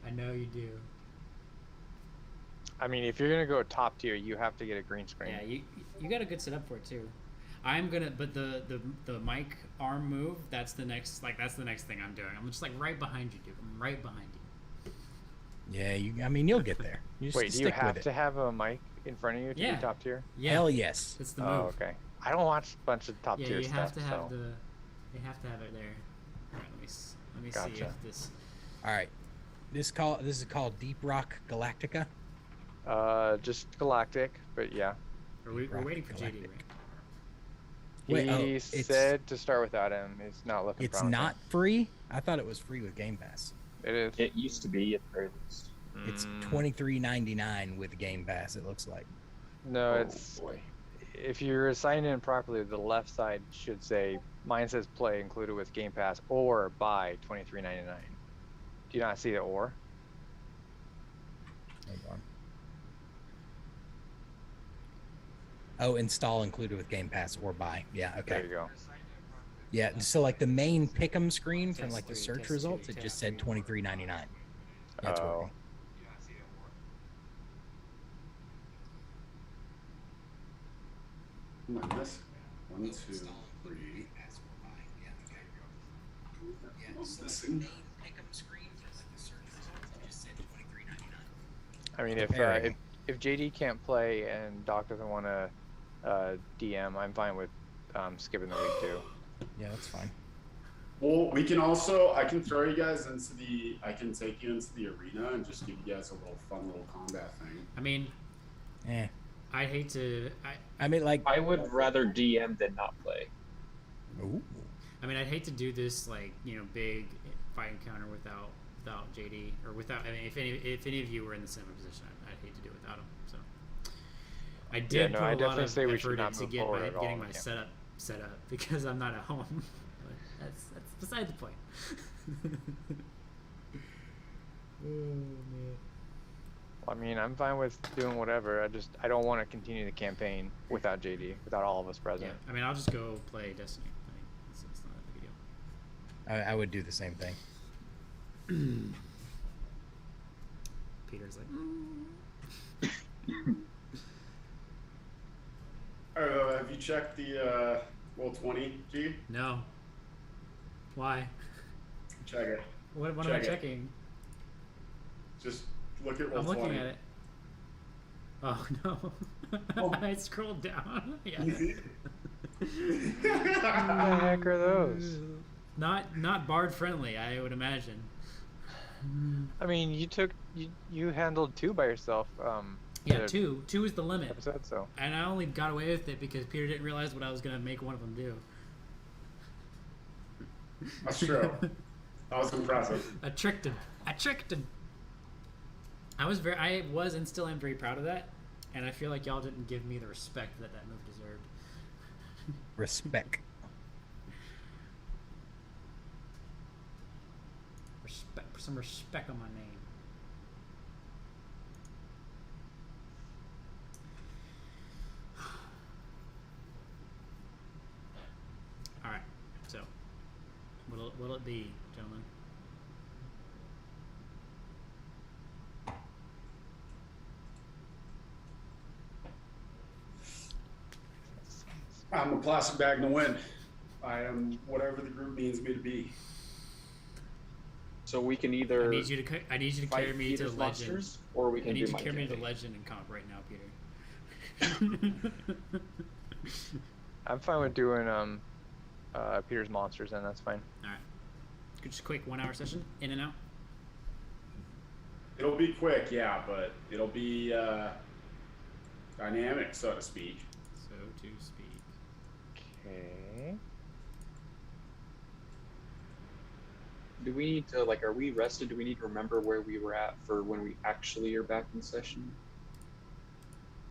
I know you do. I mean, if you're gonna go top tier, you have to get a green screen. Yeah, you got a good setup for it too. I'm gonna, but the mic arm move. That's the next thing I'm doing. I'm just like right behind you, dude. I'm right behind you. Yeah, I mean, you'll get there. You just Wait, do you stick with have it. to have a mic in front of you to be Yeah, top tier? yeah. Hell yes. It's the Oh, move. okay. I don't watch a bunch of top Yeah, tier you have stuff, to have so the. You have to have it there. All right, let me see gotcha. if this. All right. This is called Deep Rock Galactica. Just Galactic, but yeah. We're waiting for JD, Galactic. right? Wait, He said to start without him. It's not looking it's promising. not free. I thought it was free with Game Pass. It is. It used to be at the very least. It's $23.99 with Game Pass. It looks like. No, Oh, it's boy. if you're signed in properly, the left side should say mine says play included with Game Pass or buy $23.99. Do you not see the or? Hold on. Oh, install included with Game Pass or buy. Yeah, okay. There you go. Yeah, so like the main pick'em screen from Test like the three, search test results, three, it test just said three. $23.99. That's Oh. working. Am I missing? 1, 2, 3. What's missing? I mean, Comparing. if JD can't play and Doc doesn't want to DM, I'm fine with skipping the week too. Yeah, that's fine. Well, we can also, I can throw you guys into I can take you into the arena and just give you guys a fun little combat thing. I mean, Eh. I hate to. I mean, like, I would rather DM than not play. ooh. I mean, I'd hate to do this like big fight encounter without JD or without. I mean, if any of you were in the similar position, I'd hate to do it without him. So I did no, put I a lot definitely of say we should effort not into move forward at all getting in my the setup set up because I'm not at home. But that's beside the point. Oh man. I mean, I'm fine with doing whatever. I don't want to continue the campaign without JD, without all of us present. Yeah, I mean, I'll just go play Destiny. Like, it's not a big deal. I would do the same thing. Peter's like, Have you checked the Roll 20, G? no. Why? Check it. What am I Check it. checking? Just look at Roll I'm 20. looking at it. Oh no! Oh. I scrolled down. Yeah. What the heck are those? Not bard friendly, I would imagine. I mean, you handled 2 by yourself. Yeah, the two is the limit, episode, so and I only got away with it because Peter didn't realize what I was gonna make one of them do. That's true. That was impressive. I tricked him. I was and still am very proud of that, and I feel like y'all didn't give me the respect that move deserved. Respect. Some respect on my name. All right, so what'll it be, gentlemen? I'm a plastic bag to win. I am whatever the group needs me to be. So we can I either need you to carry fight me to Peter's the legend. monsters, or we I can need do you my to carry me to the campaign. legend and comp right now, Peter. I'm fine with doing Peter's monsters, and that's fine. All right, just a quick 1 hour session, in and out. It'll be quick, yeah, but it'll be dynamic, so to speak. So to speak. Okay. Do we need to, like, are we rested? Do we need to remember where we were at for when we actually are back in session?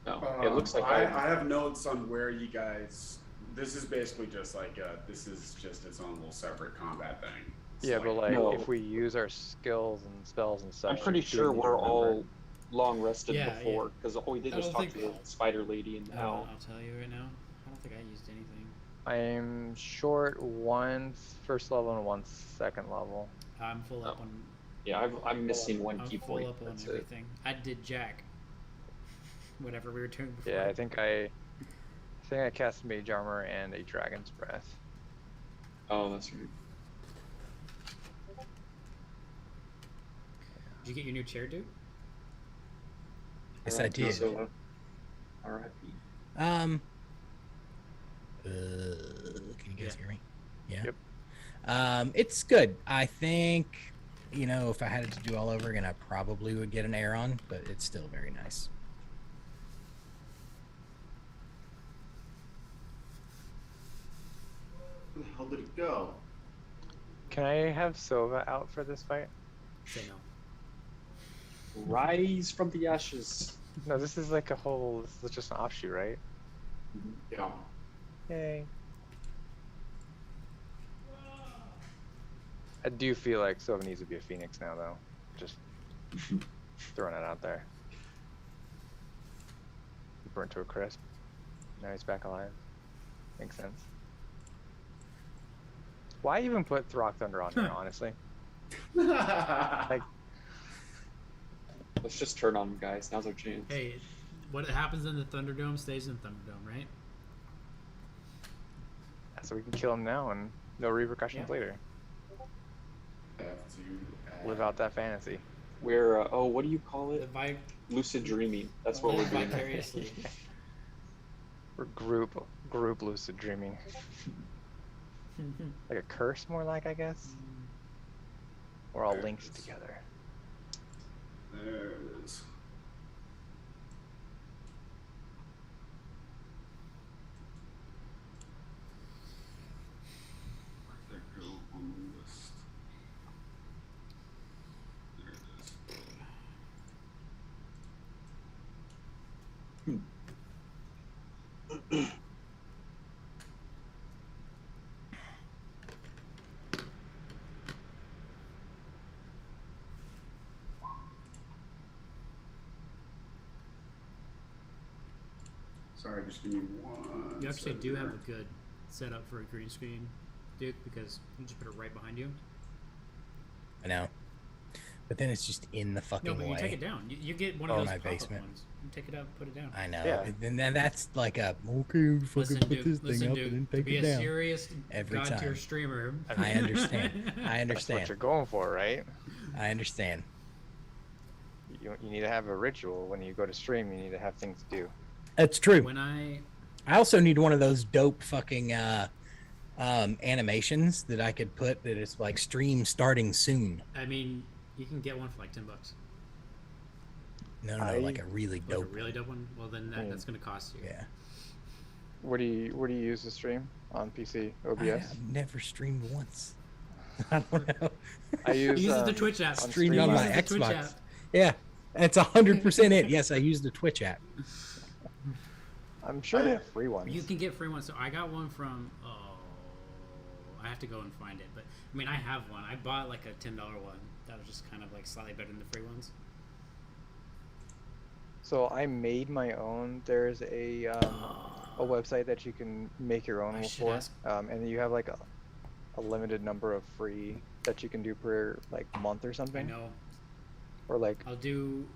No, it looks like I have notes on where you guys. This is basically just like this is just its own little separate combat thing. It's Yeah, but like No. if we use our skills and spells and such, I'm pretty we do sure need to we're remember. all long rested Yeah, before, because all we did I was don't talk to think- the spider lady and now. I'll tell you right now. I don't think I used anything. I'm short 1 first level and 1 second level. I'm full up on Yeah, I'm missing one I'm key full point. up on That's it. everything. I did Jack. Whatever we were doing before. Yeah, I think I cast Mage Armor and a Dragon's Breath. Oh, that's right. Did you get your new chair, dude? Yes, I RIP did. Solo. R.I.P. Can you guys hear me? Yeah. Yep. It's good. I think, if I had it to do all over again, I probably would get an Aeron, but it's still very nice. Where the hell did it go? Can I have Sova out for this fight? Say no. Rise from the ashes. No, this is like this is just an offshoot, right? Yeah. Yay. I do feel like Sova needs to be a Phoenix now, though. Just throwing it out there. He burnt to a crisp. Now he's back alive. Makes sense. Why even put Throckthunder on here, honestly? Like, Let's just turn on him, guys. Now's our chance. Hey, what happens in the Thunderdome stays in the Thunderdome, right? so we can kill him now and no repercussions Yeah. later. Have to Live out that fantasy. We're what do you call The it? Lucid dreaming. That's what we're live doing. vicariously. We're group lucid dreaming. Like a curse, more like, I guess. We're all There it linked is. together. There it is. Where'd that go on the list? There it is. Sorry, just give me one. You actually second do have here. a good setup for a green screen, Duke, because you just put it right behind you. I know. But then it's just in the No, fucking but way. you take it down. You get one of Or those my pop-up basement. ones. You take it out, put it down. I know. Yeah. And then that's like a okay, fucking Listen, put Duke. this Listen, thing up Duke. and then To take be it a down. serious Every god-tier time. streamer. I understand. I That's what understand. you're going for, right? I understand. You need to have a ritual when you go to stream. You need to have things to do. That's true. When I I also need one of those dope fucking animations that I could put that is like stream starting soon. mean, you can get one for like $10. No, like a really Like a dope. really dope one. Well, then that's going to cost you. Yeah. What do you use to stream on PC? OBS. I've never streamed once. I don't know. I He use uses the Twitch app. on Streamed stream on He my uses the Twitch Xbox. app. Yeah, that's 100% it. Yes, I use the Twitch app. I'm sure they have free ones. You can get free ones. So I got one from. I have to go and find it. But I mean, I have one. I bought like a $10 one. That was just kind of like slightly better than the free ones. So I made my own. There's a website that you can make your own I should for, ask- and then you have like a limited number of free that you can do per like month or I something, know. or like I'll do.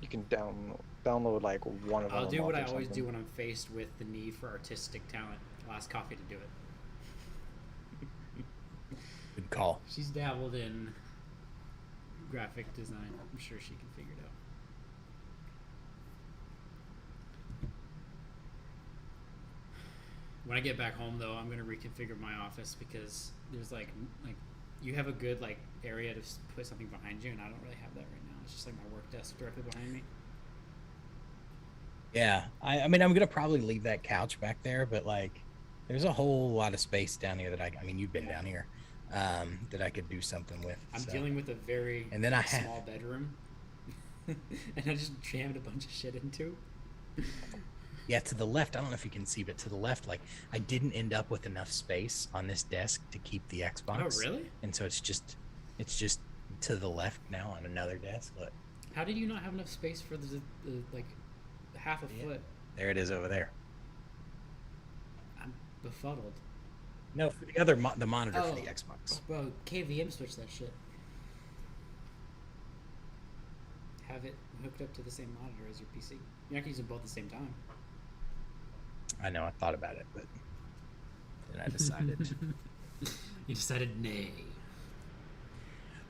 you can download like one of them. I'll a do what month I or always do something. when I'm faced with the need for artistic talent. I'll ask Coffee to do it. Good call. She's dabbled in graphic design. I'm sure she can figure it out. When I get back home, though, I'm gonna reconfigure my office because there's like you have a good like area to put something behind you, and I don't really have that right now. It's just like my work desk directly behind me. Yeah, I mean, I'm gonna probably leave that couch back there, but like, there's a whole lot of space down here that I mean, you've been down here, that I could do something with. I'm so. dealing with a very And then I have- small bedroom, and I just jammed a bunch of shit into. Yeah, to the left, I don't know if you can see, but to the left, like, I didn't end up with enough space on this desk to keep the Xbox. Oh, really? And so it's just to the left now on another desk. Look, How did you not have enough space for the like half a Yeah. foot? there it is over there. I'm befuddled. No, for the other the monitor for the Oh. Xbox. Bro, KVM switched that shit. have it hooked up to the same monitor as your PC. You're not gonna use them both at the same time. I know, I thought about it, but then I decided. You decided nay.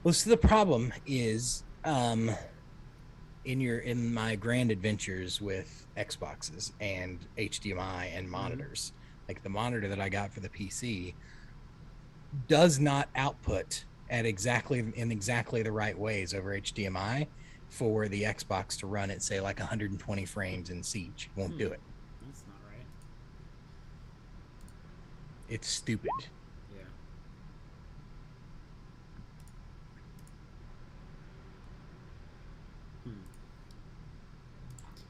Well, so the problem is, in my grand adventures with Xboxes and HDMI and monitors, like the monitor that I got for the PC does not output at exactly the right ways over HDMI for the Xbox to run at, say, like 120 frames in Siege. Won't do it. That's not right. It's stupid. Yeah.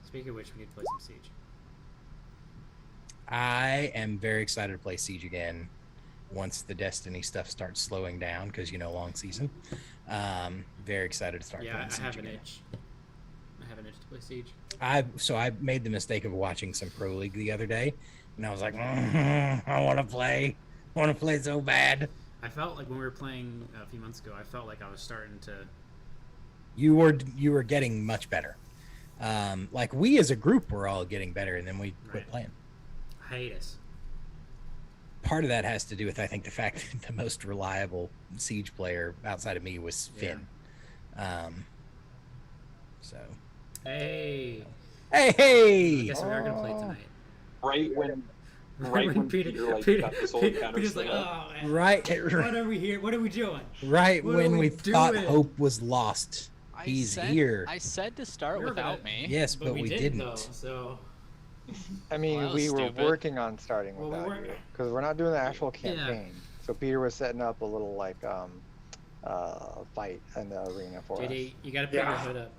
Speaking of which, we need to play some Siege. I am very excited to play Siege again once the Destiny stuff starts slowing down, because long season. Very excited to start playing Siege I have again. an itch. I have an itch to play Siege. I made the mistake of watching some Pro League the other day, and I was like, I want to play. I want to play so bad. I felt like when we were playing a few months ago, I felt like I was starting to. You were getting much better. Like we as a group were all getting better, and then we quit playing. Hiatus. Part of that has to do with, I think, the fact that the most reliable Siege player outside of me was Finn. So. Hey. Hey, hey! I guess we are gonna play tonight. Right when Peter got this whole counter Peter's like, set up. oh man. Right. What are we here? What are we doing? Right What when are we we thought doing? hope was lost. He's here. I said to start We were without gonna- me. Yes, but we didn't. though. So. I mean, Well, that we was were stupid. working on starting Well, we without weren't- you because we're not doing the actual Yeah. campaign. So Peter was setting up a little fight in the arena for us. JD, you gotta put your Yeah. hood up.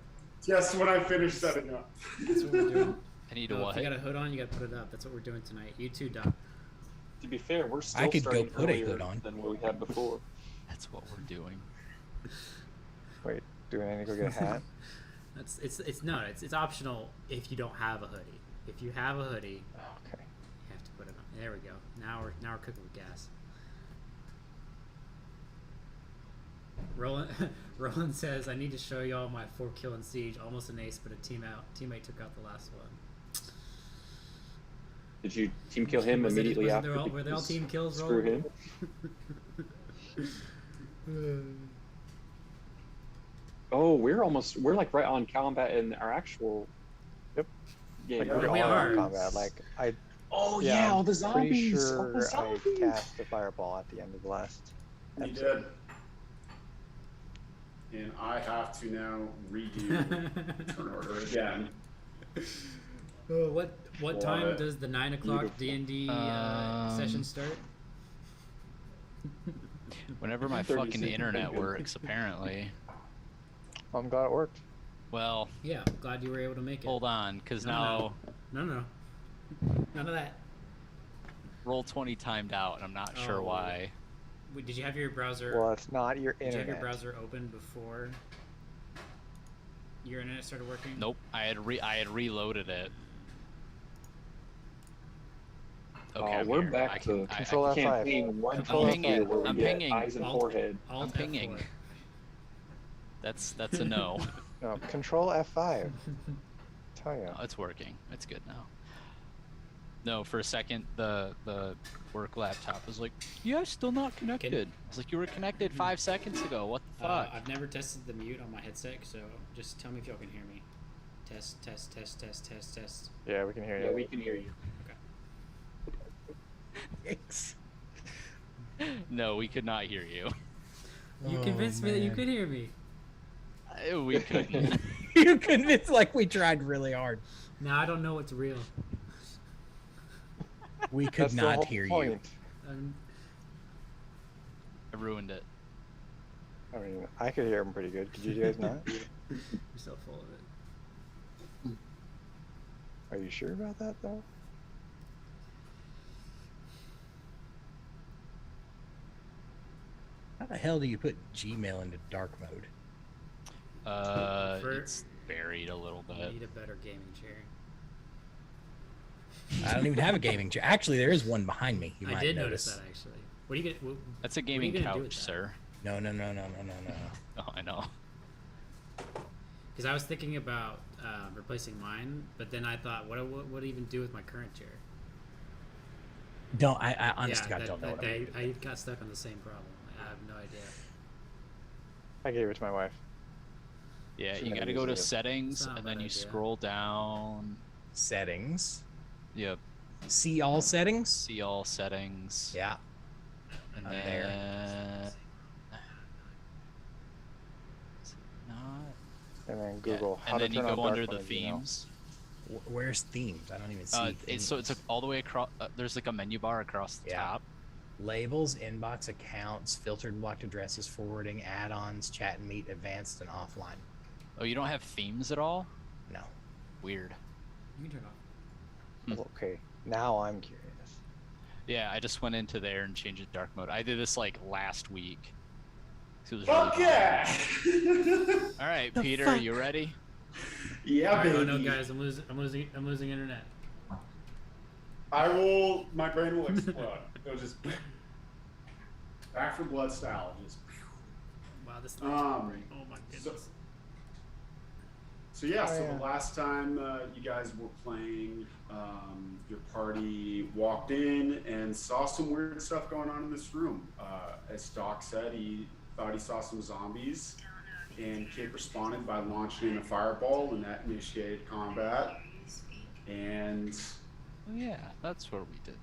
Yes, when I finish setting up. That's what we're doing. I need to If what? you got a hood on, you gotta put it up. That's what we're doing tonight. You too, Doc. To be fair, we're still could go starting put a earlier hood on. than what we had before. That's what we're doing. Wait, do I need to go get a hat? It's optional if you don't have a hoodie. If you have a hoodie, Okay. you have to put it on. There we go. Now we're cooking with gas. Roland says, I need to show y'all my 4 kill in Siege. Almost an ace, but a teammate took out the last one. Did you team kill him immediately were after? they all because team kills? Screw Roland? him. Oh, we're like right on combat in our actual. Yep. Game. Like Yeah, we're we all are. in combat. Like I. Oh Yeah, all I'm the zombies. Pretty all the sure I zombies. cast the fireball at the end of the last. You episode. did. And I have to now redo turn order again. What time What? does the 9 o'clock Beautiful. D&D session start? Whenever my 30 fucking seconds. internet works, apparently. I'm glad it worked. Well, Yeah, glad you were able to make it. hold on, because No, now No. None of that. Roll20 timed out, and I'm not sure Oh. why. Wait, did you have your browser? Well, it's not your Did you have your internet. browser open before your internet started working? Nope, I had reloaded it. Okay, I'm we're here. back I to can, Control I, F5. campaign one Control point pinging. where we I'm get pinging. eyes and Alt- forehead. Alt I'm pinging. F4. that's a no. No, Control F5. Tell you. No, it's working. It's good now. No, for a second, the work laptop was like, "Yeah, still not connected." I was like, "You were connected 5 seconds ago. What the fuck?" I've never tested the mute on my headset, so just tell me if y'all can hear me. Test. Yeah, we can hear you. Yeah, we can hear you. Thanks. No, we could not hear you. You Oh, convinced me that you man. could hear me. We couldn't. You convinced like we tried really hard. Now I don't know what's real. We could That's the not whole hear you. point. I ruined it. I mean, I could hear him pretty good. Could you guys not? You're so full of it. Are you sure about that though? How the hell do you put Gmail into dark mode? For- It's buried a little You bit. need a better gaming chair. I don't even have a gaming chair. Actually, there is one behind me. You I might did notice. notice that actually. What do you get? That's a are you gaming gonna do with couch, that? sir. No. Oh, I know. Because I was thinking about replacing mine, but then I thought, what even do with my current chair? I honestly don't know. I got stuck on the same problem. I have no idea. I gave it to my wife. Yeah, She you never got to go to uses it. settings, It's not a and then bad you idea. scroll down. Settings. Yep. See all settings. See all settings. Yeah. And I'm then. there. Is it not? And then Google Yeah. how And to then you turn on go dark under the mode, you know. themes. Where's themes? I don't even see themes. So it's all the way across. There's like a menu bar across the top. Labels, inbox, accounts, filtered blocked addresses, forwarding, add-ons, chat and meet, advanced, and offline. Oh, you don't have themes at all? No. Weird. You can turn off. Okay, now I'm curious. Yeah, I just went into there and changed it to dark mode. I did this like last week. So it was Fuck really yeah! All right, Peter, are you ready? Yeah, Alright, baby. oh no, guys, I'm losing internet. I will. My brain will explode. It'll just Back for Blood style. Just. Wow, this. Um, Oh my so- goodness. So yeah, so yeah. the last time you guys were playing, your party walked in and saw some weird stuff going on in this room. As Doc said, he thought he saw some zombies, and Kip responded by launching in a fireball, and that initiated combat. And Oh yeah, that's what we did.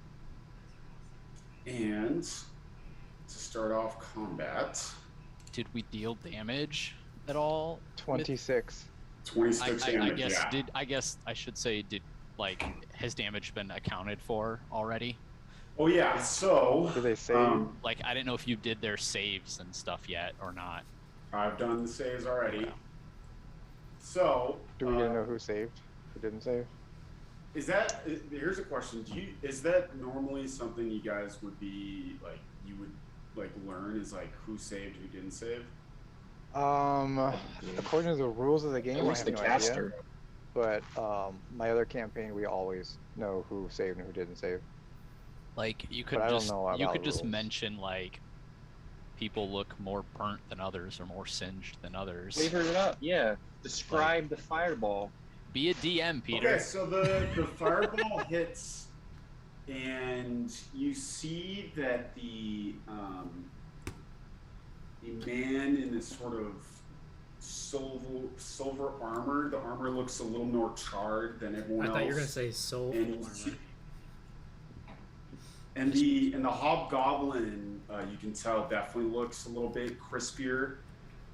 to start off combat, Did we deal damage at all? 26. 26 I damage. guess Yeah. I guess I should say has damage been accounted for already? Oh yeah. So Did they save? Like I didn't know if you did their saves and stuff yet or not. I've done the saves already. Okay. So Do we get to know who saved? Who didn't save? Is that? Here's a question. Is that normally something you guys would be like? You would like learn is like who saved, who didn't save? According to the rules of the game, At I least have the no caster. idea. But my other campaign, we always know who saved and who didn't save. Like you could But I don't just know about you could the just rules. mention like people look more burnt than others or more singed than others. Flavor it up. Yeah. Describe the fireball. Be a DM, Peter. Okay, so the fireball hits, and you see that the man in this sort of silver armor. The armor looks a little more charred than everyone I else. thought you were gonna say soul And armor. And the hobgoblin, you can tell, definitely looks a little bit crispier,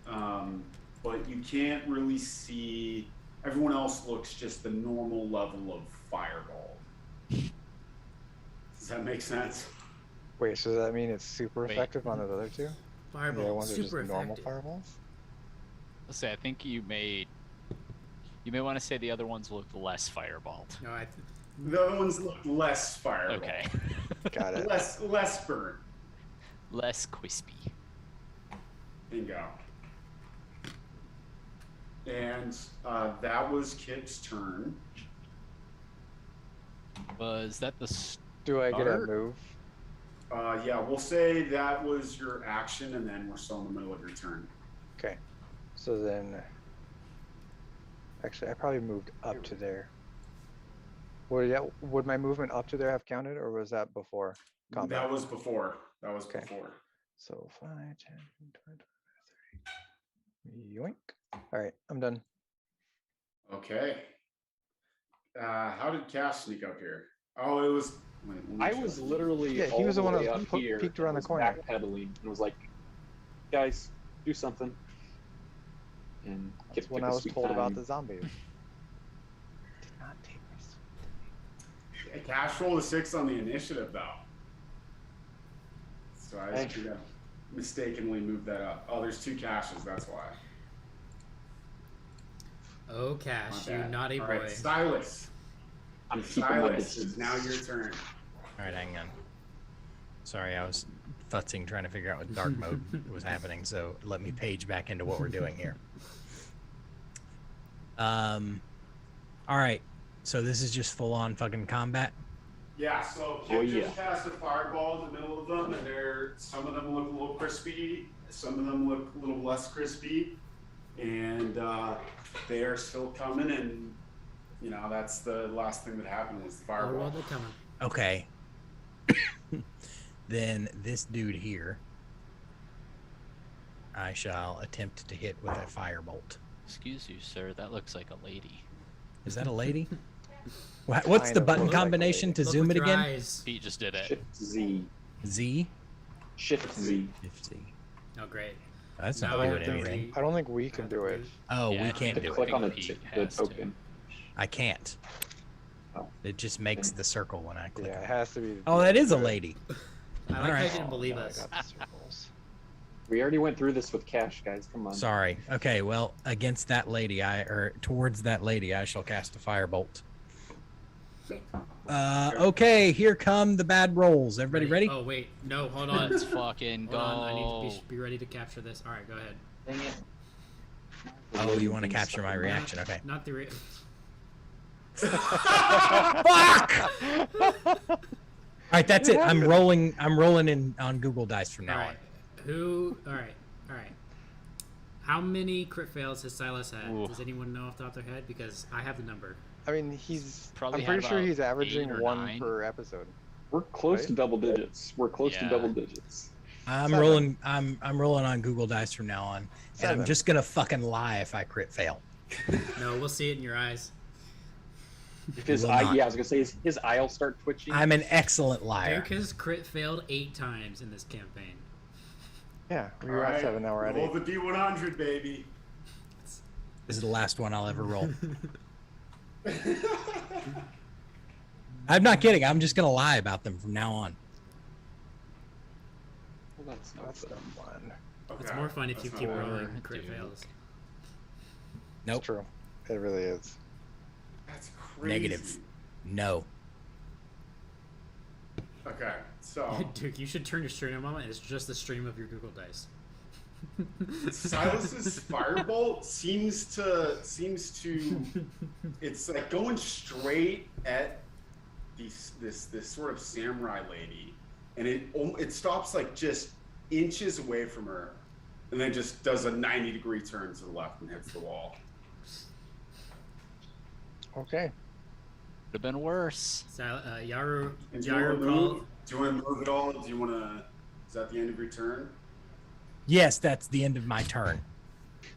but you can't really see. Everyone else looks just the normal level of fireball. Does that make sense? Wait, so does that mean it's super Wait. effective on the other two? The other Fireball, ones are just super normal effective. fireballs? Let's say I think you may want to say the other ones look less fireballed. No, The other ones look less fireball. Okay. Got it. Less burnt. Less crispy. Bingo. And that was Kip's turn. Was that the Do I get a Start? move? Yeah, we'll say that was your action, and then we're still in the middle of your turn. Okay. So then, actually, I probably moved up to there. Would my movement up to there have counted, or was that before combat? That was before. Okay. Before. So 5, 10, 20, 30. Yoink. All right, I'm done. Okay. How did Cash sneak up here? Oh, it was. Wait, let me I check. was literally Yeah, he all was the one way that up here peeked around and the was corner. backpedaling and was like, "Guys, do something." And That's Kip when took I his was sweet told about time. the zombies. Did not take my sweet time. Cash rolled a 6 on the initiative, though. So I Hey. think I mistakenly moved that up. Oh, there's 2 caches. That's why. Oh, My Cash, you bad. naughty All boy. right, Silas. I'm keeping my Silas, distance. it's now your turn. All right, hang on. Sorry, I was futzing trying to figure out what dark mode was happening. So let me page back into what we're doing here. All right. So this is just full on fucking combat. Yeah, so Oh, Kip yeah. just cast a fireball in the middle of them, and some of them look a little crispy, some of them look a little less crispy. and they are still coming. And you know, that's the last thing that happened was the Oh, well, fireball. they're coming. Okay. Then this dude here, I shall attempt to hit with a firebolt. Excuse you, sir. That looks like a lady. Is that a lady? What's Kind the of button looks like a combination lady. to Look zoom with it your again? eyes. Pete just did it. Shift Z. Z. Shift Z. Shift Z. Oh, great. That's Now not I doing have to anything. I don't think we can do it. Oh, Yeah, we I can't think do Click it. on the, Pete the has to. token. I can't. Oh. It just makes the circle when I click Yeah, on it it. has to be. Oh, that is a lady. I like how Alright. you didn't believe now I us. got the circles. We already went through this with Cash, guys. Come on. Sorry. Okay, well, against that lady, towards that lady, I shall cast a firebolt. Okay, here come the bad rolls. Everybody ready? Oh, wait. No, hold on. Let's fucking Hold go. on. I need to be ready to capture this. All right, go ahead. Dang it. Oh, you want to capture my reaction? Okay. Not the Fuck! All right, that's it. I'm rolling in on Google Dice from All now right. Who? All right. All right. How many crit fails has Silas had? Ooh. Does anyone know off the top of their head? Because I have the number. I mean, he's. Probably I'm pretty had sure about he's averaging 8 or 1 9. per episode. We're close Right? to double digits. We're close to Yeah. double digits. I'm Seven. rolling. I'm rolling on Google Dice from now on, and I'm Seven. just gonna fucking lie if I crit fail. No, we'll see it in your eyes. If his Will eye, not. yeah, I was gonna say his eye will start twitching. I'm an excellent liar. Duke has crit failed 8 times in this campaign. Yeah, we All were at right, 7, now we're at roll 8. the D100, baby. This is the last one I'll ever roll. I'm not kidding. I'm just gonna lie about them from now on. Well, that's not That's good. the 1. It's Okay, more fun if you that's keep not bad. rolling crit Dude. fails. Nope. It's true. It really is. That's crazy. Negative. No. Okay, so Duke, you should turn your stream on and it's just the stream of your Google Dice. Silas's firebolt seems to it's like going straight at this sort of samurai lady, and it stops like just inches away from her, and then just does a 90-degree turn to the left and hits the wall. Okay. Could have been worse. Yaru And do you want to move? called. Do you want to move at all? Do you want to? Is that the end of your turn? Yes, that's the end of my turn.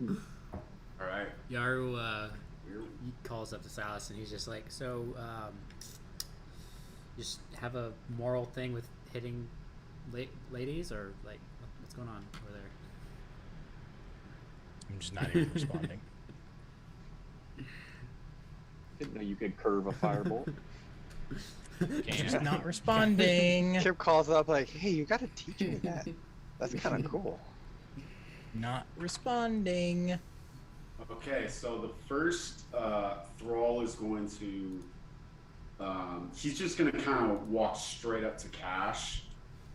All right. Yaru he calls up to Silas and he's just like, so just have a moral thing with hitting ladies, or like what's going on over there? I'm just not even responding. Didn't know you could curve a firebolt. Just Can't. not responding. Kip calls up like, hey, you gotta teach me that. That's kind of cool. Not responding. Okay, so the first thrall is going to. He's just going to kind of walk straight up to Cash,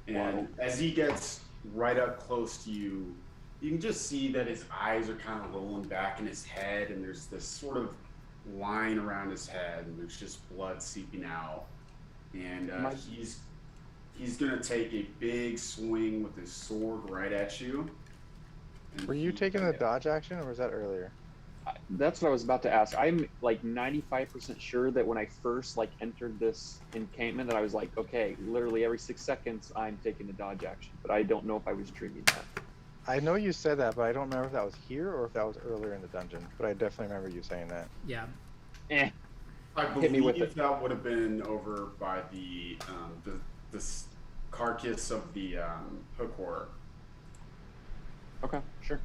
and Wow. as he gets right up close to you, you can just see that his eyes are kind of rolling back in his head, and there's this sort of line around his head, and there's just blood seeping out. And he's going to take a big swing with his sword right at you. And Were you he- taking the dodge action, or was that earlier? That's what I was about to ask. I'm like 95% sure that when I first like entered this encampment, that I was like, okay, literally every 6 seconds I'm taking the dodge action, but I don't know if I was dreaming that. I know you said that, but I don't remember if that was here or if that was earlier in the dungeon. But I definitely remember you saying that. Yeah. Eh. I Hit me with believe it. that would have been over by the carcass of the hook horror. Okay, sure.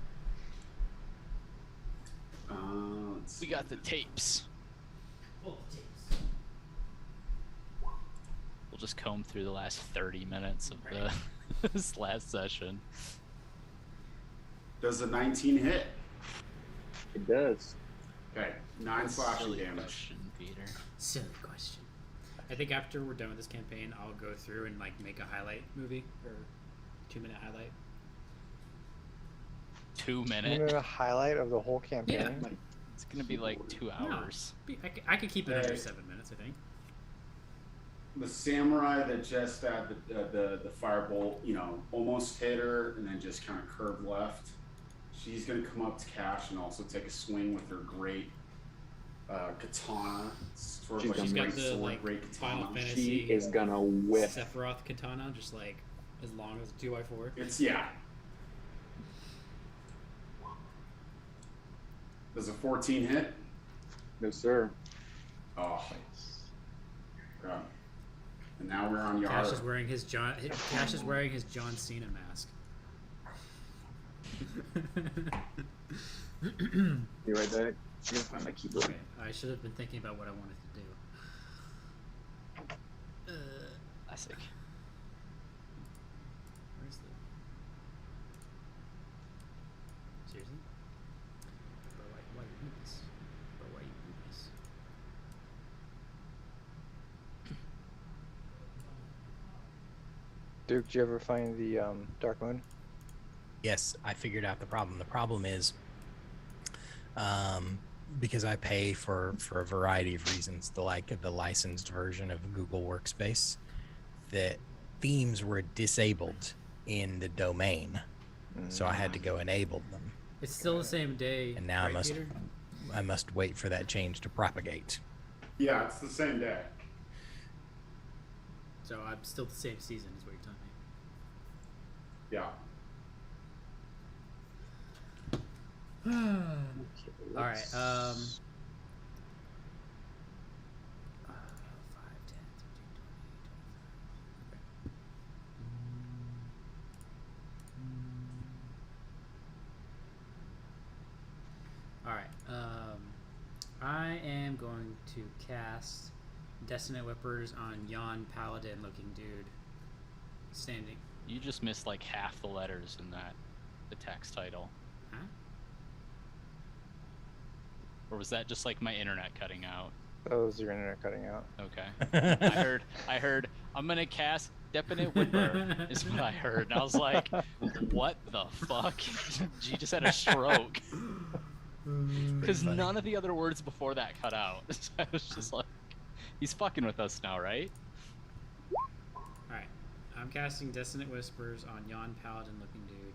Let's We see. got the tapes. We'll just comb through the last 30 minutes of the this last session. Does a 19 hit? It does. Okay, 9 slashing Silly damage. question, Peter. Silly question. I think after we're done with this campaign, I'll go through and like make a highlight movie or 2-minute highlight. 2 You minutes. know, a highlight of the whole campaign. Yeah. It's gonna be like 2 hours. I could keep it under Hey. 7 minutes, I think. The samurai that just had the firebolt, almost hit her and then just kind of curved left. she's gonna come up to Cash and also take a swing with her great katana. It's sort of She's like a She's got great the sword, like great Final katana. Fantasy She is gonna whiff. Sephiroth katana, just like as long as a 2x4. It's yeah. Does a 14 hit? No, sir. Oh. God. And now we're on Cash Yara. is wearing his John Cena mask. Be right back. I'm gonna find my keyboard. Okay, I should have been thinking about what I wanted to do. Classic. Where's the... Seriously? Bro, why you do this? Bro, why you do this? Duke, did you ever find the Dark Moon? Yes, I figured out the problem. The problem is, because I pay for a variety of reasons, the licensed version of Google Workspace, the themes were disabled in the domain, so I had to go enable them. It's still the same day, And now right, Peter? I must wait for that change to propagate. Yeah, it's the same day. So I'm still the same season, is what you're telling me. Yeah. All right. 5, 10, 13, 20. All right. I am going to cast Destiny Whippers on Yon Paladin looking dude standing. You just missed like half the letters in the text title. Huh? Or was that just like my internet cutting out? That was your internet cutting out. Okay. I heard I'm gonna cast Definite Whipper is what I heard. And I was like, what the fuck? She just had a stroke. Because none of the other words before that cut out. So I was just like, he's fucking with us now, right? Alright. I'm casting Dissonant Whispers on Yon Paladin looking dude.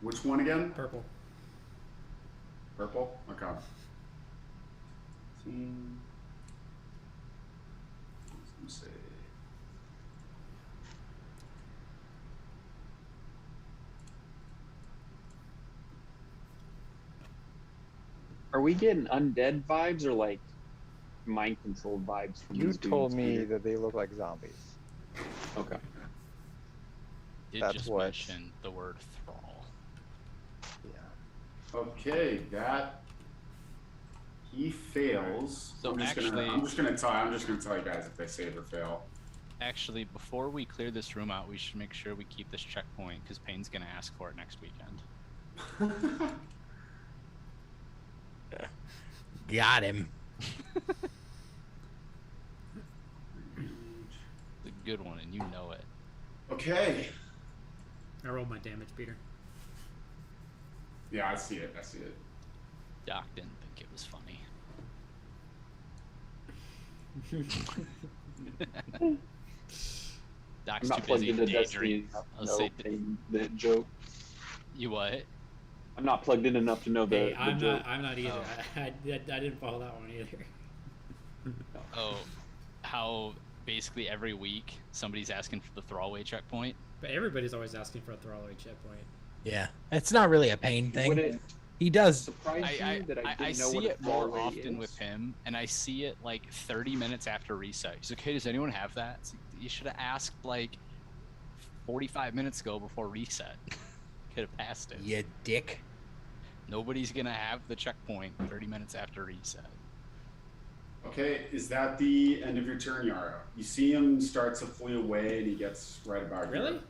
Which one again? Purple. Purple? Okay. Let's see. Are we getting undead vibes or like mind controlled vibes from You these told dudes me here? that they look like zombies. Okay. Did That's just what- mention the word thrall. Yeah. Okay, that he fails. So I'm just actually- gonna tell you guys if they save or fail. Actually, before we clear this room out, we should make sure we keep this checkpoint because Payne's gonna ask for it next weekend. Got him. It's a good one, and you know it. Okay. I rolled my damage, Peter. Yeah, I see it. Doc didn't think it was funny. I'm Doc's not too plugged busy into Destiny daydreaming. enough I'll to know say the joke. You what? I'm not plugged in enough to know the, Hey, the I'm joke. not either. Oh. I didn't follow that one either. Oh, how basically every week somebody's asking for the throwaway checkpoint. But everybody's always asking for a throwaway checkpoint. Yeah, it's not really a pain Would thing. it He does. surprise you that I didn't know see what a it more throwaway often is? with him, and I see it like 30 minutes after reset. He's like, "Hey, does anyone have that?" It's like, you should have asked like 45 minutes ago before reset. Could have passed it. You dick. Nobody's gonna have the checkpoint 30 minutes after reset. Okay, is that the end of your turn, Yara? You see him start to flee away, and he gets right about Really? here.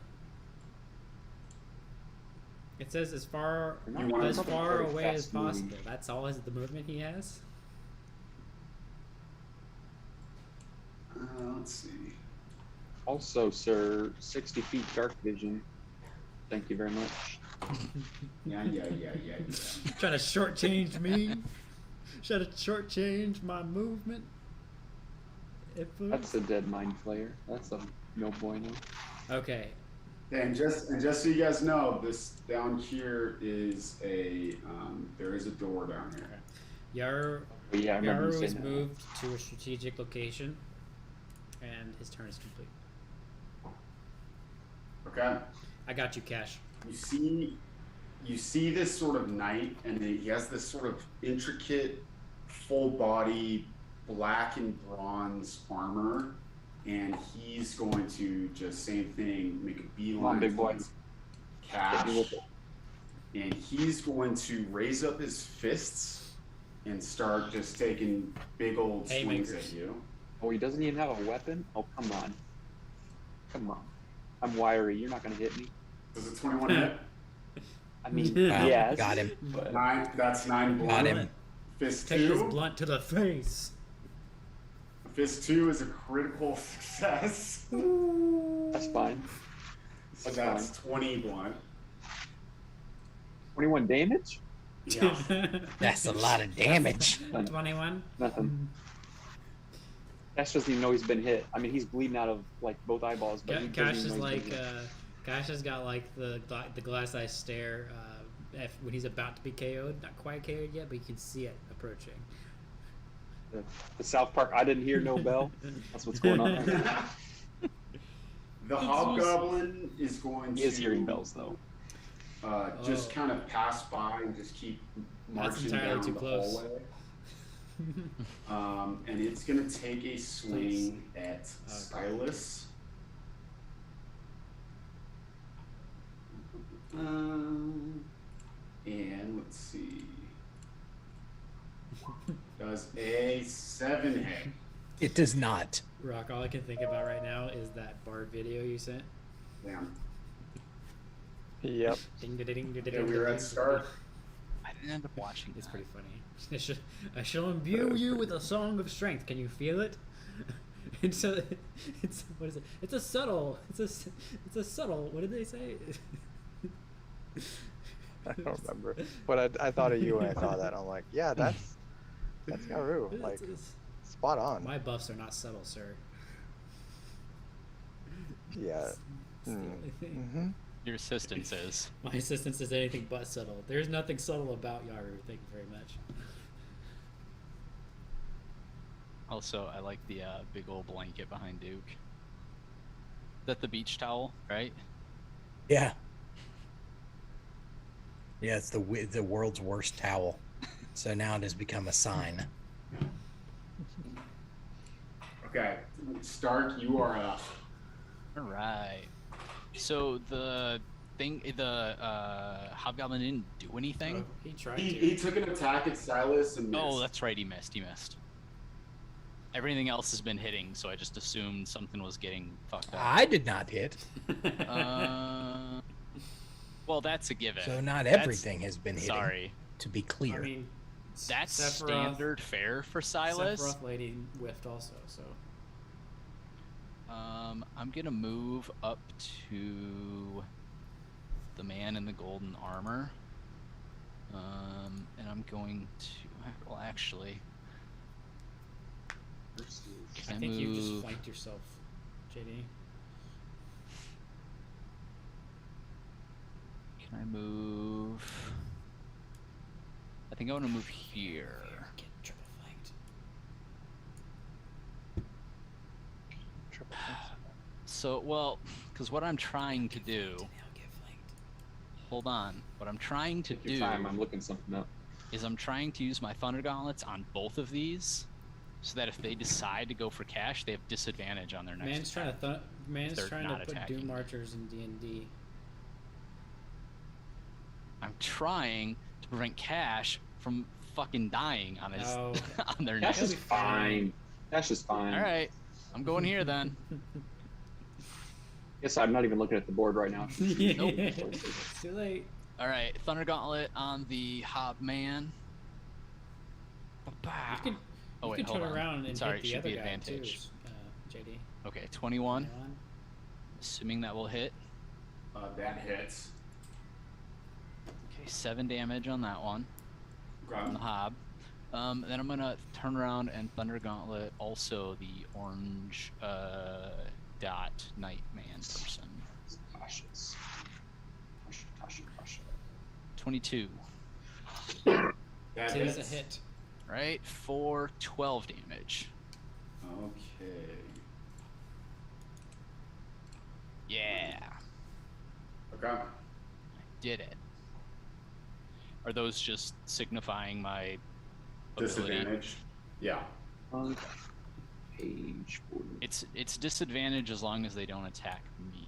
It says as far You want as to- far very away as fast moving. possible. That's all the movement he has. Let's see. Also, sir, 60 feet dark vision. Thank you very much. Yeah. Trying to shortchange me. Trying to shortchange my movement. That's a dead mind player. That's a no bueno. Okay. And just so you guys know, this down here is there is a door down here. Yaru Yeah, I remember you is saying that. moved to a strategic location, and his turn is complete. Okay. I got you, Cash. You see this sort of knight, and he has this sort of intricate, full body, black and bronze armor, and he's going to just same thing, make a beeline. Come on, big boy. towards Cash, Hit me with it. and he's going to raise up his fists and start just taking big old swings Haymakers. at you. Oh, he doesn't even have a weapon? Oh, come on. Come on. I'm wiry. You're not going to hit me. Does a 21 hit? I mean, Wow, yes. got him. But That's 9 Got blunt. him. Fist Take this 2. blunt to the face. Fist 2 is a critical success. that's fine. So that's 20 blunt. 21 damage? Yeah. That's a lot of damage. 21. Nothing. Cash doesn't even know he's been hit. I mean, he's bleeding out of like both eyeballs, but he Cash doesn't is even know he's like been hit. Cash has got like the glass eye stare when he's about to be KO'd. Not quite KO'd yet, but you can see it approaching. The South Park. I didn't hear no bell. That's what's going on. The hobgoblin is going He to is hearing bells though. just Oh. kind of pass by and just keep That's marching entirely down too the close. hallway. And it's going to take a swing at Silas. And let's see. Does a 7 hit? It does not. Rock, all I can think about right now is that Bard video you sent. Damn. Yep. Ding, ding, ding, ding, Yeah, ding, we were ding, at ding. start. I didn't end up watching. It's that. pretty funny. I shall imbue you with a song of strength. Can you feel it? It's what is it? It's a subtle. It's a subtle. What did they say? I don't remember. But I thought of you when I saw that. I'm like, yeah, that's Garu. Like, spot on. My buffs are not subtle, sir. Yeah. It's the only thing. Mm-hmm. Your assistant says. My assistant says anything but subtle. There's nothing subtle about Yaru. Thank you very much. Also, I like the big old blanket behind Duke. That the beach towel, right? Yeah. Yeah, it's the world's worst towel. So now it has become a sign. Okay. Stark, you are up. All right. So the hobgoblin didn't do anything. He tried He to. took an attack at Silas and missed. Oh, that's right. He missed. Everything else has been hitting, so I just assumed something was getting fucked up. I did not hit. Well, that's a given. So not That's- everything has been hitting. Sorry. To be clear. I mean, That's Sephiroth- standard fare for Silas. Sephiroth lady whiffed also, so. I'm gonna move up to the man in the golden armor. And I'm going to. Well, actually, can I think you just move- flanked yourself, JD. Can I move? I think I want to move here. Get triple flanked. So, well, because what I'm trying to do. Now get flanked. Hold on. What I'm trying to Take your do time. I'm looking something up. is I'm trying to use my Thunder Gauntlets on both of these, so that if they decide to go for cash, they have disadvantage on their next Man's trying attack. to man's They're trying to not put attacking. Doom Archers in D&D. I'm trying to prevent Cash from fucking dying on his No. on their Cash next. is be fine. fine. Cash is fine. All right, I'm going here then. Guess I'm not even looking at the board right now. Nope. It's too late. All right, Thunder Gauntlet on the Hobman. You Ba-ba. can, Oh you wait, can hold turn on. around and Sorry, hit the should other be guy advantage. too, JD. Okay, 21. 21. Assuming that will hit. That hits. 7 damage on that one. On the hob. Then I'm gonna turn around and Thunder Gauntlet also the orange dot Nightman person. Cautious. 22. That It is a hits. hit. Right? For 12 damage. Okay. Yeah. Okay. I did it. Are those just signifying my ability? Disadvantage. Yeah. Page 40. It's disadvantage as long as they don't attack me.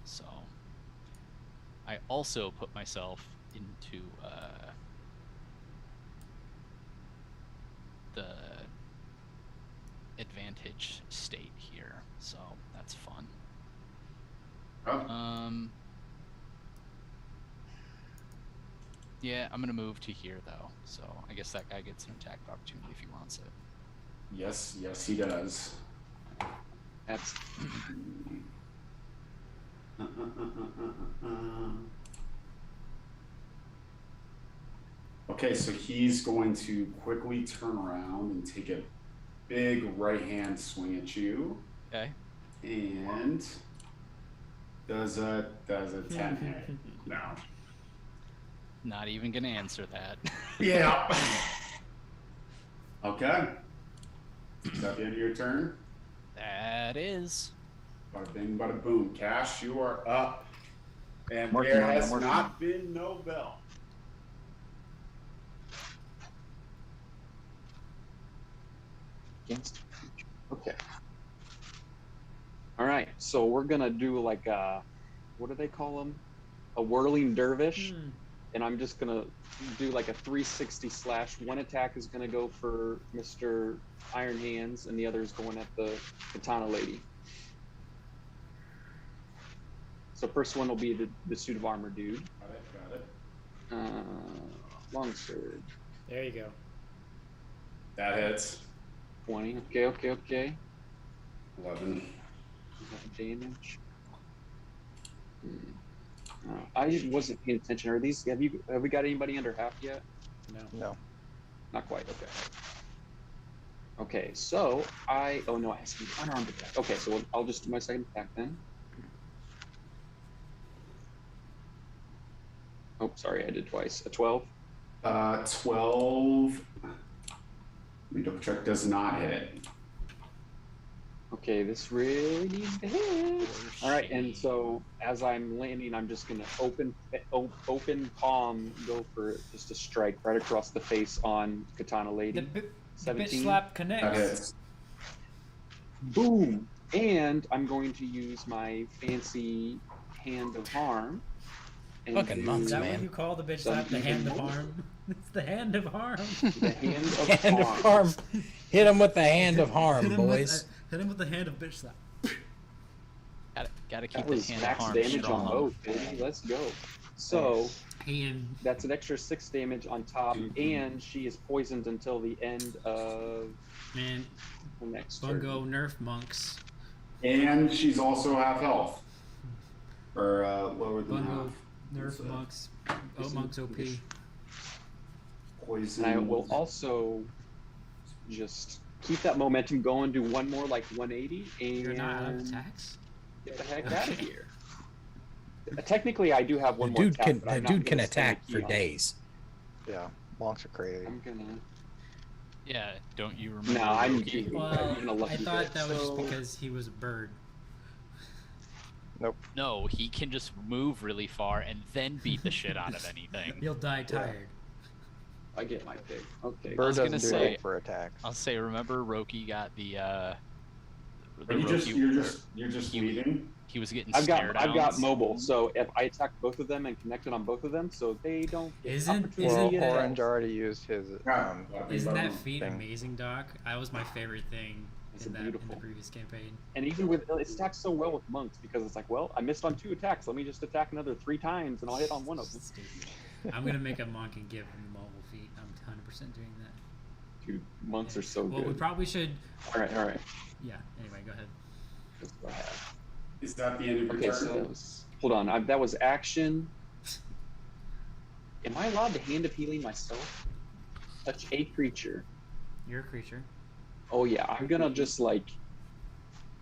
So I also put myself into the advantage state here, so that's fun. Oh, Yeah, I'm gonna move to here though, so I guess that guy gets an attack of opportunity if he wants it. yes, he does. That's Okay, so he's going to quickly turn around and take a big right hand swing at you, Okay. and does a 10 hit? No. Not even gonna answer that. Yeah. Okay. Is that the end of your turn? That is. Bada bing, bada boom. Cash, you are up. And Working there on it, has working not been no bell. against. Okay. All right. So we're gonna do like a, what do they call them? A whirling dervish. And I'm just gonna do like a 360 slash. One attack is gonna go for Mr. Iron Hands, and the other is going at the Katana Lady. So first one will be the suit of armor dude. Got it. Longsword. There you go. That hits. 20. Okay. 11. Damage. I wasn't paying attention. Are these? Have we got anybody under half yet? No. Not quite. Okay. Okay. So oh no, I have to be unarmed attack. Okay, so I'll just do my second attack then. Oh, sorry, I did twice. A 12. 12. Let me double check. Does not hit. Okay, this really needs to hit. All right, and so as I'm landing, I'm just gonna open palm, go for just a strike right across the face on Katana Lady. The bitch 17. slap That connects. hits. Boom! And I'm going to use my fancy hand of harm. And Fucking do monks, Is that man. what you call the bitch slap? The hand of harm? It's the hand of harm. The hand of Hand of harm. Hit him with the hand of harm, boys. Hit him with the hand of bitch slap. Gotta keep That the was hand of max harm damage strong. on both, baby. Let's go. So Hand. that's an extra 6 damage on top, and she is poisoned until the end of Man, the next turn. Bungo nerf monks. And she's also half health. Or lower than Bungo half. nerf So, monks. Oh, monks OP. Poison. And I will also just keep that momentum going, do one more like 180, and You're not out of attacks? get the heck out of here. Technically, I do have one The more dude attack, can but I'm the not dude can gonna spend a attack key for on it. days. Yeah. Monks are crazy. I'm gonna. Yeah, don't you remember? No, I'm Loki? kidding. Well, Even a lucky I thought hit. that was So- because he was a bird. Nope. No, he can just move really far and then beat the shit out of anything. You'll die tired. I get my pick. Okay. Bird was doesn't gonna do say- anything for attacks. I'll say, remember Roki got the Are you you're just leading? he was getting I've stare got downs. mobile, so if I attack both of them and connected on both of them, so they don't get Isn't- opportunity Well, isn't- to attack. Orange already used his. Yeah. Isn't that feat thing. amazing, Doc? That was my favorite thing It's in beautiful. the previous campaign. And even with it stacks so well with monks because it's like, well, I missed on 2 attacks. Let me just attack another 3 times and I'll hit on one of them. Stupid. I'm gonna make a monk and give him the mobile feat. I'm 100% doing that. Dude, monks Yeah. are so Well, we good. probably should. All right. Yeah. Anyway, go ahead. That's what I have. Is that the end of your Okay, turn? so that was Hold on. That was action. Am I allowed to hand of healing myself? Touch a creature. You're a creature. Oh yeah, I'm gonna just like,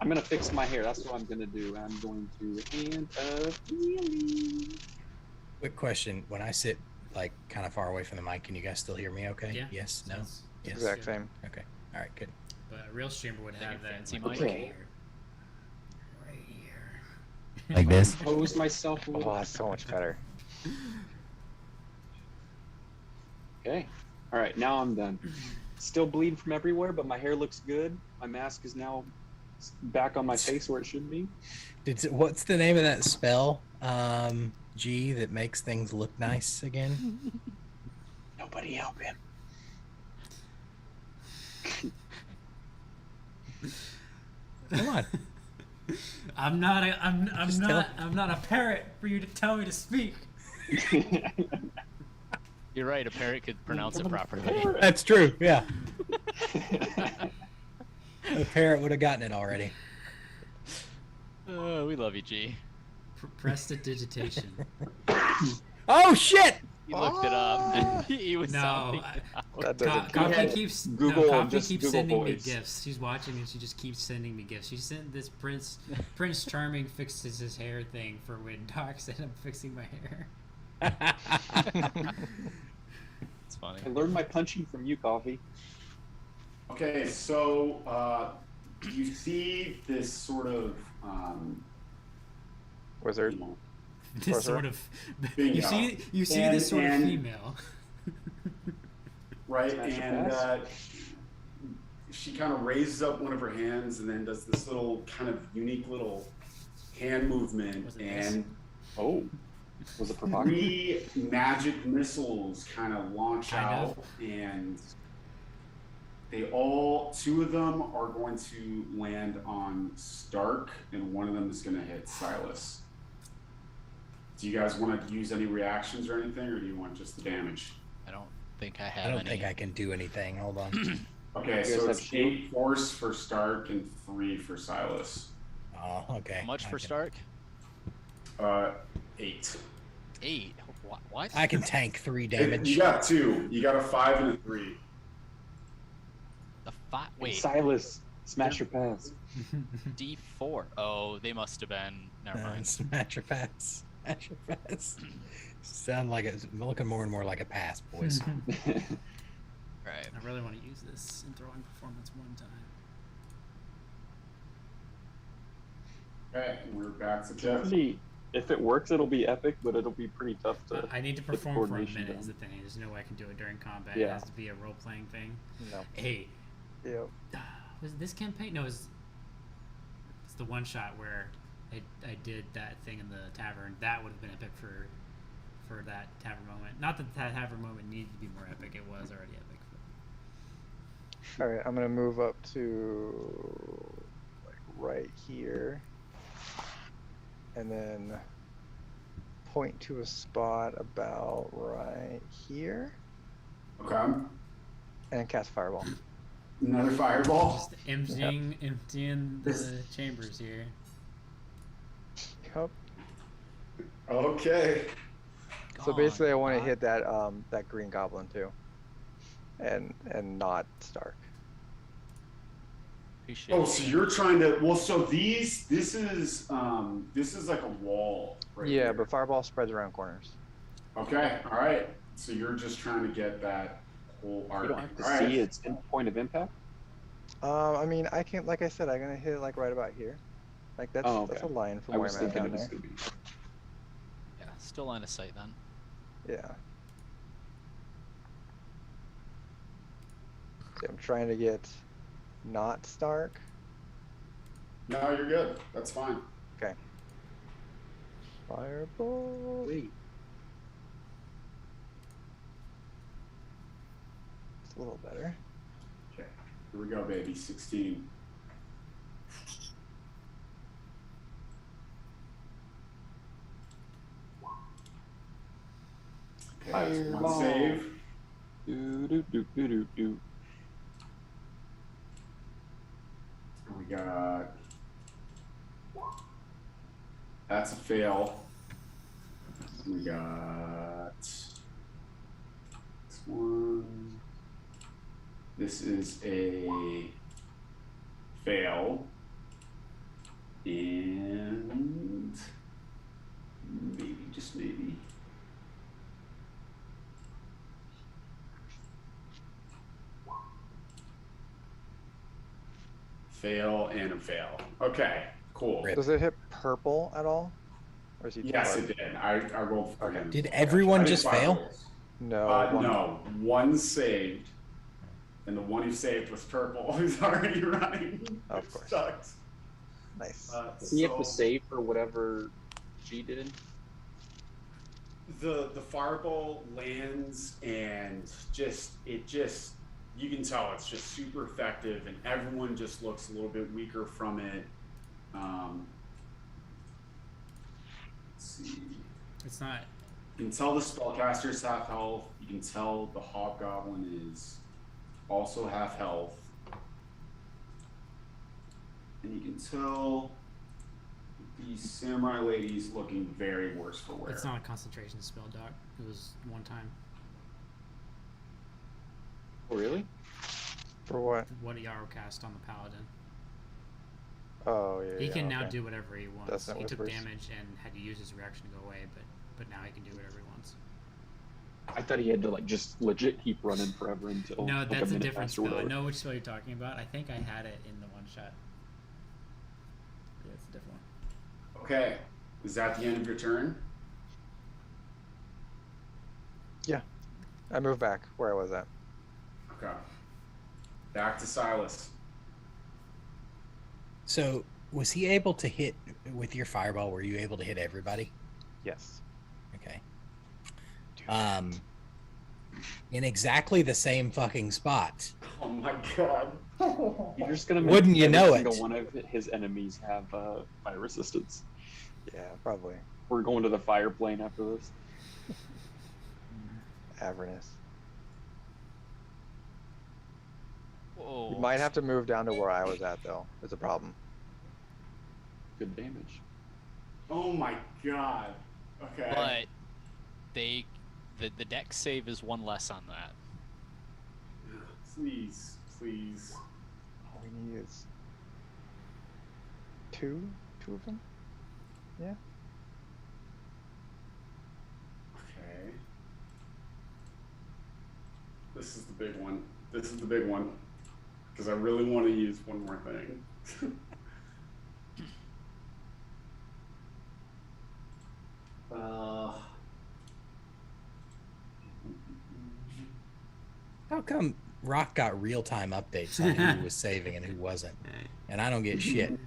I'm gonna fix my hair. That's what I'm gonna do. I'm going to hand of healing. Quick question: when I sit like kind of far away from the mic, can you guys still hear me? Okay. Yeah. Yes. No. Sounds- Yes. Exact good. same. Okay. All right. Good. But a real streamer would Like have a that fancy like, mic? right Okay. here. Right here. Like this. Pose myself a Oh, little. that's so much better. Okay. All right, now I'm done. Still bleeding from everywhere, but my hair looks good. My mask is now back on my face where it should be. What's the name of that spell, G, that makes things look nice again? Nobody help him. Come on. I'm not Just tell- I'm not a parrot for you to tell me to speak. You're right. A parrot could pronounce it properly. That's true. Yeah. A parrot would have gotten it already. We love you, G. Prestidigitation. Oh shit! He looked it up. He was No, sounding I- it out. That doesn't. Coffee had keeps Google- Coffee just keeps Google sending me voice. gifts. She's watching and she just keeps sending me gifts. She sent this Prince Charming fixes his hair thing for when Doc said I'm fixing my hair. It's funny. I learned my punching from you, Coffee. Okay, so you see this sort of Wizard. you know, This Sorcerer? sort of Bingo. you see And- this sort of and- female. right, Smash your and pass. she kind of raises up one of her hands and then does this little kind of unique little hand movement, Was it this? and Oh, was it provocative? 3 magic missiles kind of launch Kind of. out, and they 2 of them are going to land on Stark, and one of them is going to hit Silas. Do you guys want to use any reactions or anything, or do you want just the damage? I don't think I have I don't any. think I can do anything. Hold on. Okay, You guys so have it's shield? 8 force for Stark and 3 for Silas. Oh, okay. How much I for can- Stark? 8. 8. What? I can tank 3 damage. You got 2. You got a 5 and a 3. The five. Wait. Silas, smash your pass. D4. Oh, they must have been. Never mind. Smash your pass. Smash your pass. Sound like it's looking more and more like a pass, boys. Right. I really want to use this in throwing performance one time. Okay, and we're back to Jeff. If it works, it'll be epic, but it'll be pretty tough to. I need to the perform for a coordination minute. down. Is the thing. There's no way I can do it during combat. It Yeah. has to be a role playing thing. No. Hey, Yep. was it this campaign? No, it's the one shot where I did that thing in the tavern. That would have been epic for that tavern moment. Not that that tavern moment needed to be more epic. It was already epic. All right, I'm gonna move up to like right here, and then point to a spot about right here, Okay. and cast fireball. Another fireball. Just emptying the chambers here. Yup. Okay. So basically, I want to God. hit that green goblin too, and not Stark. Appreciate Oh, it. so you're trying to. Well, so this is like a wall, right? Yeah, here. but fireball spreads around corners. Okay. All right. So you're just trying to get that whole arc. You don't have to All right. see its point of impact. I mean, I can, like I said, I'm gonna hit it like right about here. Like that's Oh, that's a okay. line from I where was I'm at thinking down it was there. gonna be. Yeah, still line of sight then. Yeah. See, I'm trying to get not Stark. No, you're good. That's fine. Fireball. Wait. It's a little better. Okay. Here we go, baby. 16. Okay, that's one Fireball. save. Do do do do do do. And we got That's a fail. We got this one. This is a fail. And maybe, just maybe. Fail and a fail. Okay, cool. Rip. Does it hit purple at all? Or is he Yes, too it did. I rolled for Okay. him. Did I everyone did just 5 fail? rolls. No. No, one saved, and the one who saved was purple, who's already running. Of which course. sucks. Nice. Does he have to So save for whatever she did? the fireball lands and you can tell it's just super effective, and everyone just looks a little bit weaker from it. Let's see. It's not. You can tell the spellcaster's half health. You can tell the hobgoblin is also half health. And you can tell the samurai lady's looking very worse for wear. It's not a concentration spell, Doc. It was one time. Oh, really? For what? What Yarrow cast on the paladin. Oh, yeah. He can now okay. do whatever he wants. Duscent He took Whispers. damage and had to use his reaction to go away, but now he can do whatever he wants. I thought he had to like just legit keep running forever until. No, like, that's a minute different passed or spell. I whatever. know which spell you're talking about. I think I had it in the one shot. Yeah, it's a different one. Okay. Is that the end of your turn? I moved back where I was at. Okay. Back to Silas. So, was he able to hit with your fireball? Were you able to hit everybody? Yes. Okay. In exactly the same fucking spot. Oh my god. You're just gonna make Wouldn't you every know single it? one of his enemies have fire resistance. Yeah, probably. We're going to the fire plane after this. Avernus. Whoa. You might have to move down to where I was at, though. It's a problem. Good damage. Oh my god. Okay. But the deck save is one less on that. Please, please. All we need is two of them. Yeah. Okay. This is the big one. This is the big one. Because I really want to use one more thing. How come Rock got real-time updates on who was saving and who wasn't? And I don't get shit.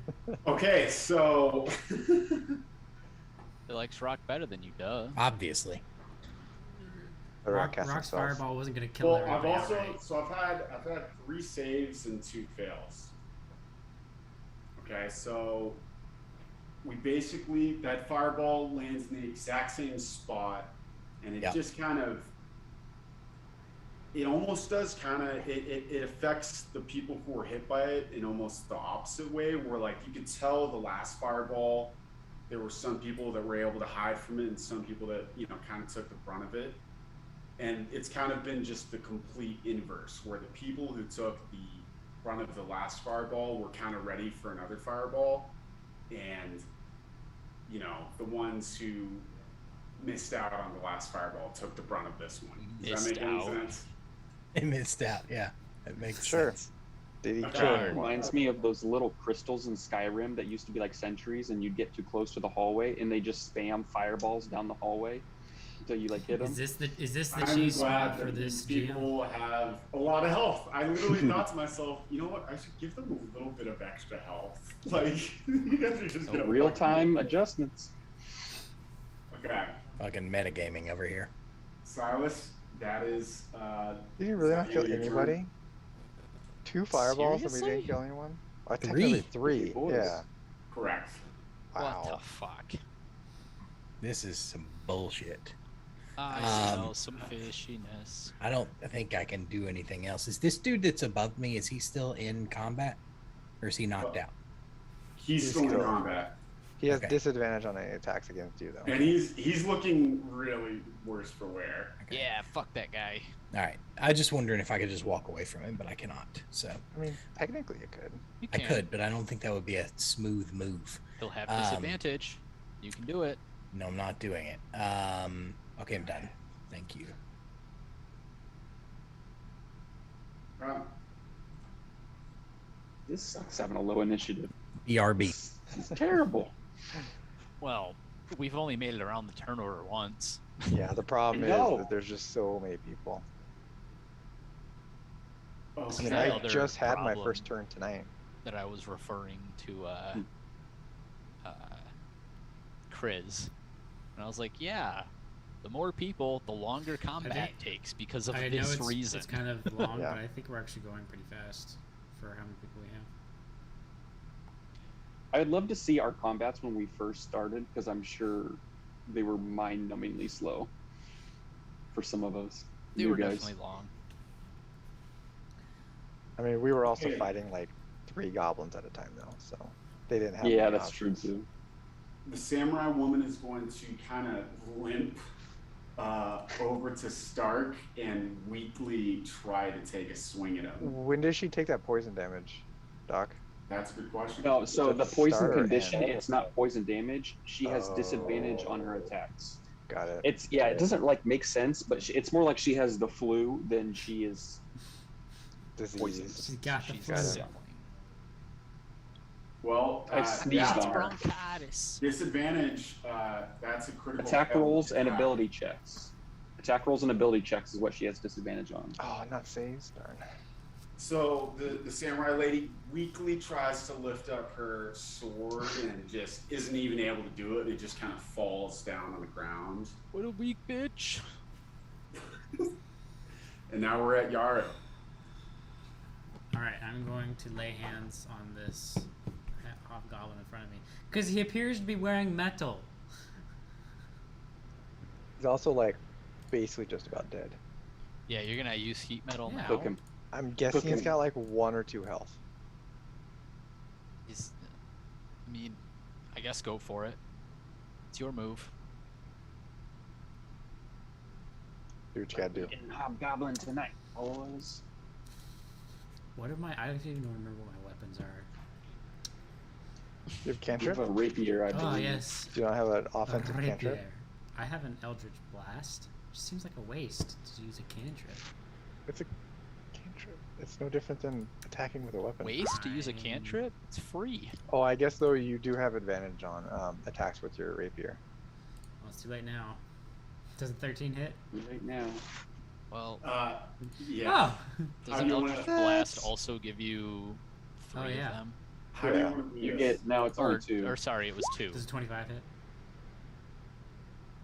Okay, so He likes Rock better than you, duh. Obviously. They're not casting Rock's spells. fireball wasn't gonna kill well, I've everybody also outright. I've had 3 saves and 2 fails. Okay, so we basically that fireball lands in the exact same spot, and it Yep. just kind of it almost does kind of it affects the people who were hit by it in almost the opposite way, where like you could tell the last fireball there were some people that were able to hide from it and some people that kind of took the brunt of it. And it's kind of been just the complete inverse, where the people who took the brunt of the last fireball were kind of ready for another fireball, and the ones who missed out on the last fireball took the brunt of this one. Does that Missed make any out. sense? It missed out. Yeah, it makes Sure. sense. Did he Okay. kill It anyone? reminds me of those little crystals in Skyrim that used to be like sentries, and you'd get too close to the hallway, and they just spam fireballs down the hallway until you like hit them. Is this the I'm cheese glad spot for that this these GM? people have a lot of health. I literally thought to myself, you know what? I should give them a little bit of extra health. Like you guys are just gonna Real time adjustments. Okay, Fucking metagaming over here. Silas, that is. Did he really not kill your turn. anybody? 2 fireballs and we Seriously? didn't kill anyone? Three. Technically 3. Boys. Yeah. Correct. Wow. What the fuck? This is some bullshit. I smell some fishiness. I don't think I can do anything else. Is this dude that's above me, is he still in combat? Or is he knocked out? He's He's still in killed. combat. He has Okay. disadvantage on any attacks against you, though. And he's looking really worse for wear. Okay. Yeah, fuck that guy. All right. I just wondering if I could just walk away from him, but I cannot. So I mean, technically you could. You I can. could, but I don't think that would be a smooth move. He'll have Um, disadvantage. You can do it. No, I'm not doing it. Okay, I'm done. Thank you. This sucks having a low initiative. BRB. It's terrible. Well, we've only made it around the turnover once. Yeah, the problem is No. that there's just so many people. I Okay. mean, the I other just had my problem. first turn tonight. That I was referring to Kriz. And I was like, yeah, the more people, the longer combat takes because of I know this reason. it's kind of long, Yeah. but I think we're actually going pretty fast for how many people we have. I'd love to see our combats when we first started because I'm sure they were mind-numbingly slow for some of us. They new were guys. definitely long. I mean, we were also Okay. fighting like 3 goblins at a time, though, so they didn't have. Yeah, many that's true options. too. The samurai woman is going to kind of limp over to Stark and weakly try to take a swing at him. When did she take that poison damage, Doc? That's a good question. No, so Is the it poison start or condition, end? it's not poison damage. She has disadvantage on her Oh. attacks. Got it. It's it doesn't like make sense, but it's more like she has the flu than she is. Disease. She's got the She's flu. got it. suffering. Well, I sneezed yeah, on her. Bronchitis. disadvantage. That's a critical. Attack fail. rolls and ability checks. Attack rolls and ability checks is what she has disadvantage on. Oh, not saves, darn. So the samurai lady weakly tries to lift up her sword and just isn't even able to do it. It just kind of falls down on the ground. What a weak bitch. And now we're at Yara. All right, I'm going to lay hands on this hobgoblin in front of me because he appears to be wearing metal. He's also like basically just about dead. Yeah, you're gonna use heat metal Yeah. now. Cook him. I'm guessing he's him. got like 1 or 2 health. He's, I mean, I guess go for it. It's your move. Do what you gotta do. Getting hobgoblin tonight, boys. What are my? I don't even remember what my weapons are. You have You cantrip? have a rapier, I believe. Oh yes. Do you not have an offensive Right cantrip? there. I have an Eldritch Blast. Which seems like a waste to use a cantrip. It's a cantrip. It's no different than attacking with a weapon. Waste to use a Fine. cantrip? It's free. Oh, I guess though you do have advantage on attacks with your rapier. Well, it's too late now. Does a 13 hit? Right now. Well, Yeah. Oh. does How an do you wanna- Eldritch Blast also give you 3 Oh, yeah. of them? How do you Yeah. want to do You this? get now it's only 2. Or sorry, it was 2. Does a 25 hit?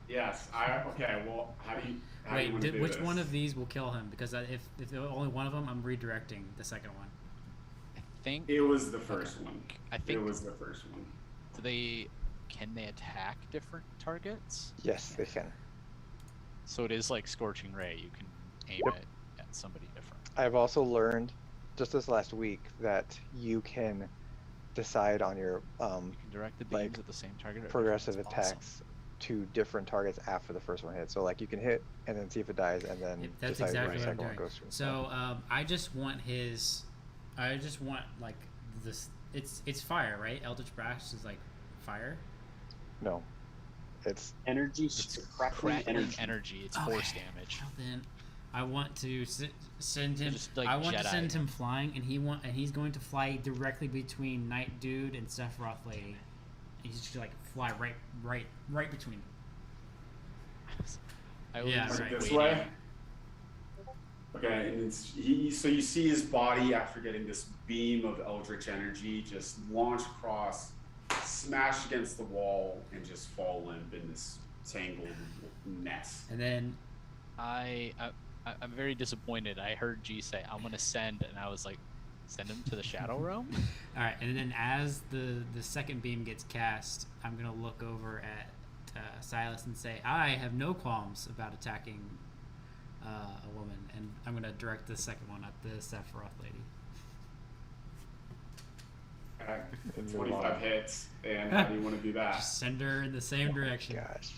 Yes. Okay. Well, how do you? How do you Wait, wanna do which this? one of these will kill him? Because if there only one of them, I'm redirecting the second one. I think It was the first one. I It think was the first one. can they attack different targets? Yes, they can. So it is like Scorching Ray. You can aim Yep. it at somebody different. I've also learned just this last week that you can decide on your You can direct the like, beams at the same target. at progressive different- that's awesome. attacks to different targets after the first one hits. So like you can hit and then see if it dies and then Yep, that's decide where exactly the what I'm second one doing. goes to. So I just want like this. It's fire, right? Eldritch Blast is like fire. No, it's Energy, It's crackling crackling energy. energy. It's Okay. force damage. Well, then I want to send him. Just like I want to Jedi. send him flying, and he's going to fly directly between Night Dude and Sephiroth Lady. He's just like fly right between them. I was Yeah, Is it right. this waiting. way? Okay, and so you see his body after getting this beam of eldritch energy just launch across, smash against the wall, and just fall limp in this tangled mess. And then I'm very disappointed. I heard G say, "I'm gonna send," and I was like, "Send him to the Shadow Realm." all right, and then as the second beam gets cast, I'm gonna look over at Silas and say, I have no qualms about attacking a woman, and I'm gonna direct the second one at the Sephiroth Lady. Okay. And move 25 on. hits. And how do you want to do that? Just send her in the same direction. Gosh.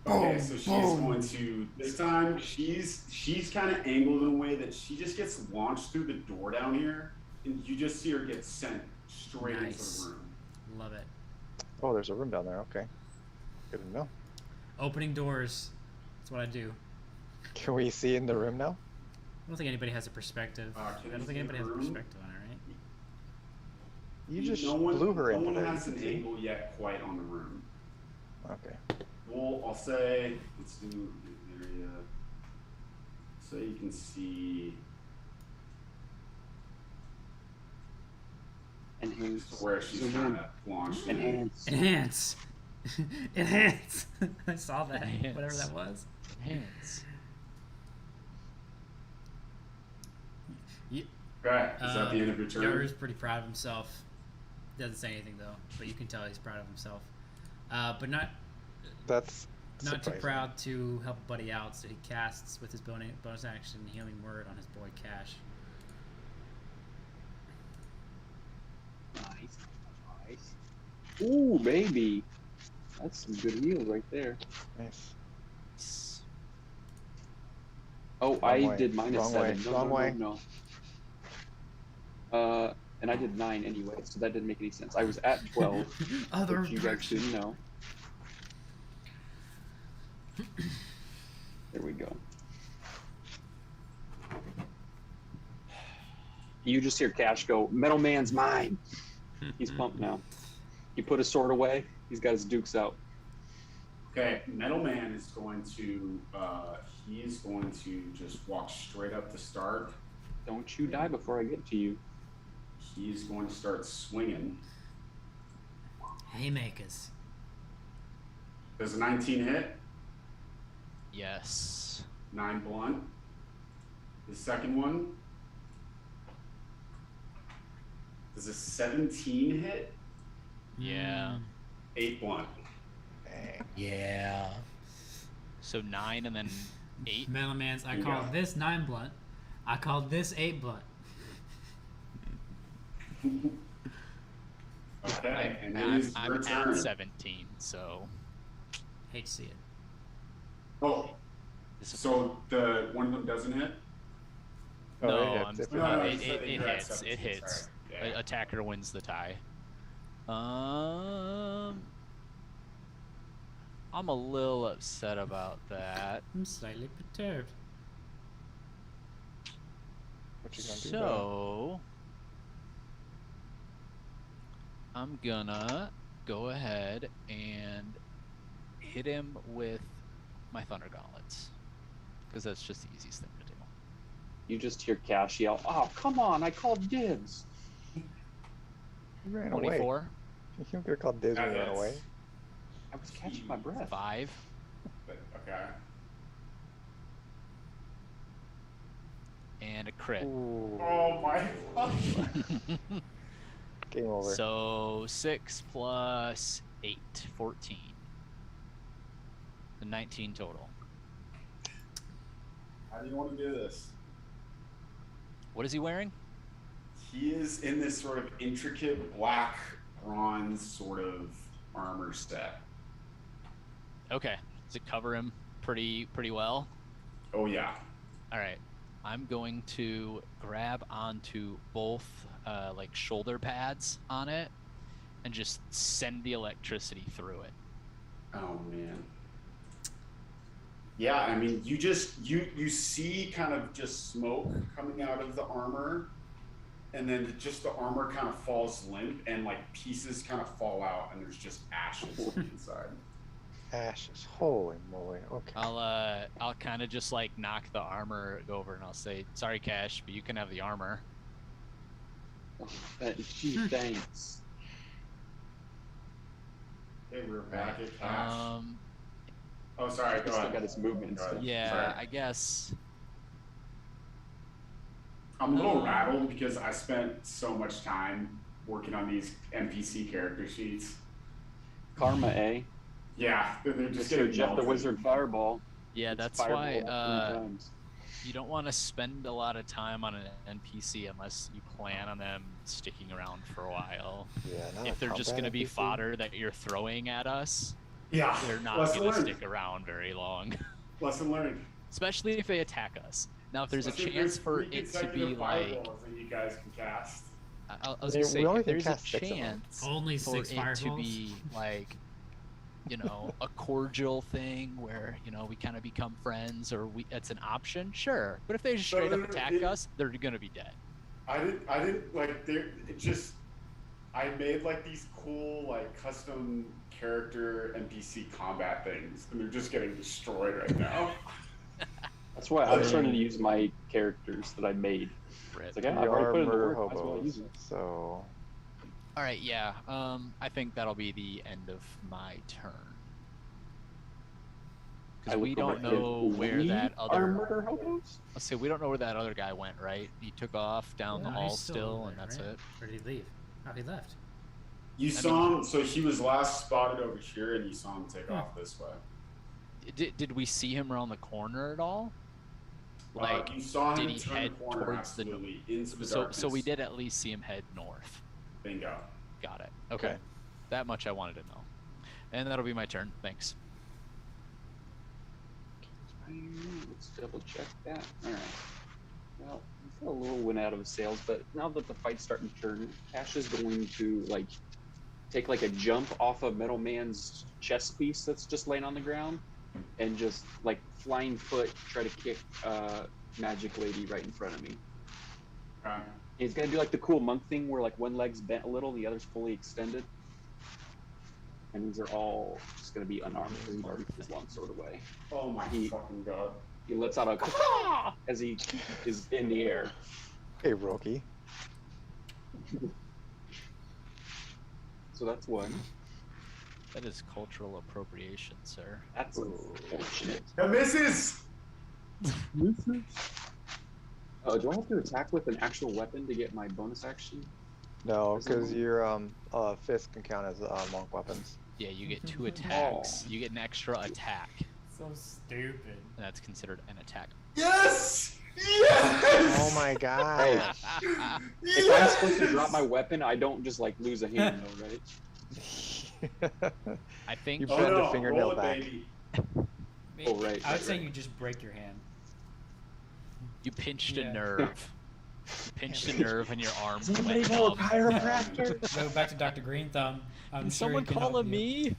Okay, so she's going to this time. She's kind of angled in a way that she just gets launched through the door down here, and you just see her get sent straight into Nice. the room. Love it. Oh, there's a room down there. Okay. Good to know. Opening doors. That's what I do. Can we see in the room now? I don't think anybody has a perspective. Can I you don't see think anybody has a the room? perspective on it, right? You just no one, blew her no into one there. has you an can see. angle yet quite on the room. Okay. Well, I'll say let's do the area. So you can see Enhance. where she's Zoom kind in. of launched. Enhance. Enhance. Enhance. I saw that. Enhance. Whatever that was. Hands. Ye- Okay, is that the end of your turn? Yar's pretty proud of himself. Doesn't say anything though, but you can tell he's proud of himself. But not That's too surprising. proud to help a buddy out, so he casts with his bonus action Healing Word on his boy Cash. Nice. Nice. Ooh, baby. That's some good heals right there. Nice. Oh, Wrong I way. did minus Wrong 7. way. No, Wrong no, way. no, no. And I did 9 anyway, so that didn't make any sense. I was at 12. Other which you guys direction. didn't know. There we go. You just hear Cash go, Metal Man's mine. He's pumped now. He put his sword away. He's got his dukes out. Okay, Metal Man is going to he's going to just walk straight up to start. Don't you die before I get to you. He's going to start swinging. Haymakers. Does a 19 hit? Yes. 9 blunt. The second one. Does a 17 hit? Yeah. 8 blunt. Dang. Yeah. So 9 and then 8. Metal Man's. I You called got this 9 blunt. I called this 8 blunt. Okay, and it I'm is your at turn. 17, so Hate to see it. Oh, this is so the one of them doesn't hit? Oh, no, yeah, I'm, it's No, no, it, you said it, that it you're at hits. 17, It hits. sorry. Yeah. Attacker wins the tie. I'm a little upset about that. I'm slightly perturbed. What you gonna do? So I'm gonna go ahead and hit him with my Thunder Gauntlets because that's just the easiest thing to do. You just hear Cash yell, oh, come on, I called dibs. He ran away. 24, You could have called Disney and ran That's- away. I was catching my breath. 5, But, okay. and a crit. Ooh. Oh my god. Game over. So 6 plus 8, 14. The 19 total. How do you want to do this? What is he wearing? He is in this sort of intricate black bronze sort of armor set. Okay. Does it cover him pretty well? Oh yeah. All right. I'm going to grab onto both like shoulder pads on it and just send the electricity through it. Oh man. Yeah, I mean, you see kind of just smoke coming out of the armor, and then just the armor kind of falls limp, and like pieces kind of fall out, and there's just ashes on the inside. Ashes. Holy moly. Okay. I'll kind of just like knock the armor over and I'll say, "Sorry, Cash, but you can have the armor." Gee, thanks. Hey, we're back at cash. Oh, sorry. Go He's still ahead. got his movement and Go ahead. stuff. Yeah, Sorry. I guess. I'm a little rattled because I spent so much time working on these NPC character sheets. Karma, eh? Yeah, they're just Mr. getting Jeff the melted. Wizard Fireball. Yeah, It's that's fireball why. 3 times. You don't want to spend a lot of time on an NPC unless you plan on them sticking around for a while. Yeah, not If a they're just combat going to be NPC. fodder that you're throwing at us, Yeah. they're not Lesson going to learned. stick around very long. Lesson learned. Especially if they attack us. Now, if there's a Especially if chance there's for 3 it to be consecutive like, fireballs that you guys can cast. I was I gonna mean, say, we only if can there's a cast 6 of them. chance Only for 6 it fireballs. to be like, you know, a cordial thing where, you know, we kind of become friends, or it's an option, sure. But if they just straight up attack us, they're gonna be dead. I didn't like it just I made like these cool like custom character NPC combat things, and they're just getting destroyed right now. That's why I'm starting to use my characters that I made. It's like, We I've already are put in the murder work, might as well use hobos, it. so All right, yeah. I think that'll be the end of my turn. I Because we look over don't at know him. where We that are other. murder hobos? Let's see, we don't know where that other guy went, right? He took off down the No, hall he's still, over and there, that's right? it. Or did he leave? Oh, he left. You saw him, so he was last spotted over here, and you saw him take off this way. Did we see him around the corner at all? Like, you saw him did he turn head the corner towards the absolutely into the so darkness. we did at least see him head north. Bingo. Got it. Okay. That much I wanted to know. And that'll be my turn. Thanks. Let's double check that. Alright. Well, we've got a little win out of his sails, but now that the fight's starting to turn, Ash is going to like take like a jump off of Metal Man's chest piece that's just laying on the ground, and just like flying foot try to kick Magic Lady right in front of me. He's gonna do like the cool monk thing where like one leg's bent a little, the other's fully extended. And these are all just gonna be unarmed because he's already put his long sword away. Oh my fucking god. He lets out a "Caw!" as he is in the air. hey, Roki. So that's one. That is cultural appropriation, sir. That's unfortunate. That misses! Oh, do I have to attack with an actual weapon to get my bonus action? No, Is it because one? your fist can count as monk weapons. Yeah, you get 2 attacks. You get an extra attack. So stupid. And that's considered an attack. Yes! Yes! Oh my god. If I'm supposed to drop my weapon, I don't just like lose a hand, though, right? I think You Oh bend no, a fingernail roll it, back. baby. Oh, right, I would right, say right. you just break your hand. you pinched Yeah. a nerve. You pinched a nerve and your arm Does anybody went know a numb. chiropractor? Go back to Dr. Green Thumb. I'm Can sure someone he can call help him you. me?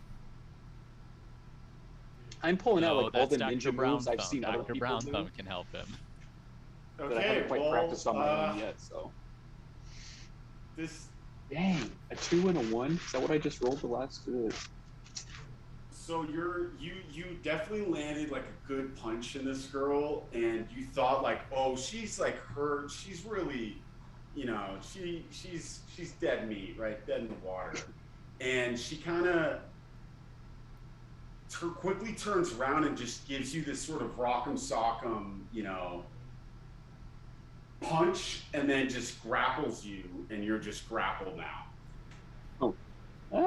I'm pulling out No, like all that's the Dr. ninja Brown moves I've Thumb. seen other Dr. people Brown do, Thumb can help him. but I Okay, haven't quite well, practiced on my own yet. So, this dang, a 2 and a 1. Is that what I just rolled the last two? so you definitely landed like a good punch in this girl, and you thought like, oh, she's like her, she's really, you know, she's dead meat, right, dead in the water, and she kind of quickly turns around and just gives you this sort of rock'em sock'em, you know, punch, and then just grapples you, and you're just grappled now.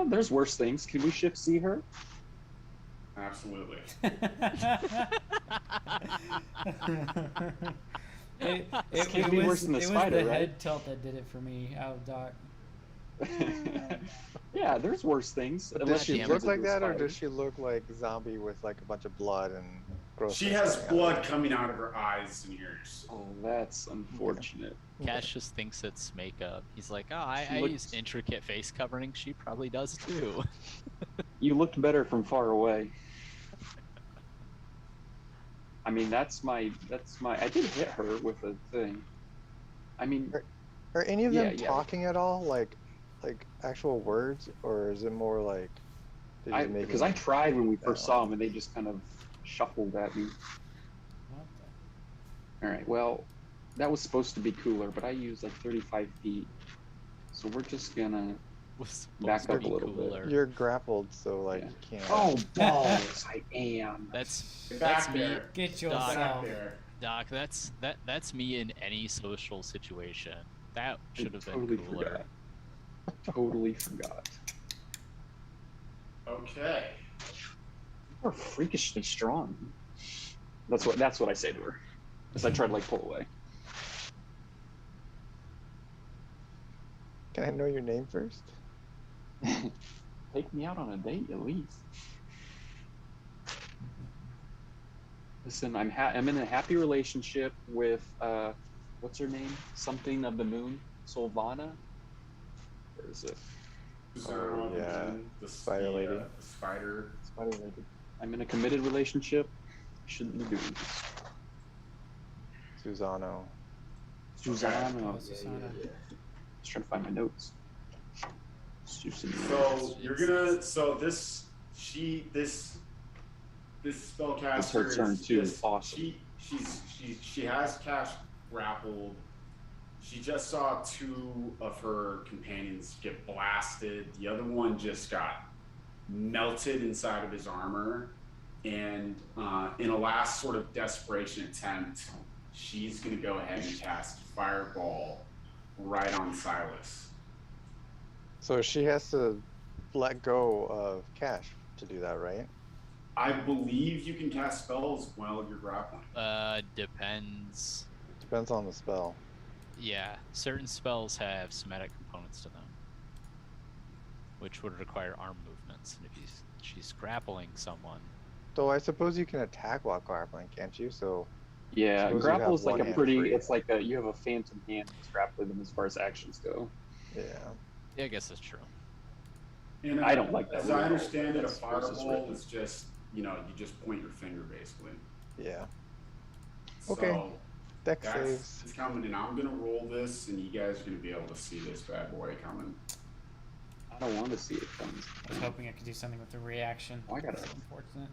There's worse things. Can we shift see her? Absolutely. This can't be worse than the spider, it was the right? head tilt that did it for me. Oh, Doc. Yeah, there's worse things. Does unless she damn look turns like into a that, or spider. does she look like zombie with like a bunch of blood and gross? She things has coming out blood of it? coming out of her eyes and ears. Oh, that's unfortunate. Cash just thinks it's makeup. He's like, oh, I Looks- use intricate face covering. She probably does too. You looked better from far away. I mean, that's my. I did hit her with a thing. I mean, Are any of them Yeah. talking at all, like actual words, or is it more like? they're just because making- I tried when we first Oh. saw them, and they just kind of shuffled at me. What All right, well, that was supposed to be cooler, but I used like 35 feet, so we're just gonna. Was Back supposed to up a be little bit. cooler. You're grappled, so like Yeah. you can't. Oh balls! I am. That's Get that's back me, there. Get Get yourself. back there. Doc. That's me in any social situation. That should have been totally cooler. forgot. Totally forgot. Okay. You're freakishly strong. That's what I say to her. As I try to like pull away. Can I know your name first? Take me out on a date at least. Listen, I'm in a happy relationship with what's her name? Something of the moon, Solvana. Where is it? Oh, yeah. The Spider lady. The spider. Spider lady. I'm in a committed relationship. I shouldn't be doing this. Susano. Susanna. Oh, Yeah, Susanna. yeah. Just trying to find my notes. So you're gonna this spellcaster It's her turn is too. just- Awesome. She has Cash grappled. She just saw two of her companions get blasted. The other one just got melted inside of his armor. And in a last sort of desperation attempt, she's going to go ahead and cast Fireball right on Silas. So she has to let go of Cash to do that, right? I believe you can cast spells while you're grappling. Depends. Depends on the spell. Yeah, certain spells have somatic components to them, which would require arm movements. And if she's grappling someone, Though I suppose you can attack while grappling, can't you? So Yeah, Suppose you grapple have is like one a hand pretty. free. It's like you have a phantom hand that's grappling them as far as actions go. yeah. yeah, I guess that's true. And I don't like that As rule. I understand it, a That's versus fireball written. is just, you just point your finger basically. Yeah. Okay. So Deck that's saves. it's coming, and I'm gonna roll this, and you guys are gonna be able to see this bad boy coming. I don't want to see it come. I was hoping I could do something with the reaction. Oh, I got it. That's unfortunate.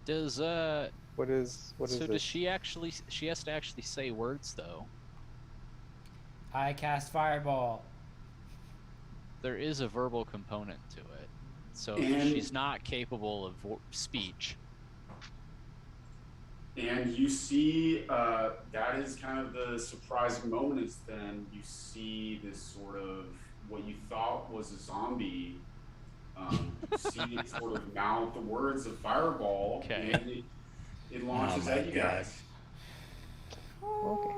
Does What is so this? does she actually? She has to actually say words though. I cast Fireball. There is a verbal component to it, so And- if she's not capable of speech. And you see, that is kind of the surprising moment. Is then you see this sort of what you thought was a zombie. You see it sort of mouth the words of Fireball, Okay. and it launches my at you God. guys. Okay.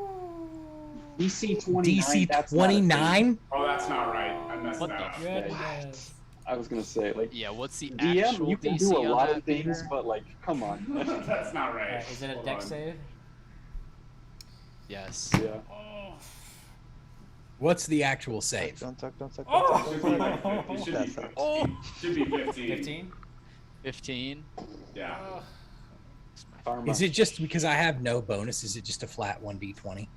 DC 29. DC that's not a thing. 29? Oh, that's not right. I messed What that the up. Goodness. I was gonna say like Yeah, what's the DM. actual You can DC do a on lot that, of things, Peter? but like, come on. That's not right. Alright, is it a Hold deck on. save? Yes. Yeah. Oh. What's the actual save? Don't suck. Don't suck. Oh! Don't Should suck. be like 50. Should be That's 15. Oh! Should be 15. 15? 15. Yeah. Karma. Is it just because I have no bonus? Is it just a flat 1d20?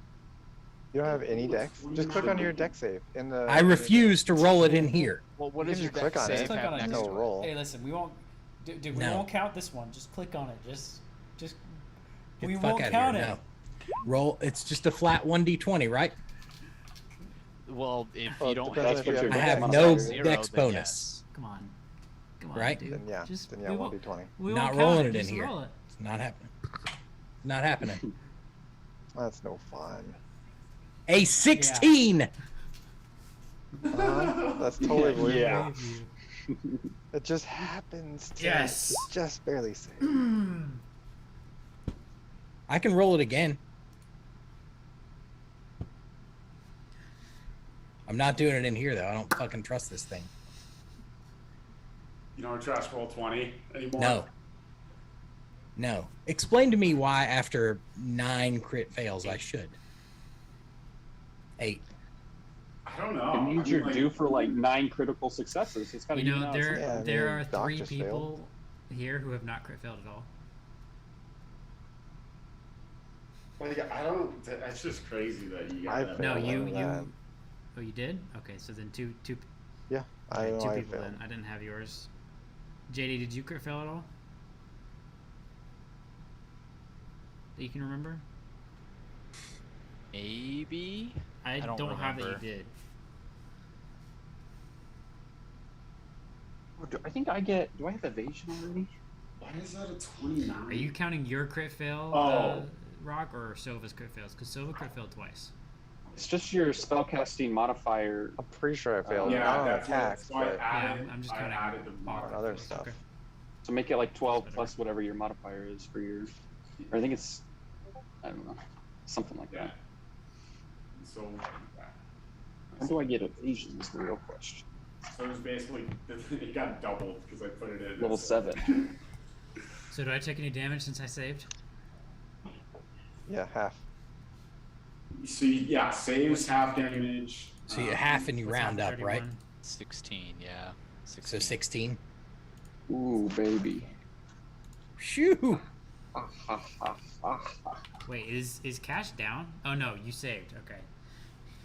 You don't have any decks? Just click on your deck save in the. I refuse to roll it in here. Well, what You does can your just deck click on it. save Click have on it. next No to it? roll. Hey, listen, we won't. Dude, we No. won't count this one. Just click on it. Just. Get We the fuck won't out count of it. here. No. Roll. It's just a flat 1d20, right? Well, if Well, you it don't depends have if you your have I deck have bonus. no zero, dex then bonus. yes. Come on. Come on, Right? dude. Then yeah. Just, Then yeah. we won't, 1d20. we Not won't rolling count it in Just here. roll it. It's not happening. Not happening. That's no fun. A 16! That's totally believable. Yeah. It just happens to Yes. just barely save. I can roll it again. I'm not doing it in here, though. I don't fucking trust this thing. You don't trust roll 20 anymore? No. No. Explain to me why after 9 crit fails I should. 8. I don't know. It means I you're mean, like, due for like 9 critical successes. It's kind of You know, there Yeah, I there mean, are Doc 3 just people here who have not crit failed at all. like, I don't. That's just crazy that you got I that. No, failed you on that. Oh, you did? Okay, so then two Yeah, I okay, know two I people failed. then. I didn't have yours. JD, did you crit fail at all? That you can remember? Maybe. I don't have that remember. you did. I think I get. Do I have evasion already? Why is that a 29? Are you counting your crit fail, Oh. Rock, or Silva's crit fails? Because Silva crit failed twice. It's just your spellcasting modifier. I'm pretty sure I failed. Yeah, Not on that's attacks, why but I added, I'm just I counting added the all on mod. other stuff. Okay. So make it like 12 plus whatever your modifier is for your. Or I think it's, I don't know, something like Yeah. that. So. How do I get evasion? Is the real question. So it was basically it got doubled because I put it in Level 7. So do I take any damage since I saved? Yeah, half. So yeah, saves half damage. So you half and you What's round half up, of right? 31? 16, yeah. 16. So 16. Ooh, baby. Shoo! Ah, ha, ha, ha, ha. Wait, is Cash down? Oh no, you saved. Okay.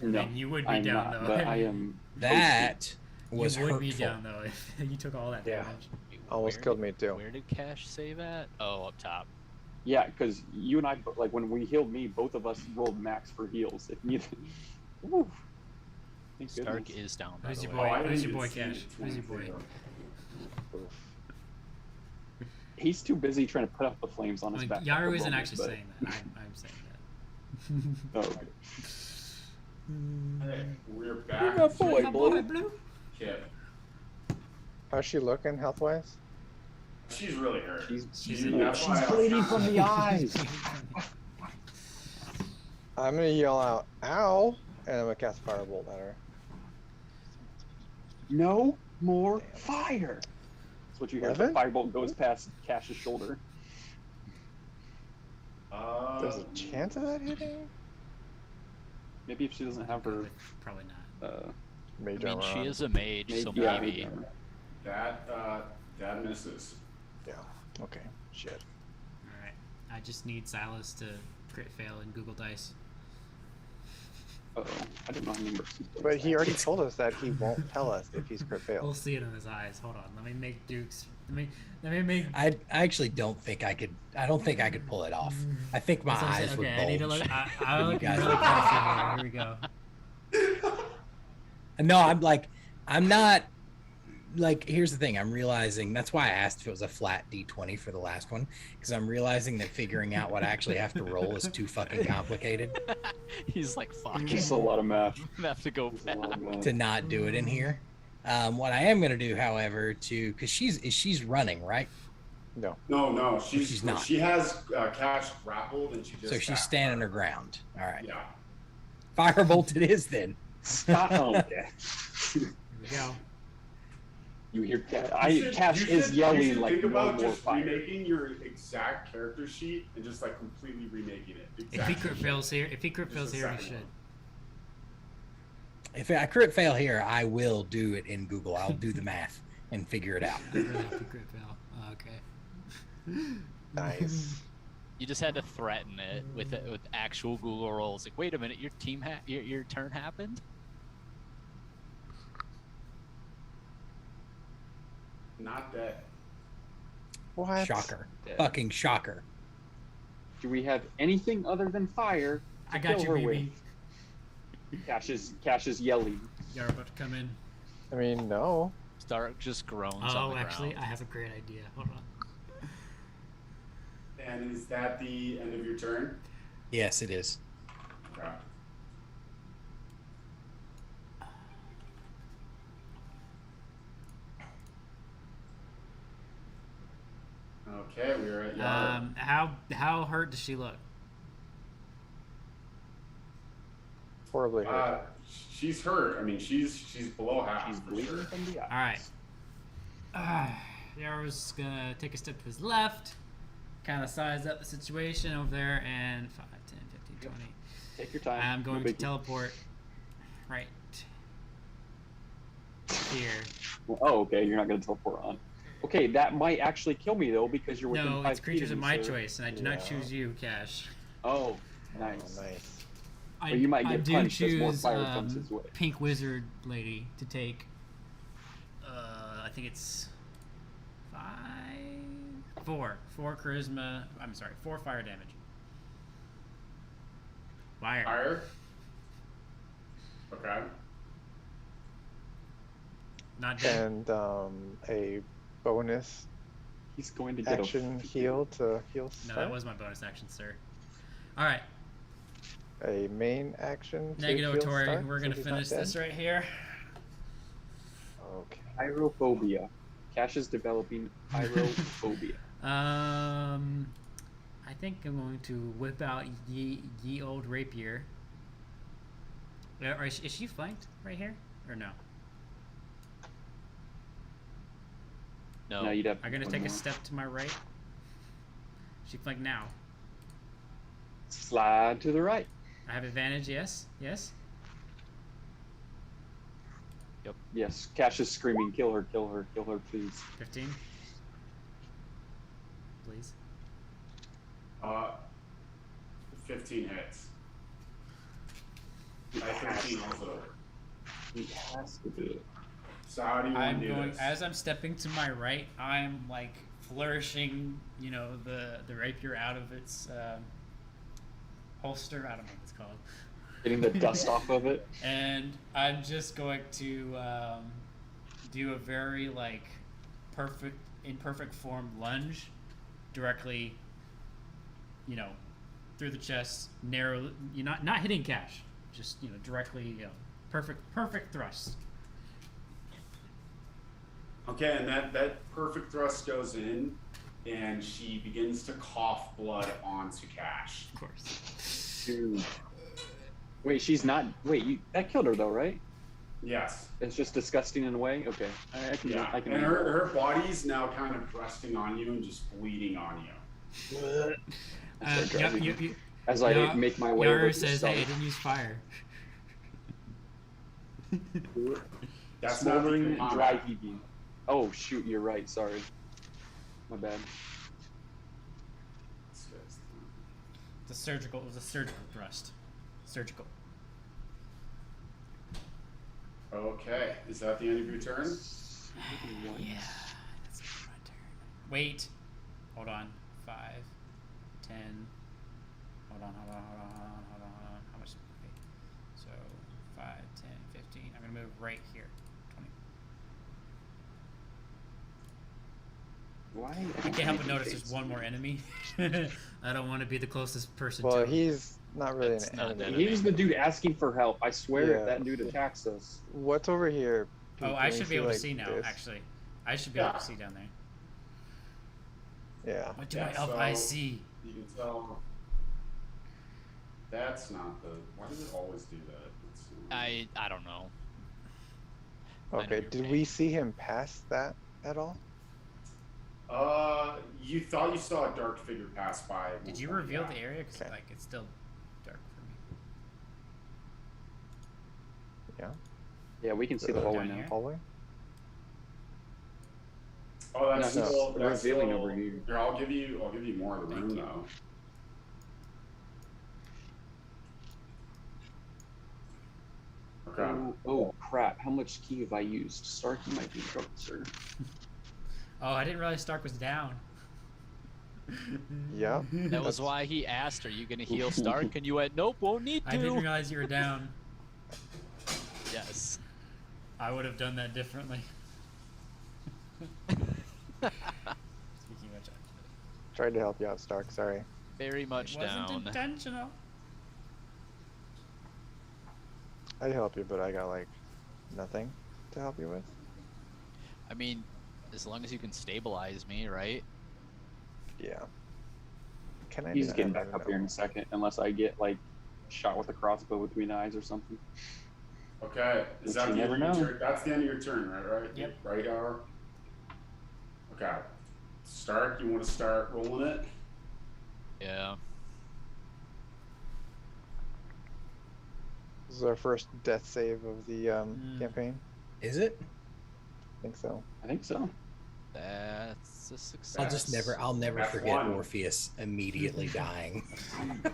No, And you would be I'm down not, though. but I am. That was you would hurtful. be down though if you took all that Yeah. damage. Wait, Almost where killed did- me too. Where did Cash save at? Oh, up top. Yeah, because you and I, like when we healed me, both of us rolled max for heals. If neither. Woo. Thank Stark goodness. is down, by Who's the your way. boy? I didn't Who's your even boy, see Cash? the Who's your boy? 23. Oof. He's too busy trying to put out the flames on his back. Yaru at the isn't moment, actually but- saying that. I'm saying that. Oh, okay. Hey, we're back. My to boy, My Blue. boy, Blue. Kip. How's she looking health wise? She's really hurt. She's that's why I was bleeding kinda- from the eyes. I'm gonna yell out, "Ow!" and I'm gonna cast firebolt at her. No more Damn. fire. That's what you hear. The 11? firebolt goes past Cash's shoulder. There's a chance of that hitting? Maybe if she doesn't have her Probably not. Mage I mean, she armor is a mage, so yeah, maybe. mage armor. That misses. on. Yeah. Okay. Shit. All right. I just need Silas to crit fail in Google Dice. Uh-oh. I don't know how many mercies. But he already told us that he won't tell us if he's crit We'll failed. see it in his eyes. Hold on. Let me make Dukes. Let me make. I actually don't think I could. I don't think I could pull it off. I think my That's what I'm eyes saying. would Okay, I need to bulge. look. I'll You look guys really look careful here. Here we go. No, I'm not. Like, here's the thing. I'm realizing that's why I asked if it was a flat D20 for the last one, because I'm realizing that figuring out what I actually have to roll is too fucking complicated He's like, fuck. Just a lot of math. I have to go Just a back. lot of math. to not do it in here. What I am gonna do, however, because she's running, right? No. No, She's not. She has Cash grappled and she just. So she's standing her ground. All right. Yeah. Firebolt it is then. Stop. Oh, yeah. Here we go. You hear You Cash should- is you yelling should like think no about more just fire. remaking your exact character sheet and just like completely remaking it. If Exact he same crit shit. fails here, if he crit Just fails a here, he second should. one. If I crit fail here, I will do it in Google. I'll do the math and figure it out. I really have to crit fail. Oh, okay. Nice. You just had to threaten it with actual Google rolls. Like, wait a minute, your your turn happened. Not dead. What? Shocker. Dead. Fucking shocker. Do we have anything other than fire? I got kill you, her baby. Cash is yelling. You're about to come in. I mean, no. Stark just groans on Oh, the actually, I ground. have a great idea. Hold on. And is that the end of your turn? Yes, it is. Okay. Okay, we're at Yara. How hurt does she look? Horribly hurt. She's hurt. I mean, she's below half. She's for bleeding sure. from the eyes. All right. Yaro's gonna take a step to his left, kind of size up the situation over there, and 5, 10, 15, 20. Take your time. I'm going No to biggie. teleport right here. Well, oh, okay. You're not going to teleport on. Okay, that might actually kill me though because you're within No, 5 it's feet creatures of of me, my sir. choice, and I do not Yeah. choose you, Cash. Oh, Oh, nice. nice. I, But you might I get do punched as more choose fire comes his way. Pink Wizard Lady to take. I think it's 4 charisma. I'm sorry, 4 fire damage. Fire. Fire. Okay. Not dead. And a bonus He's going to get action a heal to heal No, Stark. that was my bonus action, sir. All right, A main action to negative heal Tori. Stark We're gonna since he's not finish this dead? right here. Okay. Pyrophobia. Cash is developing pyrophobia. I think I'm going to whip out ye old rapier. Or is she flanked right here or no? No. No, you'd have. I'm gonna one take a more. step to my right. She flanked now. Slide to the right. I have advantage. Yes. Yes. Yes, Cash is screaming, kill her, kill her, kill her, please. 15. Please. 15 hits. I 15 also. He has to do it. So how do you want I'm to do going this? as I'm stepping to my right. I'm like flourishing, the rapier out of its holster. I don't know what it's called. Getting the dust off of it. And I'm just going to do a very in perfect form lunge directly, through the chest, narrow. Not hitting Cash, just directly, perfect thrust. Okay, and that perfect thrust goes in, and she begins to cough blood onto Cash. Of course. Dude. Wait, she's not. Wait, that killed her though, right? Yes. It's just disgusting in a way. Okay, I can. Yeah. I can. And her body's now kind of resting on you and just bleeding on you. As I make my way over Yara to says, the "Hey, I didn't use fire." That's not smoldering, even dry combat. heaving. Oh shoot, you're right. Sorry, my bad. It was a surgical thrust. Surgical. Okay, is that the end of your turn? Yeah, that's my turn. Wait. Hold on. 5, 10. Hold on. How much? Okay. So 5, 10, 15. I'm gonna move right here. 20. Why? I can't help but notice there's one more enemy. I don't want to be the closest person to Well, him. he's not really That's an not enemy. an He's the dude asking for help. I swear, Yeah. if that dude attacks us. What's over here? Oh, Pete? I Can should you be able to like see now, this? actually. I should be able Yeah. to see down there. Yeah. What do Yeah, I so- see? You can tell. That's not the. Why does it always do that? I don't know. I know Okay. your Did pain. we see him pass that at all? You thought you saw a dark figure pass by. at Did one you point, reveal yeah. the area? Because Okay. it's still dark for me. Yeah. Yeah, we can see the hallway Down now. here? Hallway. Oh, that's No, still. he's That's revealing still, over here. I'll give you more of the Thank room you. though. Okay. Oh crap! How much key have I used? Stark, you might be in trouble, sir. Oh, I didn't realize Stark was down. Yeah. That was why he asked, "Are you gonna heal Stark?" And you went, "Nope, won't need to." I didn't realize you were down. Yes. I would have done that differently. Speaking of which, Tried to help you out, Stark. Sorry. Very much it wasn't down. intentional. I'd help you, but I got like nothing to help you with. I mean, as long as you can stabilize me, right? Yeah. Can I? He's do that? getting I back don't up here in know. a second, unless I get like shot with a crossbow between the eyes or something. Okay. Is that You the end never of your know. turn? That's the end of your turn, right? Yep. Right, hour. Okay. Stark, you want to start rolling it? Yeah. This is our first death save of the campaign. Is it? I think so. I think so. That's a success. I'll never That's forget one. Orpheus immediately dying.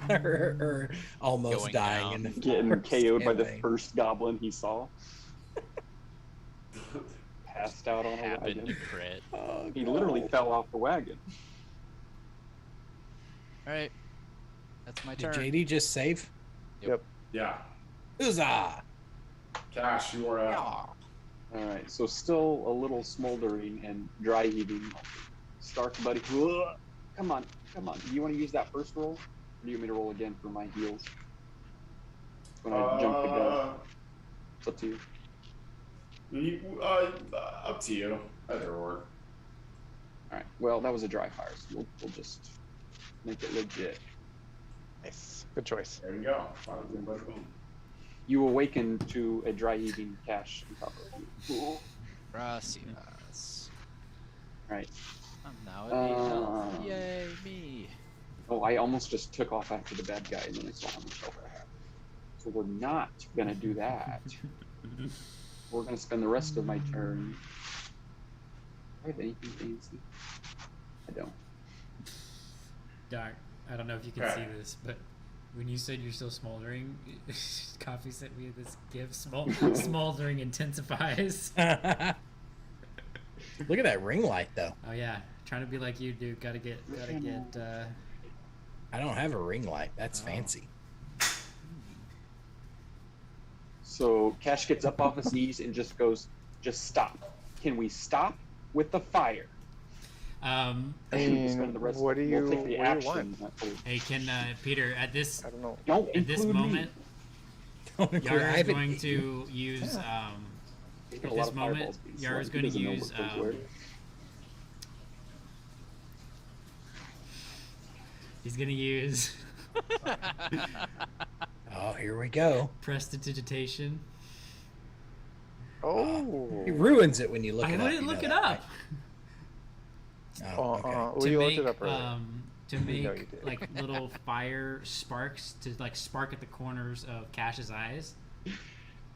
or almost Going dying down. in the Getting first KO'd by the campaign. first goblin he saw. Passed out on a Happened to wagon. crit. Oh, He literally no. fell off the wagon. All right. That's my Did turn. JD just save? Yeah. Huzzah! Cash, you are up. All right, so still a little smoldering and dry heaving. Stark, buddy. Ugh. Come on. Do you want to use that first roll? Or do you want me to roll again for my heals? When I jump the gun. It's up to you. Up to you. Either or. All right. Well, that was a dry fire, so we'll just make it legit. Nice. Good choice. There you go. Bada boom, bada boom. You awaken to a dry heaving cache on top of you. Gracias. All right. I'm now at 8 health. Um, Yay, me. Oh, I almost just took off after the bad guy, and then I saw how much health I had. So we're not gonna do that. We're gonna spend the rest of my turn. Do I have anything fancy? I don't. Doc, I don't know if you can Okay. see this, but when you said you're still smoldering, Coffee sent me this GIF. Smoldering intensifies. Look at that ring light, though. Oh yeah, trying to be like you, dude. Gotta get. I don't have a ring light. That's Oh. fancy. So Cash gets up off his knees and just goes, just stop. Can we stop with the fire? I We'll mean, spend the rest- what do you, we'll take the what do you action. want? Hey, can Peter at this I don't know. Don't at this include moment, Don't include- I Yara is haven't- going to use He's got at a lot this of moment. fireballs being Yara's slung. going He to doesn't know use what those were. he's going to use Oh, here we go. prestidigitation. Oh. He ruins it when you look I it up. wouldn't you know look it that, up. right? Oh, okay. Well, To you make looked it up earlier. to You make know you did. like little fire sparks to like spark at the corners of Cash's eyes,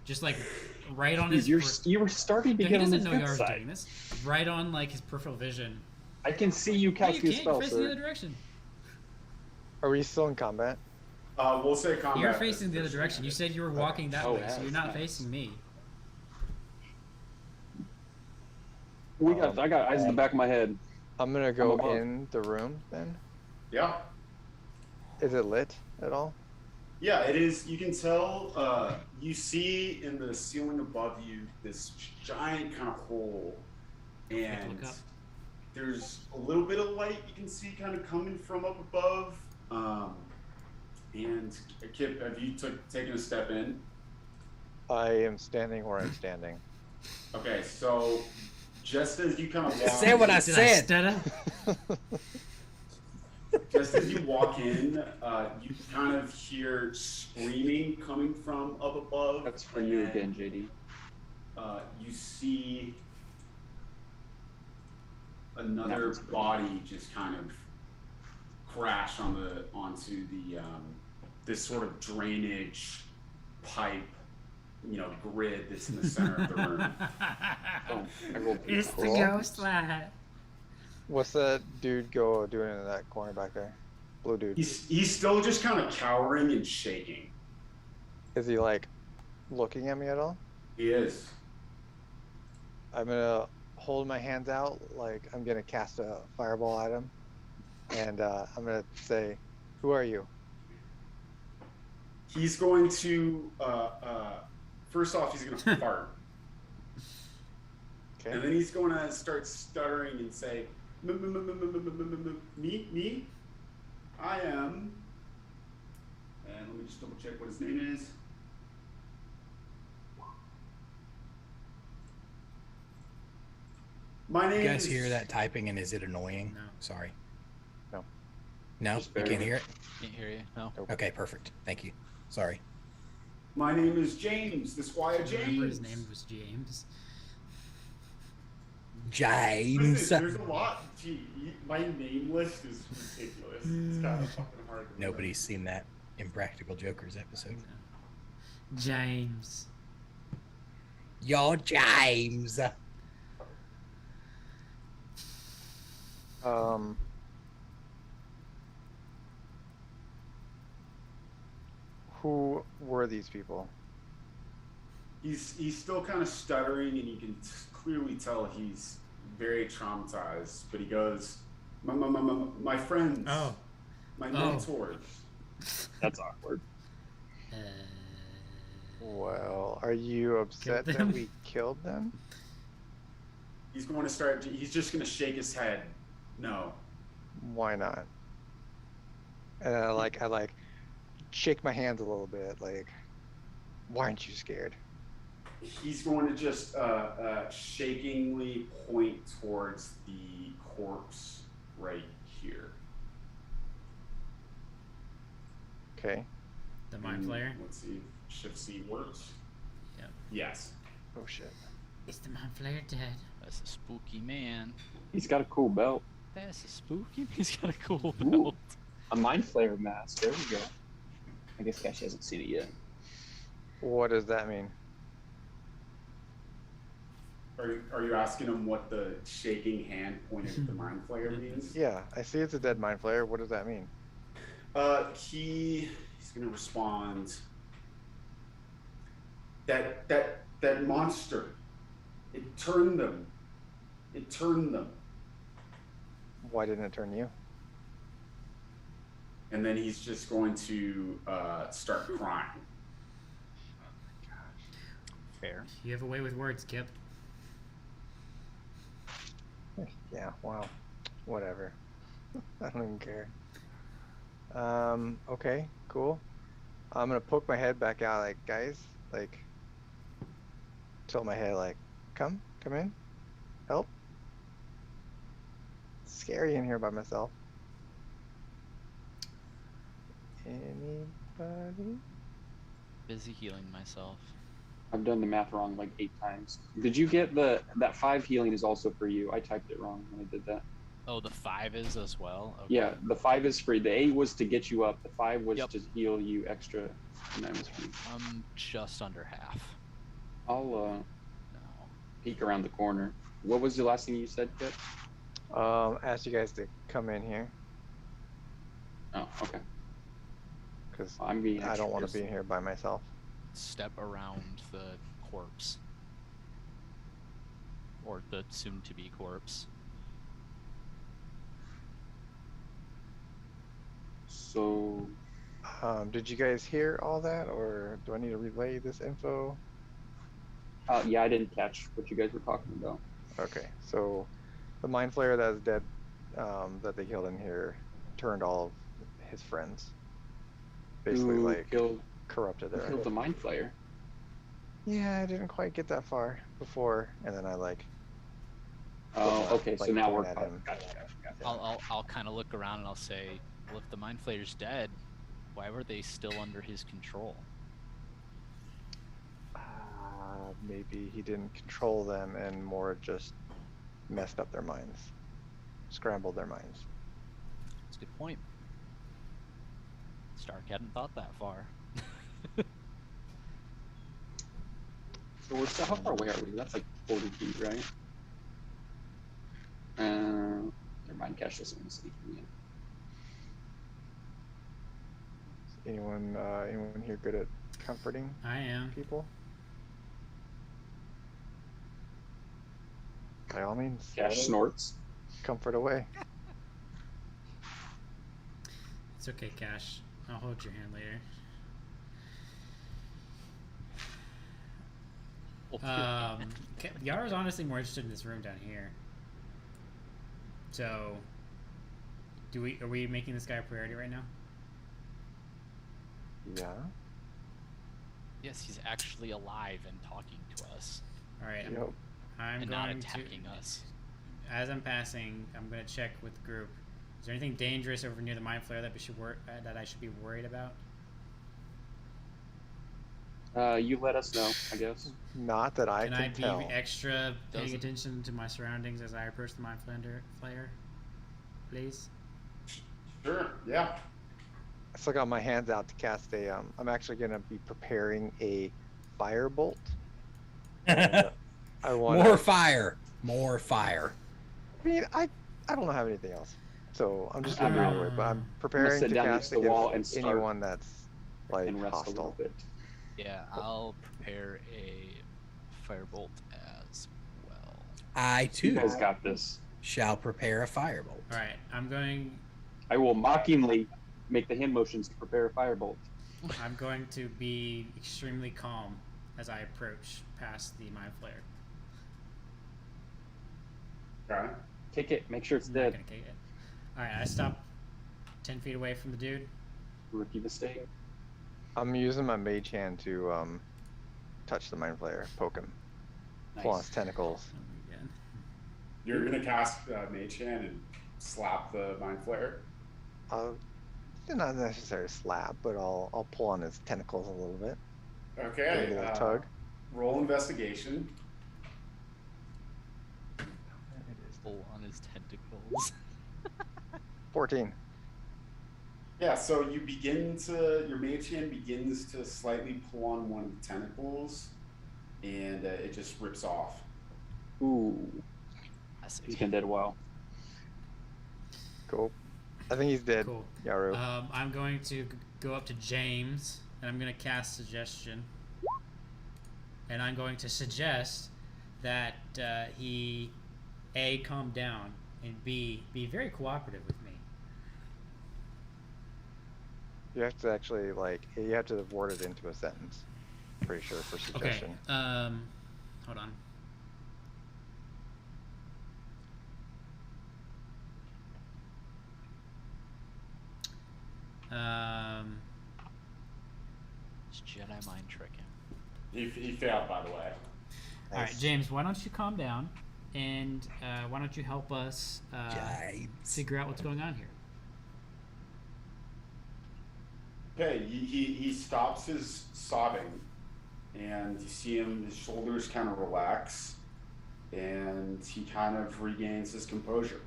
just like right on Dude, his. you were starting to No, he get on doesn't his know good Yara's side. doing this. Right on like his peripheral vision. I can see you No, cast you your can't. spell, You're facing the sir. other direction. Are we still in combat? We'll say combat. You're facing the other this direction. You said you were walking that Oh, way, so you're not nice. facing me. I got eyes in the back of my head. I'm gonna go above. in the room then. Yeah. Is it lit at all? Yeah, it is. You can tell. You see in the ceiling above you this giant kind of hole, and look up. there's a little bit of light you can see kind of coming from up above. And Kip, have you taken a step in? I am standing where I'm standing. Okay, so just as you kind of walk, Say what I Did I said. stutter? just as you walk in, you kind of hear screaming coming from up above. That's for you and, again, JD. You see another That was pretty body just kind of crash onto the this sort of drainage pipe, grid that's in the center of the room. Oh, I rolled pretty It's the Cool. ghost lad. What's that dude doing in that corner back there? Blue dude. He's still just kind of cowering and shaking. Is he like looking at me at all? He is. I'm gonna hold my hands out like I'm gonna cast a fireball at him, and I'm gonna say, "Who are you?" He's going to first off, he's going to fart, Okay. and then he's going to start stuttering and say, "Me, I am." And let me just double check what his name is. My name You guys is. hear that typing, and is it annoying? No. Sorry. No. No, Just you barely. can't hear it. Can't hear you. No. Okay, perfect. Thank you. Sorry. My name is James, the Squire James. Remember his name was James. James. Listen, there's a lot. Gee, my name list is ridiculous. It's kind of fucking hard. To remember. Nobody's seen that Impractical Jokers episode. James. You're James. Who were these people? He's still kind of stuttering, and you can clearly tell he's very traumatized. But he goes, my friends, Oh. my Oh. mentors. That's awkward. Well, are you upset that them? we killed them? He's going to start. He's just going to shake his head. No. Why not? And I like shake my hands a little bit, like, why aren't you scared? he's going to just shakingly point towards the corpse right here. Okay. The mind flayer. Let's see if Shift C works. Yep. Yes. Oh shit. Is the mind flayer dead? That's a spooky man. He's got a cool belt. That's a spooky. He's got a cool Ooh. belt. A mind flayer mask. There we go. I guess Cash hasn't seen it yet. What does that mean? Are you asking him what the shaking hand pointed at the mind flayer means? Yeah, I see it's a dead mind flayer. What does that mean? He's gonna respond. That monster. It turned them. It turned them. Why didn't it turn you? And then he's just going to start crying. Fair. You have a way with words, Kip. Yeah, wow. Whatever. I don't even care. Okay, cool. I'm gonna poke my head back out, like, guys, like, tilt my head, like, come in, help. It's scary in here by myself. Anybody? Busy healing myself. I've done the math wrong like 8 times. Did you get that 5 healing is also for you? I typed it wrong when I did that. Oh, the 5 is as well? Okay. Yeah, the 5 is free. The 8 was to get you up. The 5 was Yep. to heal you extra, and that was free. I'm just under half. I'll No. peek around the corner. What was the last thing you said, Kit? Ask you guys to come in here, Oh, okay. because I'm being I don't want to extra be in here by myself. Step around the corpse. Or the soon-to-be corpse. So, Did you guys hear all that, or do I need to relay this info? yeah, I didn't catch what you guys were talking about. Okay, so the mind flayer that is dead, that they killed in here, turned all of his friends. Basically, Who like, killed, corrupted who their. killed the mind flayer? Yeah, I didn't quite get that far before, and then I like. Oh, Like, okay. So now we're pointing at him. gotcha. I'll kind of look around and I'll say, well, if the mind flayer's dead, why were they still under his control? Maybe he didn't control them and more just messed up their minds, scrambled their minds. That's a good point. Stark hadn't thought that far. So how far away are we? That's like 40 feet, right? Never mind. Cash doesn't want to see me. Anyone here good at comforting I am. people? By all means, Cash snorts. comfort away. It's okay, Cash. I'll hold your hand later. Yara's honestly more interested in this room down here. So, are we making this guy a priority right now? Yeah. Yes, he's actually alive and talking to us. All right, Yep. I'm and going not to. attacking us. As I'm passing, I'm going to check with the group. Is there anything dangerous over near the mind flare that I should be worried about? You let us know, I guess. Not that I Can can I be tell. extra paying Doesn't- attention to my surroundings as I approach the mind flare, please? Sure. Yeah. I still got my hands out to cast a. I'm actually gonna be preparing a firebolt. I want. More fire. More fire. I mean, I don't have anything else, so I'm just gonna I'm do it. But I'm preparing sit to down cast next to the wall and against start anyone that's like and rest a little hostile. bit. Yeah, I'll prepare a firebolt as well. I You too guys got this. shall prepare a firebolt. All right, I'm going I will mockingly make the hand motions to prepare a firebolt. I'm going to be extremely calm as I approach past the mind flare. Okay. Kick it. Make sure it's I'm not dead. gonna kick it. All right, I stop 10 feet away from the dude. Rookie mistake. I'm using my mage hand to touch the mind flayer, poke him, pull on his tentacles. Oh, again. You're gonna cast Mage Hand and slap the Mind Flayer. Not necessarily slap, but I'll pull on his tentacles a little bit. Okay. Give it a little tug. Roll investigation. Pull on his tentacles. 14. Yeah, so your Mage Hand begins to slightly pull on one of the tentacles, and it just rips off. Ooh, That's he's been dead a while. Cool. I think he's dead. Cool. Yaru. I'm going to go up to James, and I'm going to cast Suggestion. And I'm going to suggest that he, A, calm down, and B, be very cooperative with me. You have to actually you have to word it into a sentence. Pretty sure for Okay. suggestion. Hold on. It's Jedi mind tricking. He failed, by the way. All right, James, why don't you calm down, and why don't you help us James. figure out what's going on here? Okay, he stops his sobbing, and you see his shoulders kind of relax, and he kind of regains his composure.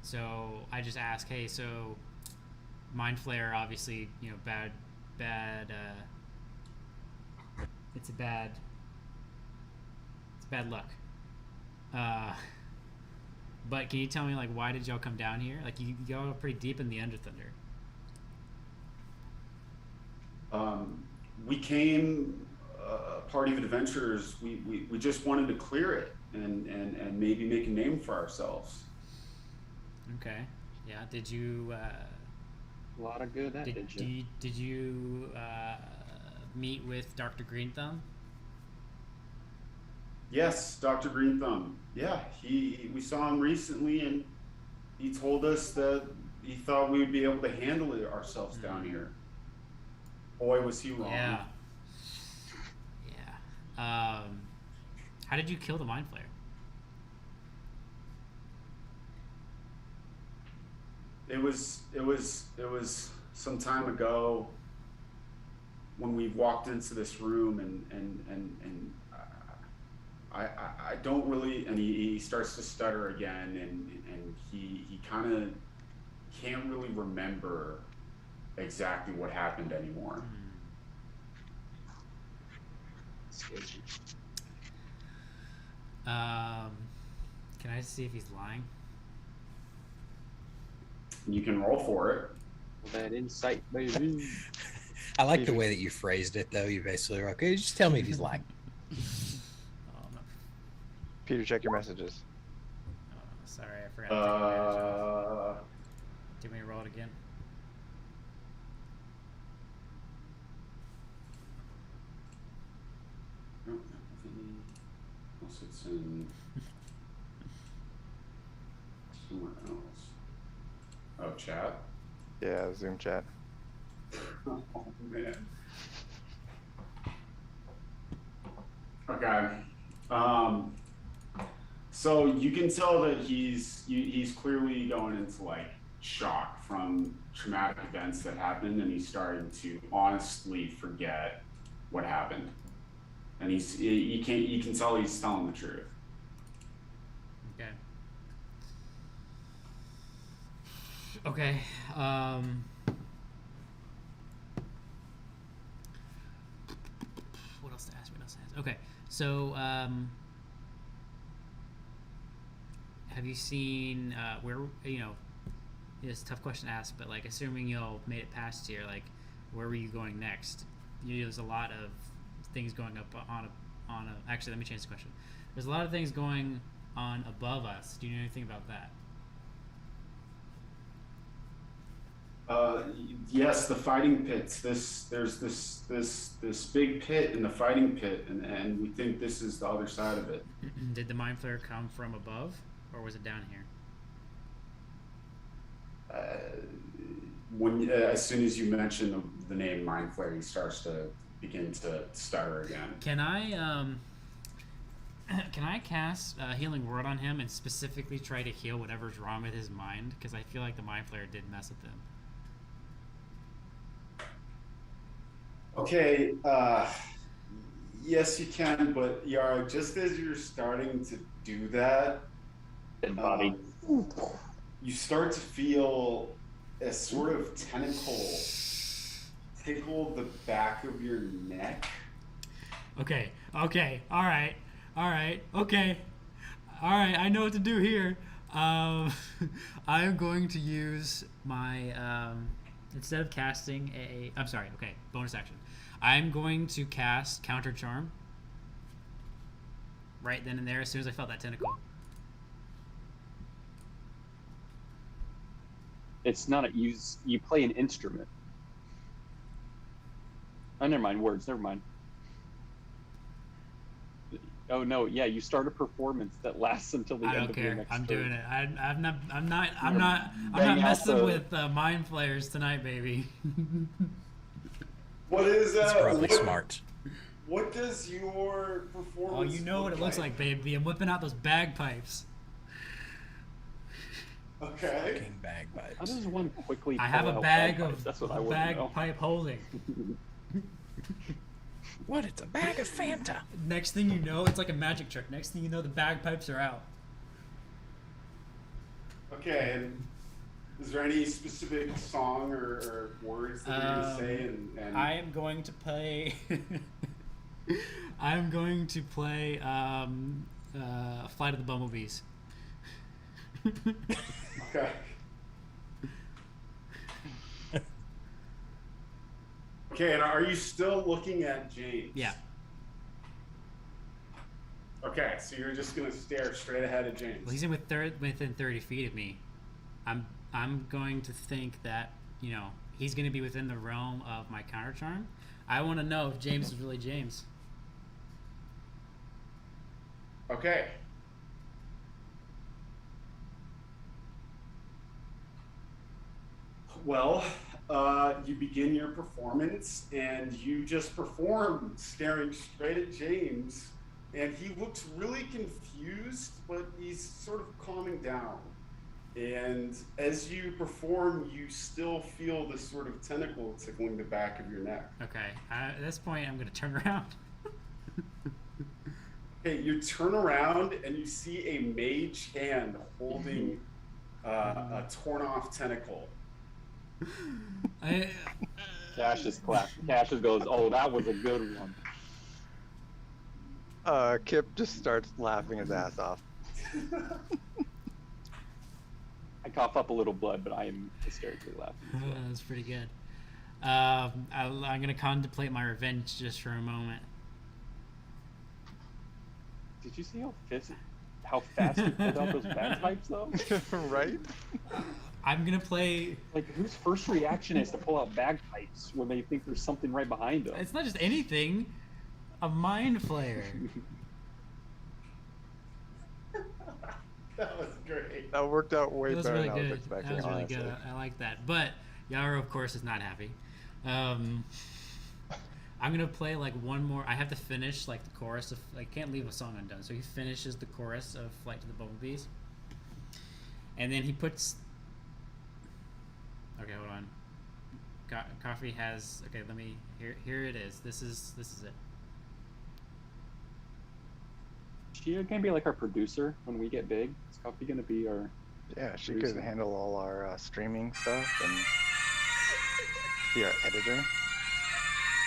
So I just ask, hey, so Mind Flayer, obviously, bad. It's bad luck. But can you tell me, why did y'all come down here? You go pretty deep in the Underthunder. We came a party of adventurers. We just wanted to clear it and maybe make a name for ourselves. Okay. Yeah. Did you? A lot of good at it, Did you meet with Dr. Green Thumb? Yes, Dr. Green Thumb. Yeah, we saw him recently, and he told us that he thought we would be able to handle it ourselves down here. Boy, was he wrong. Yeah. Yeah. How did you kill the Mind Flayer? It was some time ago when we walked into this room, and I don't really, and he starts to stutter again, and he kind of can't really remember exactly what happened anymore. Sketchy. Can I see if he's lying? You can roll for it. That insight, baby. I like the way that you phrased it, though. You basically were okay. Just tell me if he's lying. Oh, no. Peter, check your messages. Oh, sorry, I forgot to take advantage of. Do you want me to roll it again? Unless it's in somewhere else. Oh, chat. Yeah, Zoom chat. Oh man. Okay. So you can tell that he's clearly going into shock from traumatic events that happened, and he's starting to honestly forget what happened. And you can tell he's telling the truth. Okay. Okay. What else to ask? Okay. So, have you seen where it's a tough question to ask, but assuming y'all made it past here, where were you going next? There's a lot of things going up on a. Actually, let me change the question. There's a lot of things going on above us. Do you know anything about that? Yes, the fighting pits. There's this big pit in the fighting pit, and we think this is the other side of it. Did the Mind Flayer come from above, or was it down here? As soon as you mention the name Mind Flayer, he starts to begin to stutter again. Can I cast Healing Word on him and specifically try to heal whatever's wrong with his mind? Because I feel like the Mind Flayer did mess with him. Okay, yes you can, but Yara, just as you're starting to do that, Dead body. you start to feel a sort of tentacle tickle the back of your neck. Okay, all right, okay. All right, I know what to do here. I am going to use my, instead of casting bonus action. I'm going to cast Counter Charm. Right then and there, as soon as I felt that tentacle. It's not you play an instrument. Oh, never mind. Words. Never mind. Oh no, yeah, you start a performance that lasts until the I end don't of your care. next I'm turn. doing it. I'm not bang out messing the- with Mind Flayers tonight, baby. What is It's probably what, smart. What does your performance Oh, you know what it looks like, baby. I'm whipping out those bagpipes. Okay. Fucking bagpipes. How does one quickly? I have pull a out bag bagpipes? of That's what I want to know. bagpipe holding. What? It's a bag of Fanta. Next thing you know, it's like a magic trick. Next thing you know, the bagpipes are out. Okay, and is there any specific song or words that you're going to say? And I am going to play. I'm going to play Flight of the Bumblebees. Okay. Okay, and are you still looking at James? Yeah. Okay, so you're just gonna stare straight ahead at James. Well, he's within 30 feet of me. I'm going to think that he's going to be within the realm of my counter charm. I want to know if James is really James. Okay. Well, you begin your performance, and you just perform staring straight at James, and he looks really confused, but he's sort of calming down. And as you perform, you still feel this sort of tentacle tickling the back of your neck. Okay. At this point, I'm going to turn around. Okay, you turn around and you see a mage hand holding a torn off tentacle. Cash just claps. Cash just goes, "Oh, that was a good one." Kip just starts laughing his ass off. I cough up a little blood, but I am hysterically laughing. That's pretty good. I'm going to contemplate my revenge just for a moment. Did you see how fast he pulled out those bagpipes, though? Right? I'm going to play... Like, whose first reaction is to pull out bagpipes when they think there's something right behind them? It's not just anything. A Mind Flayer. That was great. That worked out way That was better really than I was good. expecting, That was really honestly. good. I like that. But Yara, of course, is not happy. I'm gonna play like one more. I have to finish like the chorus of. I can't leave a song undone. So he finishes the chorus of "Flight to the Bumblebees," and then he puts. Okay, hold on. Coffee has. Okay, let me. Here it is. This is it. She gonna be like our producer when we get big. Is Coffee gonna be our? Yeah, she Producer. could handle all our streaming stuff and be our editor.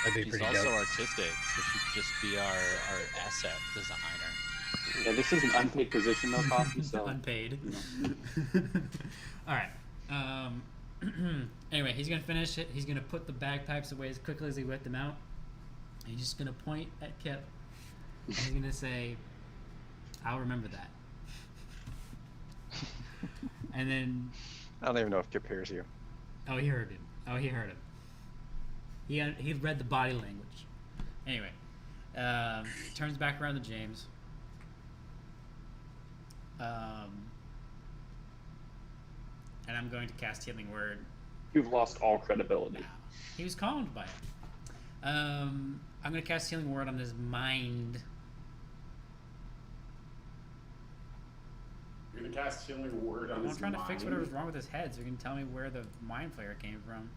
That'd be She's pretty also dope. artistic, so she could just be our asset designer. Yeah, this is an unpaid position though, Coffee. So Unpaid. you know. All right. Anyway, he's gonna finish it. He's gonna put the bagpipes away as quickly as he whipped them out. And he's just gonna point at Kip. And he's gonna say, "I'll remember that." And then, I don't even know if Kip hears you. oh, he heard him. Oh, he heard him. He read the body language. Anyway, turns back around to James. And I'm going to cast Healing Word. You've lost all credibility. He was calmed by it. I'm gonna cast Healing Word on his mind. You're gonna cast Healing Word on I'm his trying to mind. fix whatever's wrong with his head, so you can tell me where the Mind Flayer came from.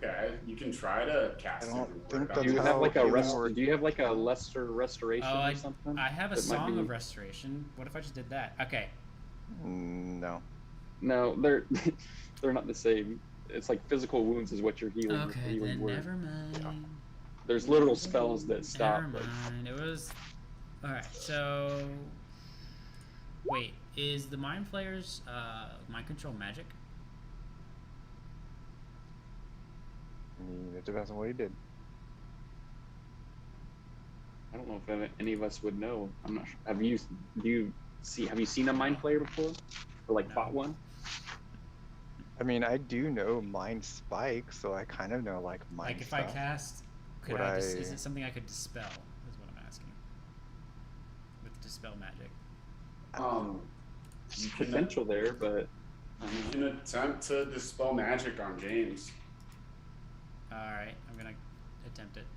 Okay, you can try to cast I don't Healing think Word. that's Do you how have like a healing word- do you have like a lesser restoration Oh, or something? I have a that might Song be- of Restoration. What if I just did that? Okay. No. No, they're they're not the same. It's like physical wounds is what you're healing. with the Okay, healing then word. never mind. There's literal spells that stop. Never Like, mind. It was. Alright, so. Wait, is the Mind Flayer's mind control magic? I mean, it depends on what he did. I don't know if any of us would know. I'm not sure. Have you seen a mind player before, or like No. fought one? I mean, I do know mind spike, so I kind of know like mind Like if stuff. I cast, could Would is I- it something I could dispel? Is what I'm asking. With dispel magic. You can, Potential there, but you can attempt to dispel magic on James. Alright, I'm gonna attempt it.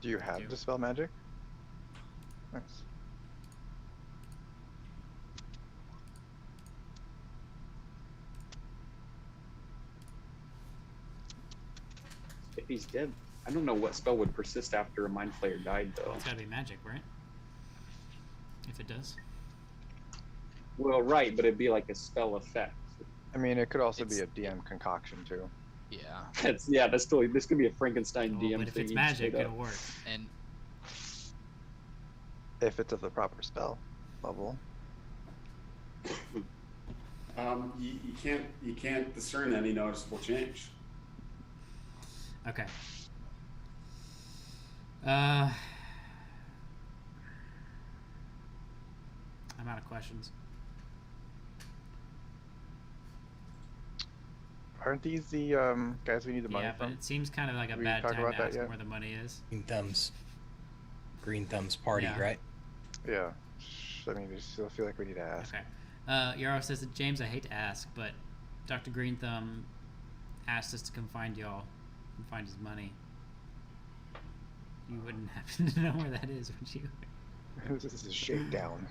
Do you have do. dispel magic? Nice. if he's dead, I don't know what spell would persist after a mind flayer died though. Well, it's gotta be magic, right? If it does. Well, right, but it'd be like a spell effect. I mean, it could also be a It's- DM concoction too. Yeah, That's still this could be a Frankenstein Well, DM but if thing. it's you magic, straight up. it'll work. and If it's of the proper spell level. You can't discern any noticeable change. Okay. I'm out of questions. Aren't these the guys we need the money Yeah, but from? it seems kind of like a We bad talked time about to that ask yet? where the money is. Green Thumb's party, Yeah. right? Yeah. I mean, I still feel like we need to ask. Okay. Yarrow says that James, I hate to ask, but Dr. Green Thumb asked us to come find y'all and find his money. You wouldn't happen to know where that is, would you? This is a shakedown.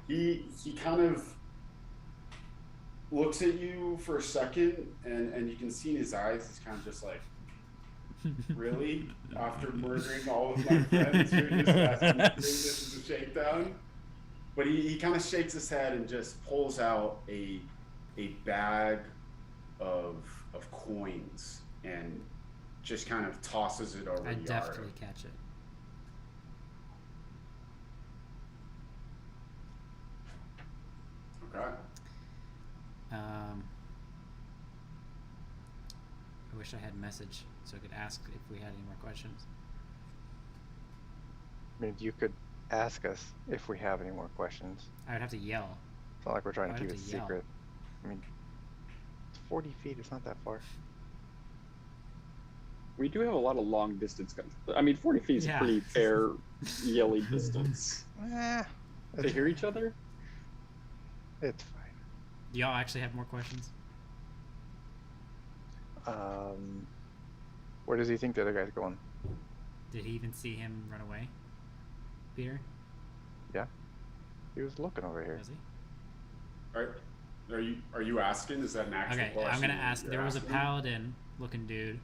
He kind of looks at you for a second, and you can see in his eyes he's kind of just like, really? After murdering all of my friends, you're just asking me to bring this as a shakedown? But he kind of shakes his head and just pulls out a bag of coins and just kind of tosses it over I the definitely yard. catch it. Okay. I wish I had message so I could ask if we had any more questions. I mean, you could ask us if we have any more questions. I would have to yell. It's not like we're trying I'd to keep have it to yell. secret. I mean, it's 40 feet. It's not that far. We do have a lot of long distance guns. I mean, 40 feet is Yeah. a pretty fair yelly distance. Eh, They hear each other? it's fine. Do y'all actually have more questions? Where does he think the other guy's going? Did he even see him run away? Peter? Yeah, he was looking over here. Was he? Are you asking? Is that an actual Okay, question? I'm gonna you're ask. There was a asking? paladin looking dude.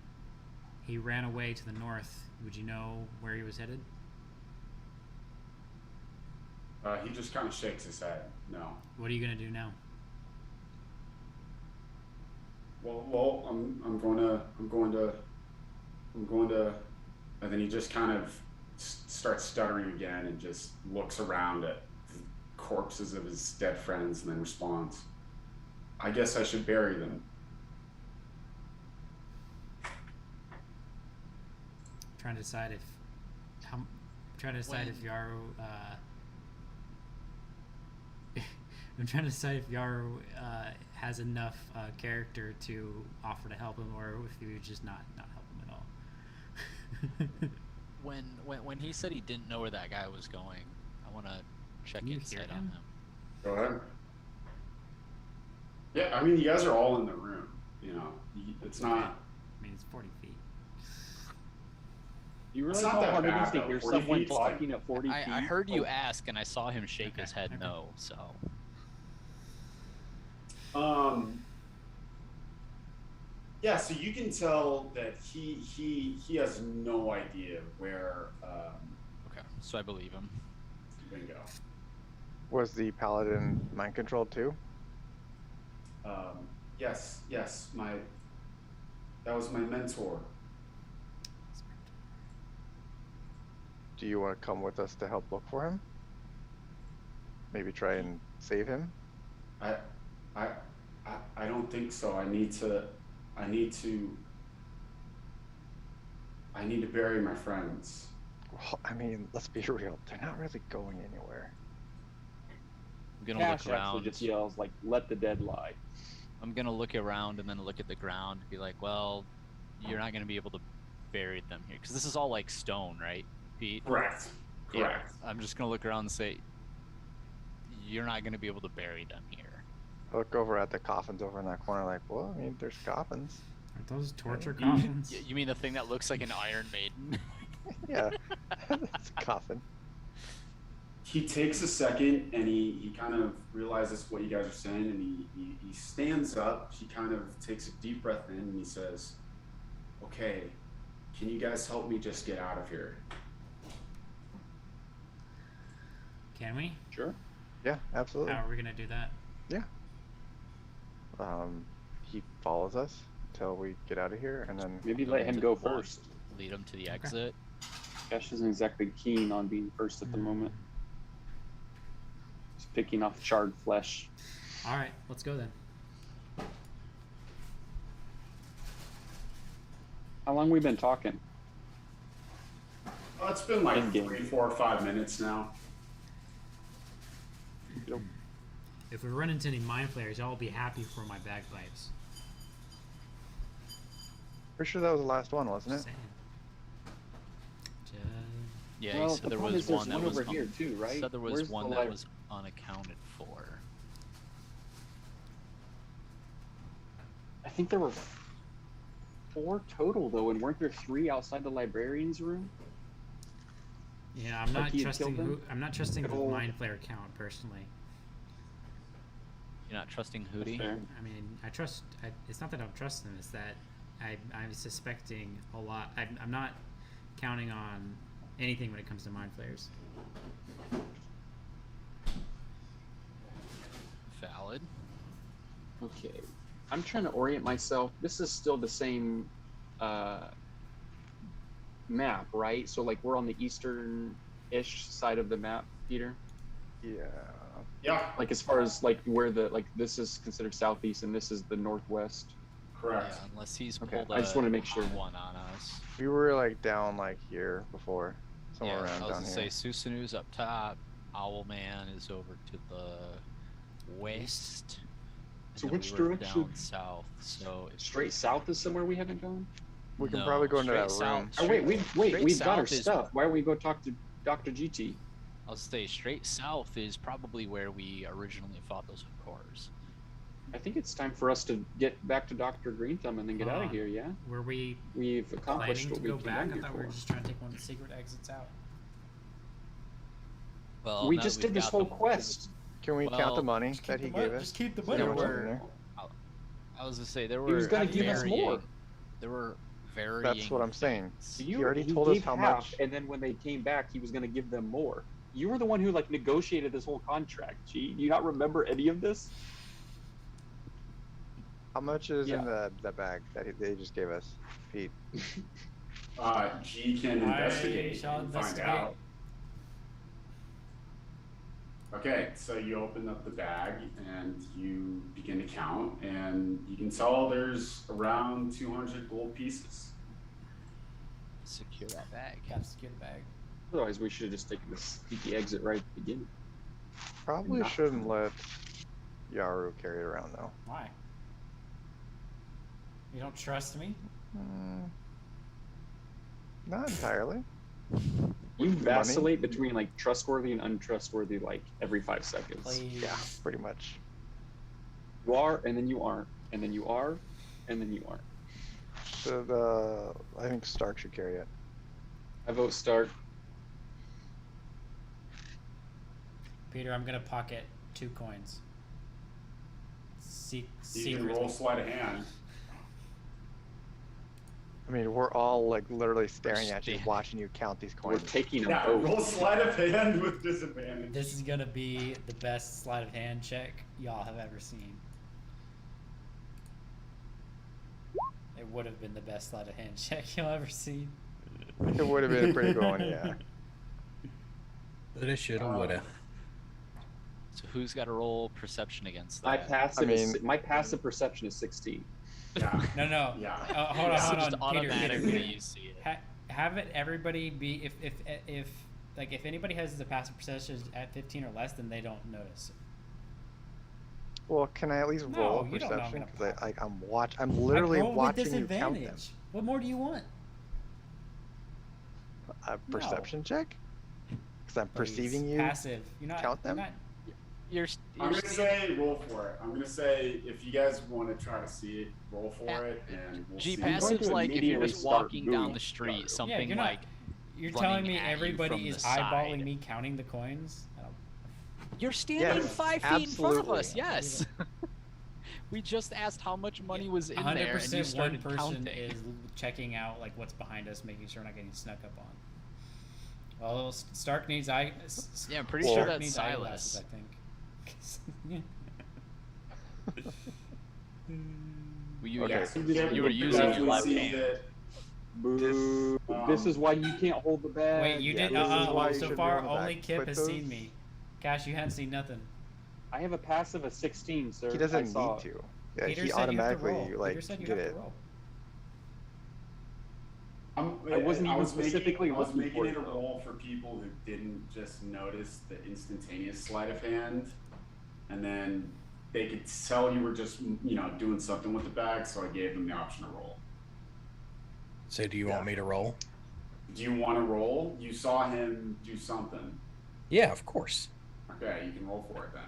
He ran away to the north. Would you know where he was headed? He just kind of shakes his head. No. What are you gonna do now? Well, I'm going to, and then he just kind of starts stuttering again and just looks around at the corpses of his dead friends and then responds, "I guess I should bury them." Trying to decide if Yaru. I'm trying to decide if Yaru has enough character to offer to help him, or if he would just not help him at all. when he said he didn't know where that guy was going, I want to check Can you insight hear on him? him. Go ahead. Yeah, I mean, you guys are all in the room. You know, it's not. I mean, it's 40 feet. You It's realize not how that hard it bad, is to though. hear 40 someone feet's like- talking at 40 feet? I heard you Oh, ask, and I saw him shake Okay, his head okay. no. So Yeah, so you can tell that he has no idea where okay, so I believe him. Bingo. Was the paladin mind controlled too? Yes, that was my mentor. Do you want to come with us to help look for him? Maybe try and save him? I don't think so. I need to bury my friends. Well, I mean, let's be real. They're not really going anywhere. I'm gonna Cash look actually around. just yells like, "Let the dead lie." I'm gonna look around and then look at the ground and be like, well, you're not gonna be able to bury them here because this is all like stone, right, Pete? Correct. Yeah. I'm just gonna look around and say, you're not gonna be able to bury them here. I look over at the coffins over in that corner, like, well, I mean, there's coffins. Aren't those torture coffins? You mean the thing that looks like an Iron Maiden? Yeah, it's a coffin. He takes a second and he kind of realizes what you guys are saying, and he stands up. He kind of takes a deep breath in and he says, "Okay, can you guys help me just get out of here?" Can we? Sure. Yeah, absolutely. How are we gonna do that? He follows us until we get out of here, and then Maybe let him go first. Lead him to the exit. Cash isn't exactly keen on being first at the moment. Just picking off charred flesh. All right, let's go then. How long we been talking? Oh, it's been like In-game. 3, 4, 5 minutes now. If we run into any mind flayers, y'all will be happy for my bagpipes. pretty sure that was the last one, wasn't it? Just saying. Yeah, Well, he said the there problem was is there's one that one was over here too, right? Said there was Where's one the that li- was unaccounted for. I think there were 4 total though, and weren't there 3 outside the librarian's room? Yeah, I'm not he had trusting. killed them? I'm not trusting the Good old- mind flayer count personally. You're not trusting That's Hootie? fair. I mean, I trust. It's not that I don't trust them. It's that I'm suspecting a lot. I'm not counting on anything when it comes to mind flayers. Valid. Okay. I'm trying to orient myself. This is still the same map, right? So like we're on the eastern-ish side of the map, Peter. Yeah. Yeah, Like as far as like where the like this is considered southeast and this is the northwest. correct. Yeah, unless he's Okay, pulled I just wanna make a sure. one on us. We were like down like here before, somewhere Yeah, around I was down gonna here. say Susanu's up top, Owlman is over to the west. and So then which we were direction- Down south. So it's Straight south is somewhere we haven't gone. We can no, probably go into that straight room. south- Oh wait, straight we've got our south is- stuff. Why don't we go talk to Dr. GT? I'll say straight south is probably where we originally fought those cores. I think it's time for us to get back to Dr. Greenthumb and then get out of here. Yeah, Were we we've accomplished planning to what we go came back? down I here thought we for. were just trying to take one of the secret exits out. Well, We now just that did we've this got whole them- quest. Can we count Well, the money Just that keep he the money- gave us? Just keep the See money. how much is in We're- there? I was gonna say there were. He was gonna give us varying- more. There were varying. That's what I'm saying. things. He already told us gave how half, much. and then when they came back, he was going to give them more. You were the one who like negotiated this whole contract. Gee, do you not remember any of this? How much is Yeah. in the bag that they just gave us, Pete? G can investigate shall and find investigate. out. Okay, so you open up the bag and you begin to count, and you can tell there's around 200 gold pieces. Secure that bag. Gotta secure the bag. Otherwise, we should have just taken this sneaky exit right at the beginning. Probably Not- shouldn't let Yaru carry it around though. Why? You don't trust me? Mm, not entirely. You With the vacillate between like trustworthy and untrustworthy like every 5 seconds. Please. Yeah, pretty much. You are, and then you aren't, and then you are, and then you aren't. I think Stark should carry it. I vote Stark. Peter, I'm gonna pocket 2 coins. You can Secretly. roll sleight of hand. I mean, we're all like literally staring at you, standing. watching you count these We're coins. taking a Yeah, vote. roll sleight of hand with disadvantage. This is gonna be the best sleight of hand check y'all have ever seen. It would have been the best sleight of hand check y'all ever seen. It would have been a pretty good one, yeah. But it shoulda, woulda. So who's got to roll perception against My that? passive, I mean- my passive perception is 16. Yeah. No. Yeah. Hold on, So hold just on, Peter. automatically Peter. you see it. Have it everybody be if anybody has the passive perception at 15 or less, then they don't notice. Well, can I at least No, roll a you don't know I'm perception? gonna Because I'm literally I roll with watching you count them. disadvantage. What more do you want? A perception check? Because I'm perceiving Please. you. Passive. You're not. count you're them? not- You're I'm gonna say roll for it. I'm gonna say if you guys want to try to see it, roll for Yeah. it, and we'll G see. I'm going passive's to like if you're immediately just start walking down moving. the street, Yeah, something you're not. like You're running telling me at you everybody from is the eyeballing side. me counting the coins? I don't. you're standing Yes, 5 feet in front of absolutely. us. Yes. We just asked how much money was in 100% there, and you one started person counting. is checking out like what's behind us, making sure we're not getting snuck up on. Well, Stark needs eye. Yeah, I'm pretty Well- sure Stark that's needs Silas. eyeglasses, I think. You, Okay. you were using your Definitely left see hand. that, Boo. This is why you can't hold the bag. Wait, you Yeah, did. this is why you So should be far, on the only back. Kip Put has those- seen me. Cash, you hadn't seen nothing. I have a passive of 16, sir. He I doesn't saw need it. to. Yeah, Peter he said you have to roll. automatically Peter like said you did have to it. roll. I wasn't even specifically I was looking making for it it, a though. roll for people who didn't just notice the instantaneous sleight of hand, and then they could tell you were just doing something with the bag. So I gave them the option to roll. So do you want me to roll? Do you want to roll? You saw him do something. Yeah, of course. Okay, you can roll for it then.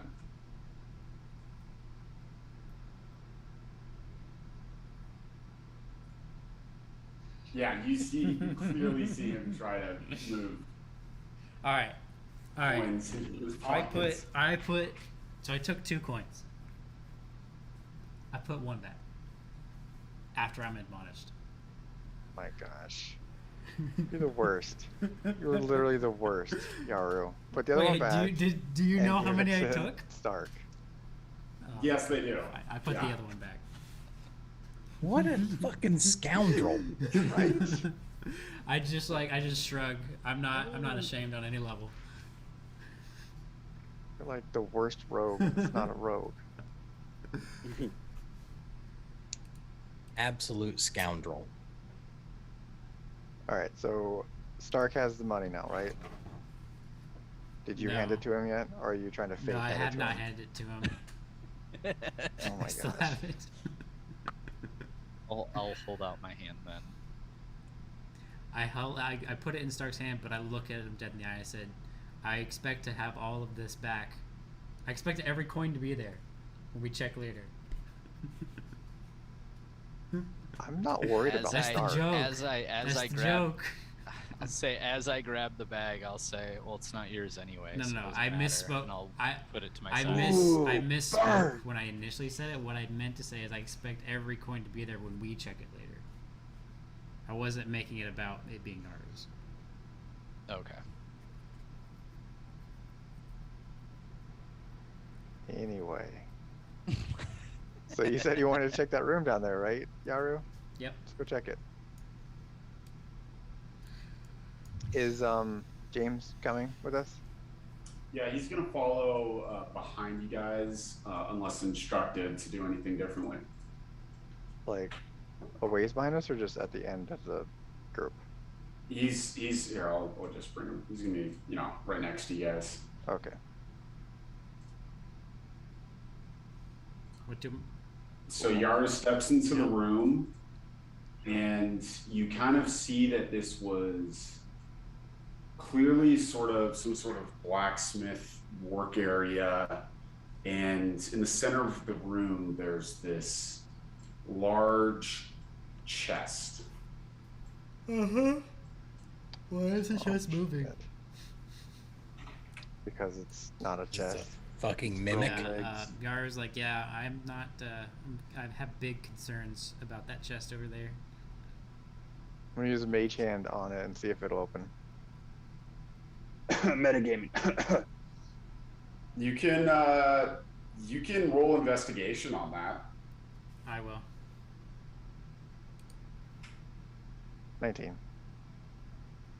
Yeah, you can clearly see him try to move All right. coins into his pockets. So I took 2 coins. I put 1 back. After I'm admonished. My gosh. You're the worst. You're literally the worst, Yaru. Put the other one Wait, back. do you and know how give many it I to took? Stark. Oh, Yes, they do. fine. I put the Yeah. other one back. What a fucking scoundrel. Right? I just shrug. I'm not ashamed on any level. You're like the worst rogue. It's not a rogue. Absolute scoundrel. All right, so Stark has the money now, right? Did you hand No. it to him yet, or are you trying to fake No, I hand it have to not him? handed it to him. Oh my I still gosh. have it. I'll hold out my hand then. I put it in Stark's hand, but I look at him dead in the eye. I said, I expect to have all of this back. I expect every coin to be there when we check later. I'm not worried As about That's I- the Stark. joke. As That's I the grab, joke. as I grab the bag, I'll say, well, it's not yours anyway. No, so no, it no. doesn't I matter," misspoke. And I'll I put it to my I side. misspoke Stark. when I initially said it. What I meant to say is I expect every coin to be there when we check it later. I wasn't making it about it being ours. Okay. Anyway. So you said you wanted to check that room down there, right, Yaru? Yep. Let's go check it. Is James coming with us? Yeah, he's gonna follow behind you guys unless instructed to do anything differently. Like a ways behind us, or just at the end of the group? He's here. I'll just bring him. He's gonna be right next to you guys. Okay. What do? So Yara steps into the room, and you kind of see that this was clearly some sort of blacksmith work area, and in the center of the room there's this large chest. Uh-huh. Why is the Oh, chest moving? shit. Because it's not a Just a chest. fucking mimic. Girl. Yeah, legs. Gar's like, yeah, I'm not. I have big concerns about that chest over there. I'm gonna use Mage Hand on it and see if it'll open. Metagaming. You can roll investigation on that. I will. 19.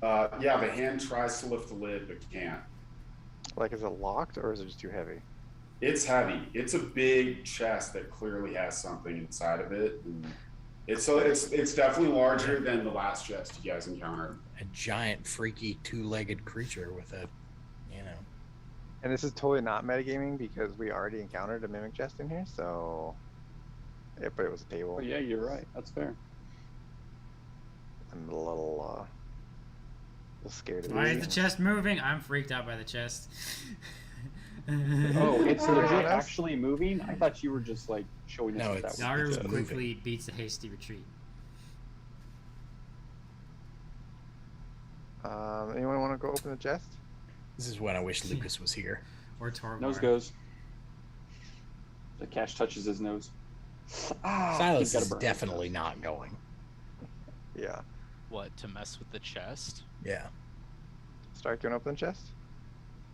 Yeah, the hand tries to lift the lid but can't. Like, is it locked or is it just too heavy? It's heavy. It's a big chest that clearly has something inside of it. And it's definitely larger than the last chest you guys encountered. A giant, freaky, two-legged creature with a, you know. And this is totally not metagaming because we already encountered a mimic chest in here, so. Yeah, but it was a table. Oh yeah, you're right. That's fair. I'm a little scared of Why these is the things. chest moving? I'm freaked out by the chest. Oh, it's Is it legit us? actually moving? I thought you were just like showing us No, what it's- that was. Naru It's moving. quickly beats a hasty retreat. Anyone want to go open the chest? This is when I wish Lucas was here. Or Torvar. Nose goes. The cash touches his nose. Ah, Silas he's got a is burn. definitely not going. Yeah. What, to mess with the chest? Yeah. Stark, you want to open the chest?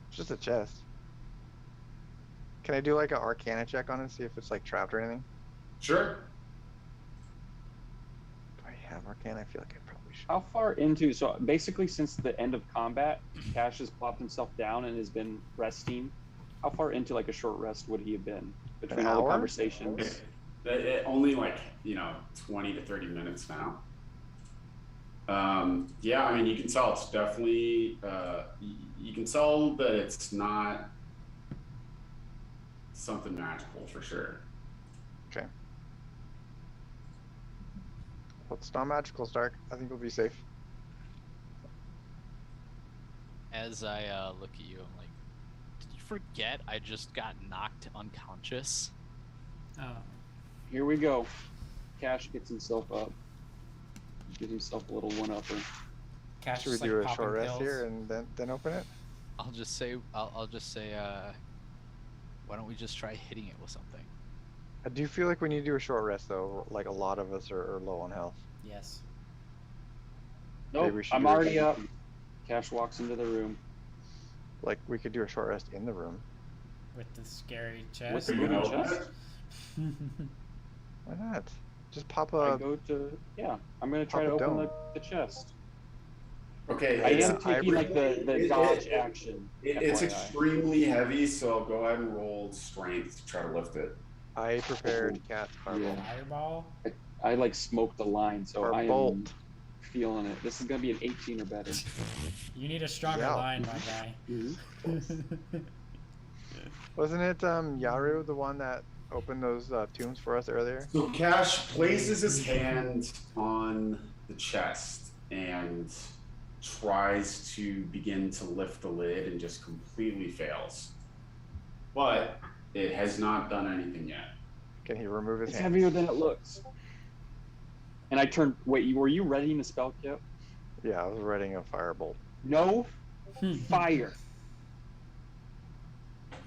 It's just a chest. Can I do like an Arcana check on it, see if it's like trapped or anything? Sure. Do I have Arcana? I feel like I probably should. How far into, so basically since the end of combat, Cash has plopped himself down and has been resting. How far into like a short rest would he have been between all the hour? conversations? Only like 20 to 30 minutes now. Yeah, I mean, you can tell it's definitely you can tell that it's not something magical for sure. Okay. Well, it's not magical, Stark. I think we'll be safe. As I look at you, I'm like, did you forget I just got knocked unconscious? Oh. Here we go. Cash gets himself up. Gives himself a little one-upper. Cash Should we just, like, do a popping short rest pills. here and then open it? I'll just say, why don't we just try hitting it with something? I do feel like we need to do a short rest though. Like a lot of us are low on health. Yes. Maybe Nope, we should I'm do it already again. up. Cash walks into the room. Like we could do a short rest in the room. With the scary With chest. the You moving know, chest? Why not? Just pop I a. go to, yeah, I'm gonna try to Pop a open dome. the chest. Okay, I it's, am taking like the it- dodge it- action. it's FYI. extremely heavy, so I'll go ahead and roll strength to try to lift it. I prepared to cast fireball. Yeah. Fireball. I like smoked the line, so I am Firebolt. feeling it. This is gonna be an 18 or better. You need a stronger Yeah. line, my guy. Wasn't it Yaru the one that opened those tombs for us earlier? So Cash places his hand on the chest and tries to begin to lift the lid and just completely fails. But it has not done anything yet. Can he remove his It's hand? heavier than it looks. And I turned. Wait, were you readying a spell kit? Yeah, I was reading a firebolt. No fire.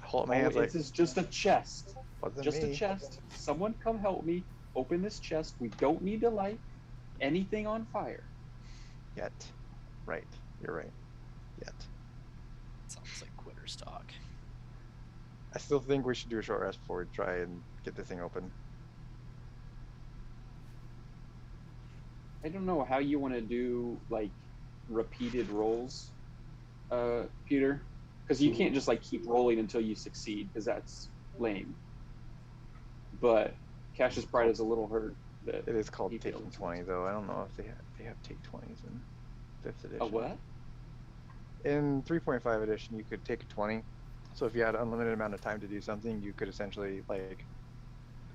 Hold up my hands like, This is just a chest. wasn't Just me. a chest. Someone come help me. Open this chest. We don't need to light anything on fire. Yet. Right. You're right. Yet. Sounds like quitter's talk. I still think we should do a short rest before we try and get this thing open. I don't know how you want to do like repeated rolls, Peter, because you can't just like keep rolling until you succeed, because that's lame. But Cash's pride is a little hurt that It is called he taking failed. 20 though. I don't know if they have take 20s in 5th edition. A what? In 3.5 edition, you could take a 20. So if you had an unlimited amount of time to do something, you could essentially like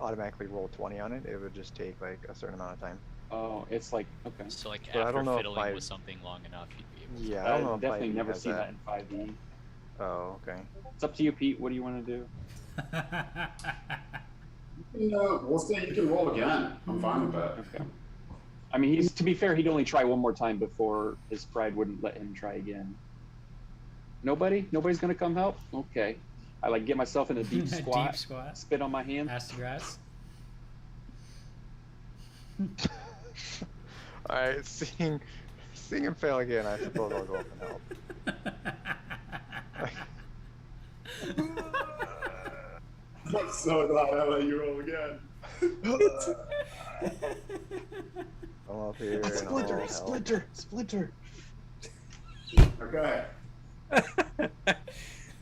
automatically roll 20 on it. It would just take like a certain amount of time. Oh, it's like okay. So like But I after don't know if fiddling five- with something long enough, you'd be able to. Yeah, I don't know I've if definitely 5e never has seen that in 5e. Oh, okay. It's up to you, Pete. What do you want to do? Yeah, we'll say you can roll again. I'm fine with that. Okay. I mean, he's to be fair, he'd only try one more time before his pride wouldn't let him try again. Nobody's gonna come help. Okay. I like get myself in a deep squat, Deep squat. spit on my hand. Ass to grass. All right, seeing him fail again, I suppose I'll go up and help. I'm so glad I let you roll again. I'm up here and I'll help. Splinter. Okay.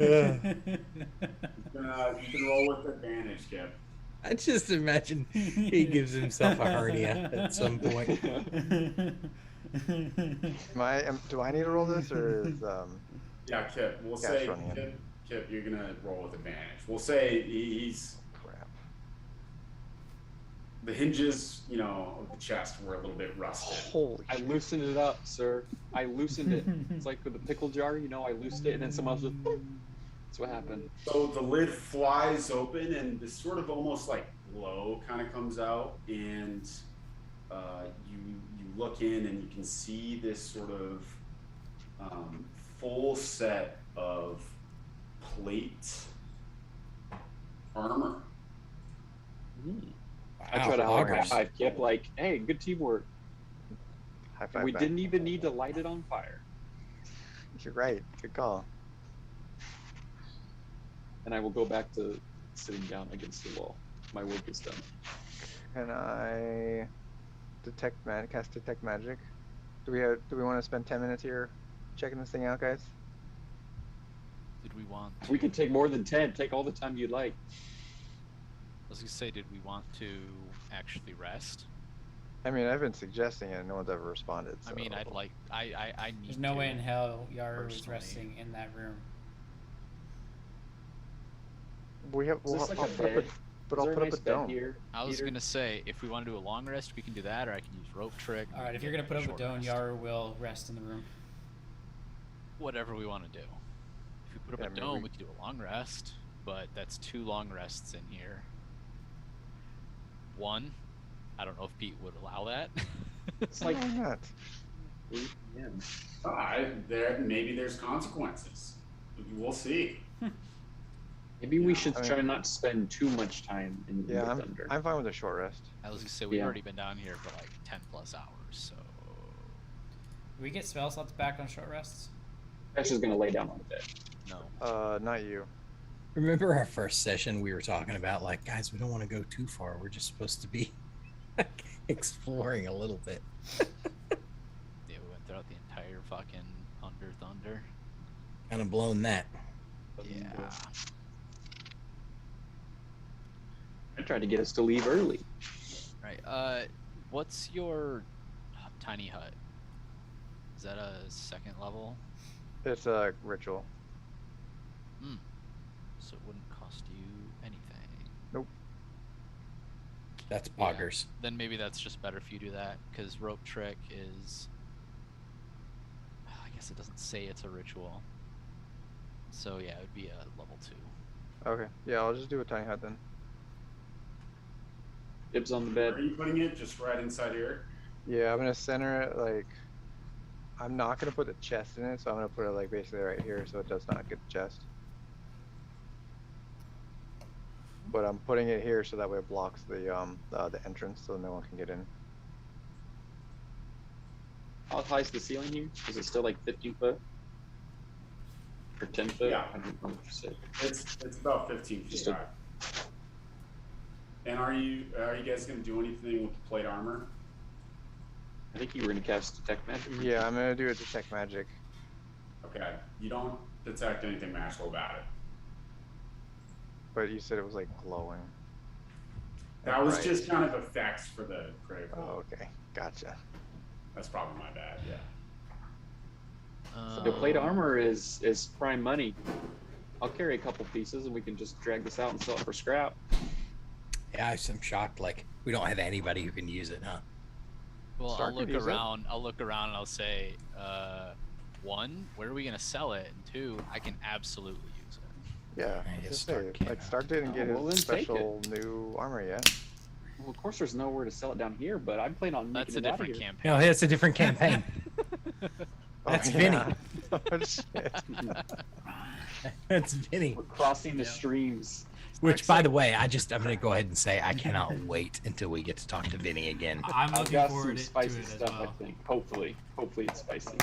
You can roll with advantage, Kip. I just imagine he gives himself a hernia at some point. Do I need to roll this or is Yeah, Kip. We'll Yeah, say it's running in. Kip, you're gonna roll with advantage. We'll say he's crap? the hinges, of the chest were a little bit rusted. Holy I shit. loosened it up, sir. I loosened it. It's like with the pickle jar, I loosened it and then someone else just boop. That's what happened. So the lid flies open, and this sort of almost like glow kind of comes out, and you look in, and you can see this sort of full set of plate armor. I try to high Augers. five Kip like, hey, good teamwork. High And five we back. didn't even need to light it on fire. You're right. Good call. And I will go back to sitting down against the wall. My work is done. Can I cast detect magic? Do we want to spend 10 minutes here checking this thing out, guys? Did we want? We could take more than 10. Take all the time you'd like. I was gonna say, did we want to actually rest? I mean, I've been suggesting it and no one's ever responded. So. I mean, I need. There's no to, way in hell Yara was personally. resting in that room. We have. Is We'll, this like I'll a put up bed? but Is I'll there put a up nice a bed dome. here? I was Peter? gonna say, if we want to do a long rest, we can do that, or I can use rope trick. All right, if you're and gonna put up a short dome, rest. Yara will rest in the room. Whatever we want to do. If we put up Yeah, a maybe dome, we- we can do a long rest, but that's 2 long rests in here. One, I don't know if Pete would allow that. It's like Why not? 8 p.m. Maybe there's consequences. We'll see. Maybe we should I mean- try not to spend too much time in the Yeah, thunder. I'm fine with a short rest. I was gonna say we've Yeah. already been down here for like 10 plus hours, so Do we get spell slots back on short rests? Ash is gonna lay down on the bed. no. Not you. Remember our first session? We were talking about like, guys, we don't want to go too far. We're just supposed to be exploring a little bit. Yeah, we went throughout the entire fucking Under Thunder. Kind of blown that. Yeah. I tried to get us to leave early. Right. What's your tiny hut? Is that a 2nd level? It's a ritual. So it wouldn't cost you anything. That's Yeah. poggers. Then maybe that's just better if you do that, because rope trick is. I guess it doesn't say it's a ritual. So yeah, it would be a level 2. Okay. Yeah, I'll just do a tiny hut then. Dibs on the Where bed. are you putting it? Just right inside here? Yeah, I'm gonna center it like. I'm not gonna put the chest in it, so I'm gonna put it like basically right here, so it does not get the chest. But I'm putting it here so that way it blocks the entrance, so no one can get in. How high is the ceiling here? Is it still like 15 foot? Or 10 foot? Yeah. I don't know what you said. It's about 15 feet Just a- high. And are you guys gonna do anything with the plate armor? I think you were gonna cast detect magic. Yeah, I'm gonna do a detect magic. Okay. You don't detect anything magical about it. But you said it was like glowing. That was Right. just kind of effects for the critical. Oh, okay. Gotcha. That's probably my bad. Yeah. The plate armor is prime money. I'll carry a couple pieces and we can just drag this out and sell it for scrap. Yeah, I'm shocked. Like, we don't have anybody who can use it, huh? Well, Stark I'll could look use it. around. I'll look around and I'll say, 1, where are we gonna sell it? And 2, I can absolutely use it. Yeah, I I was guess gonna Stark say, came like out. Stark didn't get Oh, well, his then take it. special new armor yet. Well, of course, there's nowhere to sell it down here, but I'm planning on That's making a it out of different here. campaign. No, it's a different campaign. That's Vinny. Oh, shit. That's Vinny. We're crossing the Yep. streams. Which, by the way, I'm gonna go ahead and say I cannot wait until we get to talk to Vinny again. I'm I've looking got some forward to spicy it as stuff, well. I think. Hopefully it's spicy.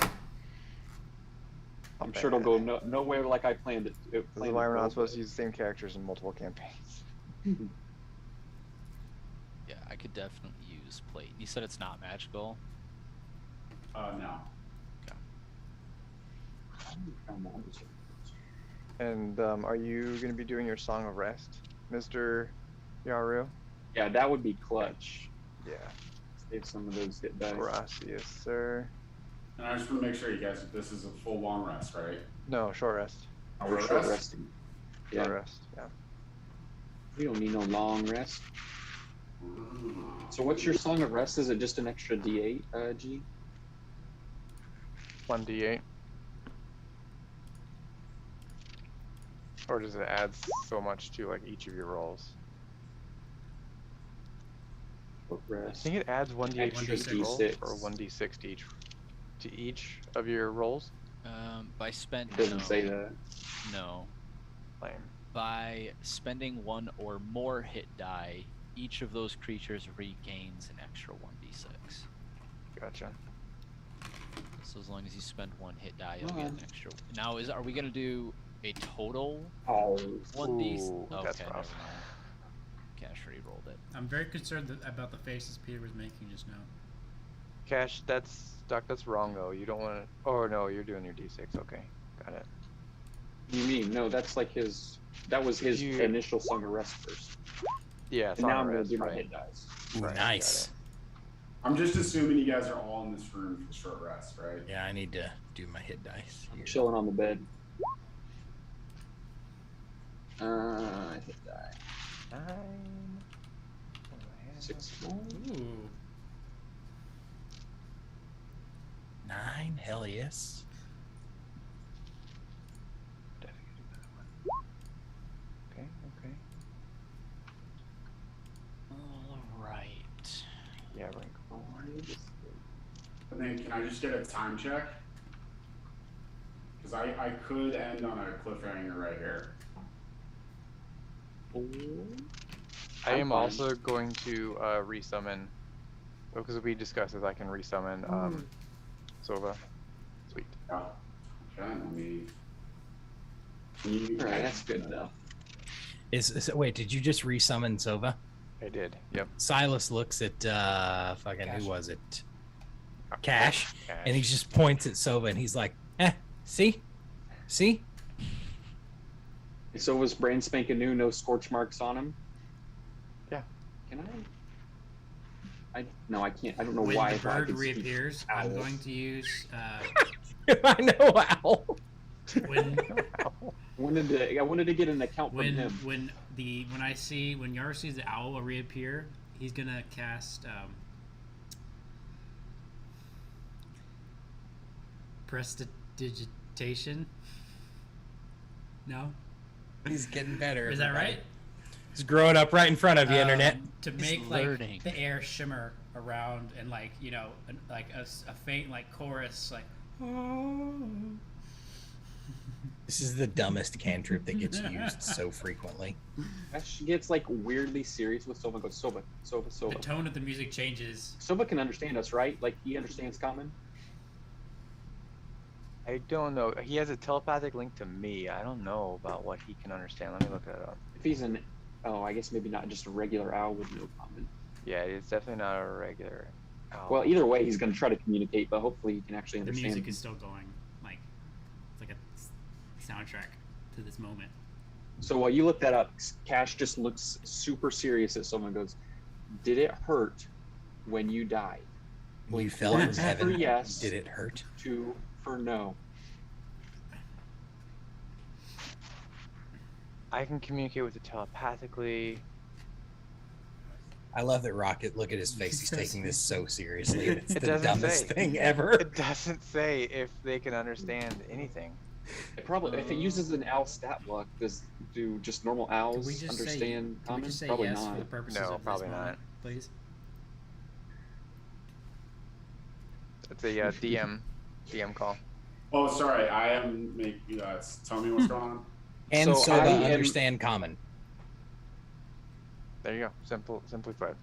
I'm bet. sure it'll go nowhere like I planned it. This is planned why it we're to not go, supposed to use the same characters in multiple campaigns. Yeah, I could definitely use plate. You said it's not magical. No. And are you going to be doing your Song of Rest, Mr. Yaru? Yeah, that would be clutch. Yeah. Save some of those hit dice. Gracias, sir. And I just want to make sure you guys, this is a full long rest, right? No, short rest. We're Short short rest? resting. Short Yeah, rest. Yeah. we don't need no long rest. So what's your Song of Rest? Is it just an extra D8, G? 1d8. Or does it add so much to like each of your rolls? Short I rest. think it adds 1d8 to each 1d6. roll, or 1d6 to each of your rolls. By spend. It doesn't no, say that. No. Lame. By spending one or more hit die, each of those creatures regains an extra 1d6. Gotcha. So as long as you spend one hit die, you'll get Alright. an extra. Now, are we gonna do a total Oh, 1d? Ooh, Okay, that's never rough. mind. Cash re-rolled it. I'm very concerned about the faces Peter was making just now. Cash, Doc, that's wrong though. You don't want to. Oh no, you're doing your d6. Okay, got it. you mean no? That's like his. That was his You- initial Song of Rest first. Yeah, And now I'm gonna rest, do my right. hit dice. Ooh, Right, nice. I'm just assuming you guys are all in this room for short rest, right? Yeah, I need to do my hit dice. I'm here. chilling on the bed. Hit die. 9. 6 more. Ooh. 9? Hell yes. Okay, okay. All right. Yeah, right. And then can I just get a time check? Because I could end on a cliffhanger right here. I I'm am fine. also going to resummon, because we discussed this. I can resummon Sova. Sweet. Yeah. Okay, let me. Can you? Alright, that's good though. Wait, did you just resummon Sova? I did. Yep. Silas looks at fucking Cash. who was it? Cash, Cash. and he just points at Sova and he's like, see? So was brand spanking new, no scorch marks on him? Yeah. Can I? No, I can't. I don't know When why. the I thought I bird could speak reappears, I'm owl. going to use I know, Al. when I wanted to get an account from when him. when Yar sees the owl reappear, he's gonna cast prestidigitation. No, He's getting better. is that everybody. right? He's growing up right in front of you, internet. To He's make like learning. the air shimmer around and like like a faint like chorus like. This is the dumbest cantrip that gets used so frequently. She gets like weirdly serious with Sova. Goes Sova. The tone of the music changes. Sova can understand us, right? Like he understands common. I don't know. He has a telepathic link to me. I don't know about what he can understand. Let me look that up. If he's an, I guess maybe not just a regular owl with no common. Yeah, it's definitely not a regular. Owl. Well, either way, he's going to try to communicate, but hopefully he can actually The understand. music is still going. Like it's like a soundtrack to this moment. So while you look that up, Cash just looks super serious at someone. Goes, "Did it hurt when you died?" When you fell from Once for heaven, yes. did it hurt? 2 for no. I can communicate with it telepathically. I love that Rocket. Look at his face. He's taking this so seriously. It's It the doesn't dumbest say. thing ever. It doesn't say if they can understand anything. It probably, if it uses an owl stat block, do just normal owls Can we just understand say, common? Can we just say Probably yes not. for the purposes No, of probably this not. moment, please? It's a DM call. Oh, sorry. I am making. Tell me what's going on. Can So Sova I am- understand common? There you go. Simply put.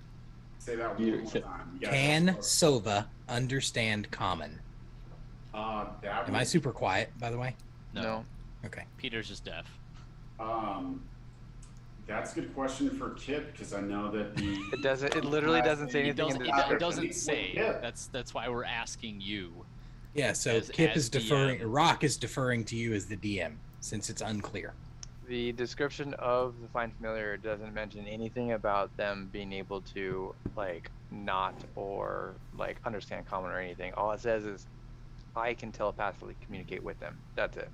Say that You- one more time. You guys Can are- Sova understand common? That Am I would- super quiet, by the way? No. Okay. Peter's just deaf. That's a good question for Kip because I know that the. It doesn't. It literally doesn't say It anything in doesn't, the it description. doesn't say. Yeah. That's why we're asking you. Yeah, so As- Kip as is deferring, DM. Rock is deferring to you as the DM since it's unclear. The description of the Find Familiar doesn't mention anything about them being able to like not or like understand common or anything. All it says is I can telepathically communicate with them. That's it.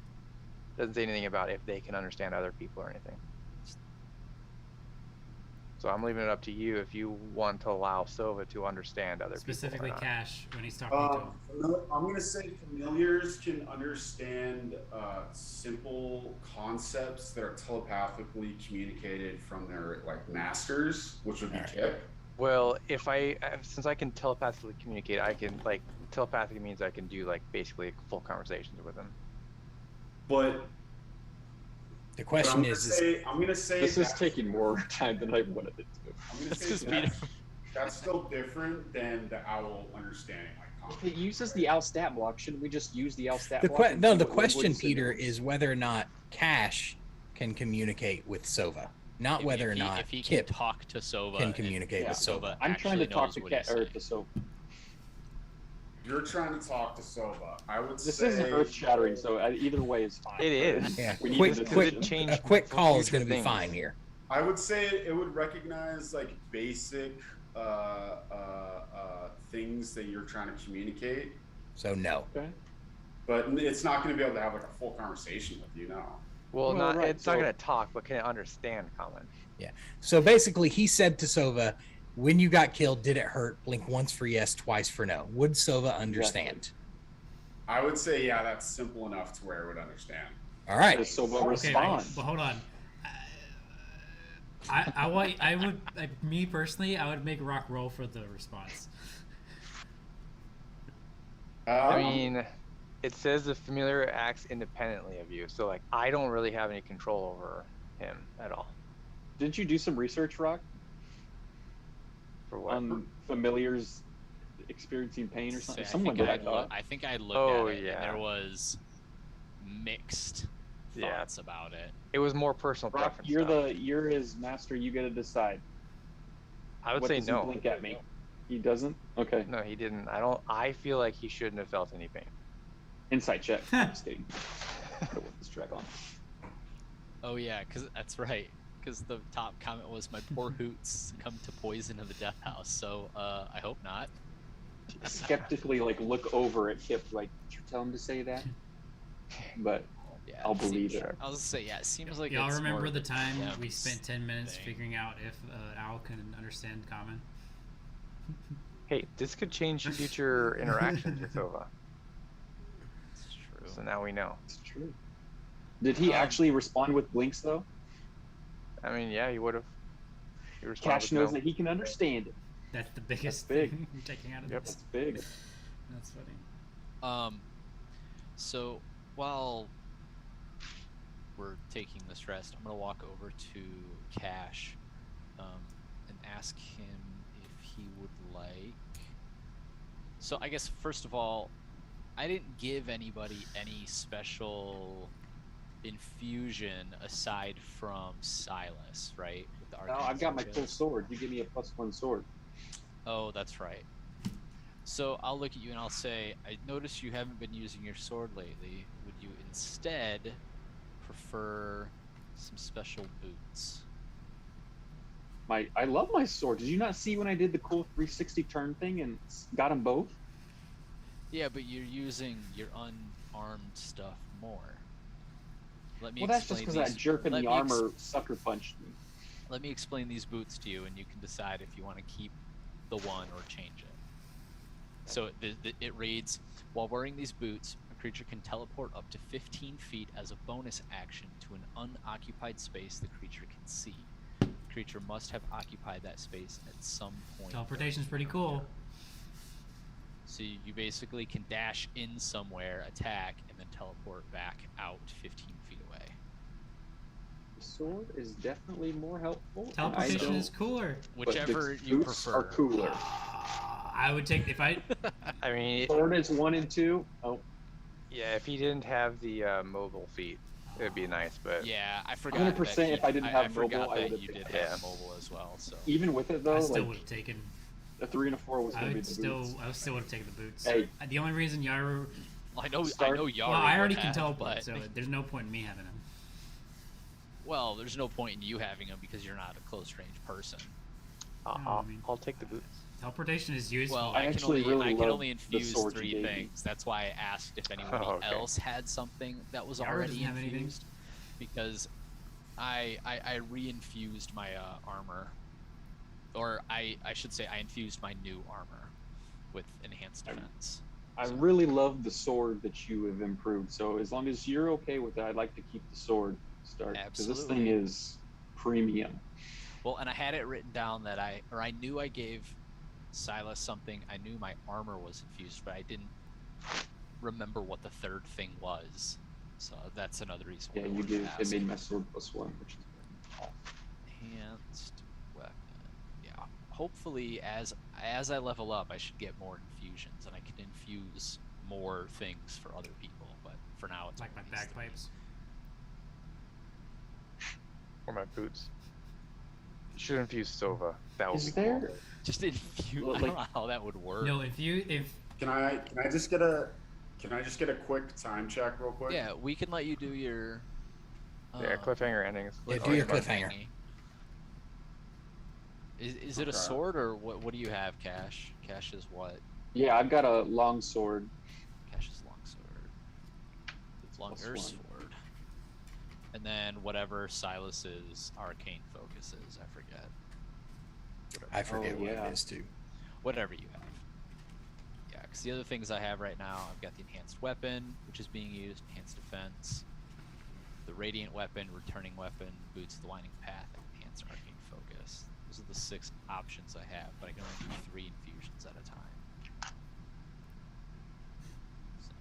Doesn't say anything about if they can understand other people or anything. So I'm leaving it up to you if you want to allow Sova to understand other Specifically, people. or not. Cash when he's talking to him. I'm going to say familiars can understand simple concepts that are telepathically communicated from their like masters, which would be Alright. Kip. Well, since I can telepathically communicate, I can like telepathy means I can do like basically full conversations with them. But The question I'm going to say This is that's- taking more time than I wanted it to. I'm gonna That's say 'cause Peter- that's still different than the owl understanding like If common. it uses the owl stat block, shouldn't we just use the owl stat the block? and see the what question, language it Peter, knows? is whether or not Cash can communicate with Sova, not whether or not if he Kip can talk to Sova can and communicate with Yeah. Sova. I'm trying to actually talk knows to what he's Cat or saying. to Sova. You're trying to talk to Sova. I would This say isn't earth shattering, so either way is fine. It is. Yeah, We need quick, to quick, decision. a quick for call is future going to be things. fine here. I would say it would recognize like basic things that you're trying to communicate, So no. Okay. but it's not going to be able to have like a full conversation with you. No. Well, Well, right, it's not so- going to talk, but can it understand common? So basically, he said to Sova, "When you got killed, did it hurt? Blink once for yes, twice for no." Would Sova understand? I would say yeah, that's simple enough to where it would understand. All right. Does Sova Okay, respond? but hold on. Me personally, I would make Rock roll for the response. I mean, it says the familiar acts independently of you, so like I don't really have any control over him at all. Didn't you do some research, Rock, For what? on familiars experiencing pain or something? I Someone think did, I thought. I think I looked Oh, at it, yeah. and there was mixed Yeah. thoughts about it. It was more personal Rock, preference. you're stuff. you're his master. You get to decide. I would What say does he no. blink at me? He doesn't. Okay. No, he didn't. I feel like he shouldn't have felt any pain. Insight check. I'm just kidding. Put this track on. Oh yeah, because that's right. Because the top comment was my poor hoots come to poison of the death house. So I hope not. Skeptically, like look over at Kip, like, did you tell him to say that? But Yeah, I'll it seems- believe it. I was gonna say yeah. It seems like Y'all it's remember more the time yeah, we spent 10 minutes thing. figuring out if Owl can understand common? Hey, this could change future interactions with Sova. It's true. So now we know. it's true. Did he actually respond with blinks though? I mean, yeah, he would have. Cash knows that he can understand it. That's the biggest big. thing we're taking out of Yep. this. That's big. That's funny. So while we're taking this rest, I'm gonna walk over to Cash, and ask him if he would like. So I guess first of all, I didn't give anybody any special infusion aside from Silas, right? With the No, arcane I've got my sword. full sword. You give me a +1 sword. Oh, that's right. So I'll look at you and I'll say, I notice you haven't been using your sword lately. Would you instead prefer some special boots? I love my sword. Did you not see when I did the cool 360 turn thing and got them both? Yeah, but you're using your unarmed stuff more. Let me Well, that's just explain because that these- jerk in let the me ex- armor sucker punched me. Let me explain these boots to you, and you can decide if you want to keep the one or change it. So it reads, while wearing these boots, a creature can teleport up to 15 feet as a bonus action to an unoccupied space the creature can see. The creature must have occupied that space at some point. Teleportation's pretty during cool. turn. So you basically can dash in somewhere, attack, and then teleport back out 15 feet away. The sword is definitely more helpful. and I Teleportation don't- is cooler. but the Whichever you boots prefer. are cooler. I would take if I. I mean, Sword is 1 and 2. Oh, yeah, if he didn't have the mobile feat, it'd be nice, but Yeah, I forgot. 100% that if I didn't have forgot mobile, I that would've you picked did that. have mobile as well. So even with it though, I still like would have taken. a 3 and a 4 was I gonna be would the still. boots. I still would have taken the boots. Hey. The only reason Yaru. I know Start- Yari. Well, I already would can have, teleport, but so there's no point in me having him. well, there's no point in you having him because you're not a close range person. I mean- I'll take the boots. Teleportation is useful. Well, I actually really I can love only the infuse sword you 3 gave me. things. That's why I asked if anybody Oh, okay. else had something that was Yara already doesn't have anything. infused, because I re-infused my armor, or I should say I infused my new armor with enhanced defense. I really love the sword that you have improved. So as long as you're okay with that, I'd like to keep the sword start because this thing Absolutely. is premium. Well, and I had it written down that I knew I gave Silas something. I knew my armor was infused, but I didn't remember what the third thing was. So that's another reason why Yeah, I you wanted did. to It ask. made my sword +1, which is good. Enhanced weapon. Yeah. Hopefully, as I level up, I should get more infusions, and I can infuse more things for other people. But for now, it's Like my only these three. bagpipes. Or my boots. Should infuse Sova. That would Is be there? cool. Just infuse. Well, I like- don't know how that would work. No, if Can I just get a quick time check real quick? Yeah, we can let you do your. Yeah, cliffhanger endings. Yeah, cliffhanger do your ending. cliffhanger. Is it a Okay. sword or what do you have, Cash? Cash is what? Yeah, I've got a long sword. Cash is longsword. It's Longer +1. sword. And then whatever Silas's arcane focus is, I forget. Whatever, I forget what yeah. it is too. whatever you have. Yeah, because the other things I have right now, I've got the enhanced weapon, which is being used, enhanced defense, the radiant weapon, returning weapon, boots of the winding path, and enhanced arcane focus. Those are the 6 options I have, but I can only do 3 infusions at a time. So,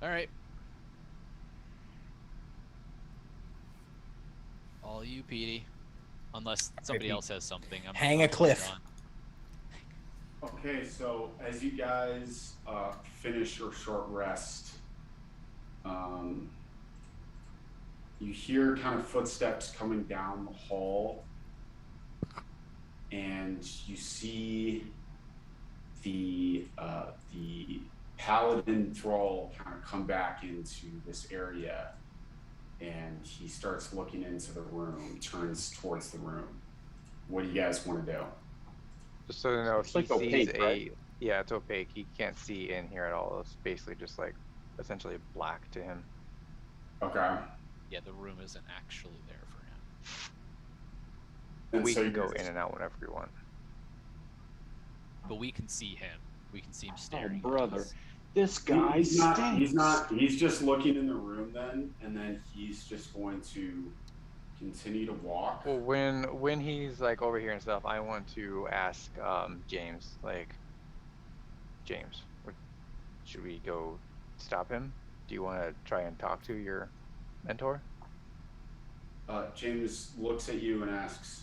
all right. All you, Petey. Unless somebody Pete. else has something. Hang a cliff. done. Okay, so as you guys finish your short rest, you hear kind of footsteps coming down the hall, and you see the paladin thrall kind of come back into this area, and he starts looking into the room, turns towards the room. What do you guys want to do? Just so you know, It's he like sees opaque, right? yeah, it's opaque. He can't see in here at all. It's basically just like essentially black to him. Okay. Yeah, the room isn't actually there for him. And We so can go you're- in and out whenever we want. But we can see him. We can see him staring. Oh, at brother. us. This guy stinks. He's just looking in the room then, and then he's just going to continue to walk. Well, when he's like over here and stuff, I want to ask James, like, James, should we go stop him? Do you want to try and talk to your mentor? James looks at you and asks,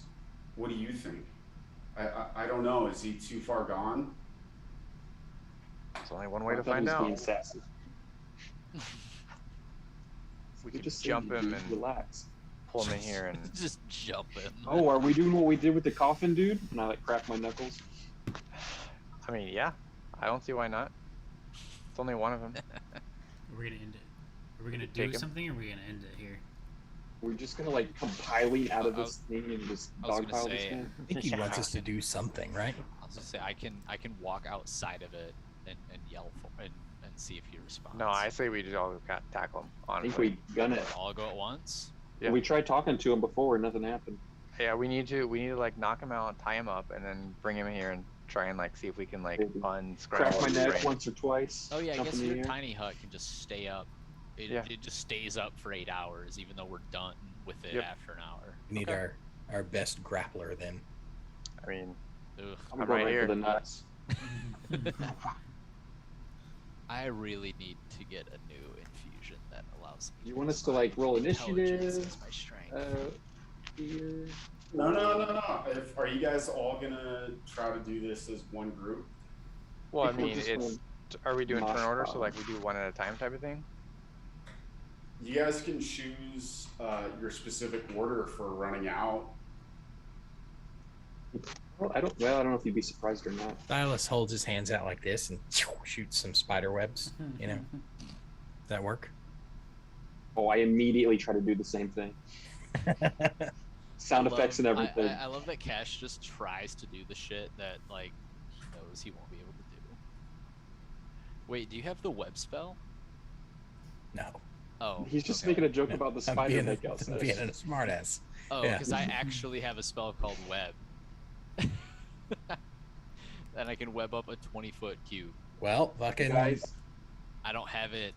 "What do you think?" I don't know. Is he too far gone? There's only one way I to thought he find was out. being sassy. We You could just jump said him you and relax. pull him in here and Just jump in. Oh, are we doing what we did with the coffin, dude? And I like crack my knuckles. I mean, yeah, I don't see why not. It's only one of them. are we gonna end it? Are we gonna Take do him. something, or are we gonna end it here? We're just gonna like come piling out of I this thing and just I was gonna dogpile this say- thing. I think he wants us to do something, right? I was gonna say I can walk outside of it and yell for and see if he responds. No, I say we just all tackle him. I think Honestly, we gun it. all go at once. Yeah. We tried talking to him before and nothing happened. yeah, we need to like knock him out, tie him up, and then bring him here and try and like see if we can like Maybe. unscramble Crack my the neck brain. once or twice. Oh yeah, I jump guess in the your air. tiny hut can just stay up. It, Yeah. it just stays up for 8 hours, even though we're done with it Yep. after an hour. We need Okay. our best grappler then. I mean, Ugh. I'm I'm going right right for here. the nuts. I really need to get a new infusion that allows me. You want us use to, my like, roll intelligence initiative? as my strength. Here. No. Are you guys all gonna try to do this as one group? well, I If we're mean, just it's. gonna Are we doing turn mosh order? So pile. like we do one at a time type of thing? You guys can choose your specific order for running out. Well, I don't know if you'd be surprised or not. Silas holds his hands out like this and shoots some spider webs. You know, does that work? Oh, I immediately try to do the same thing. Sound effects and everything. I love that Cash just tries to do the shit that like he knows he won't be able to do. Wait, do you have the web spell? No. Oh, He's just okay. making a joke about the I'm spider being, neck I'm outside. being a smartass. Oh, Yeah. because I actually have a spell called web. And I can web up a 20-foot cube. Well, fucking Guys, I don't have it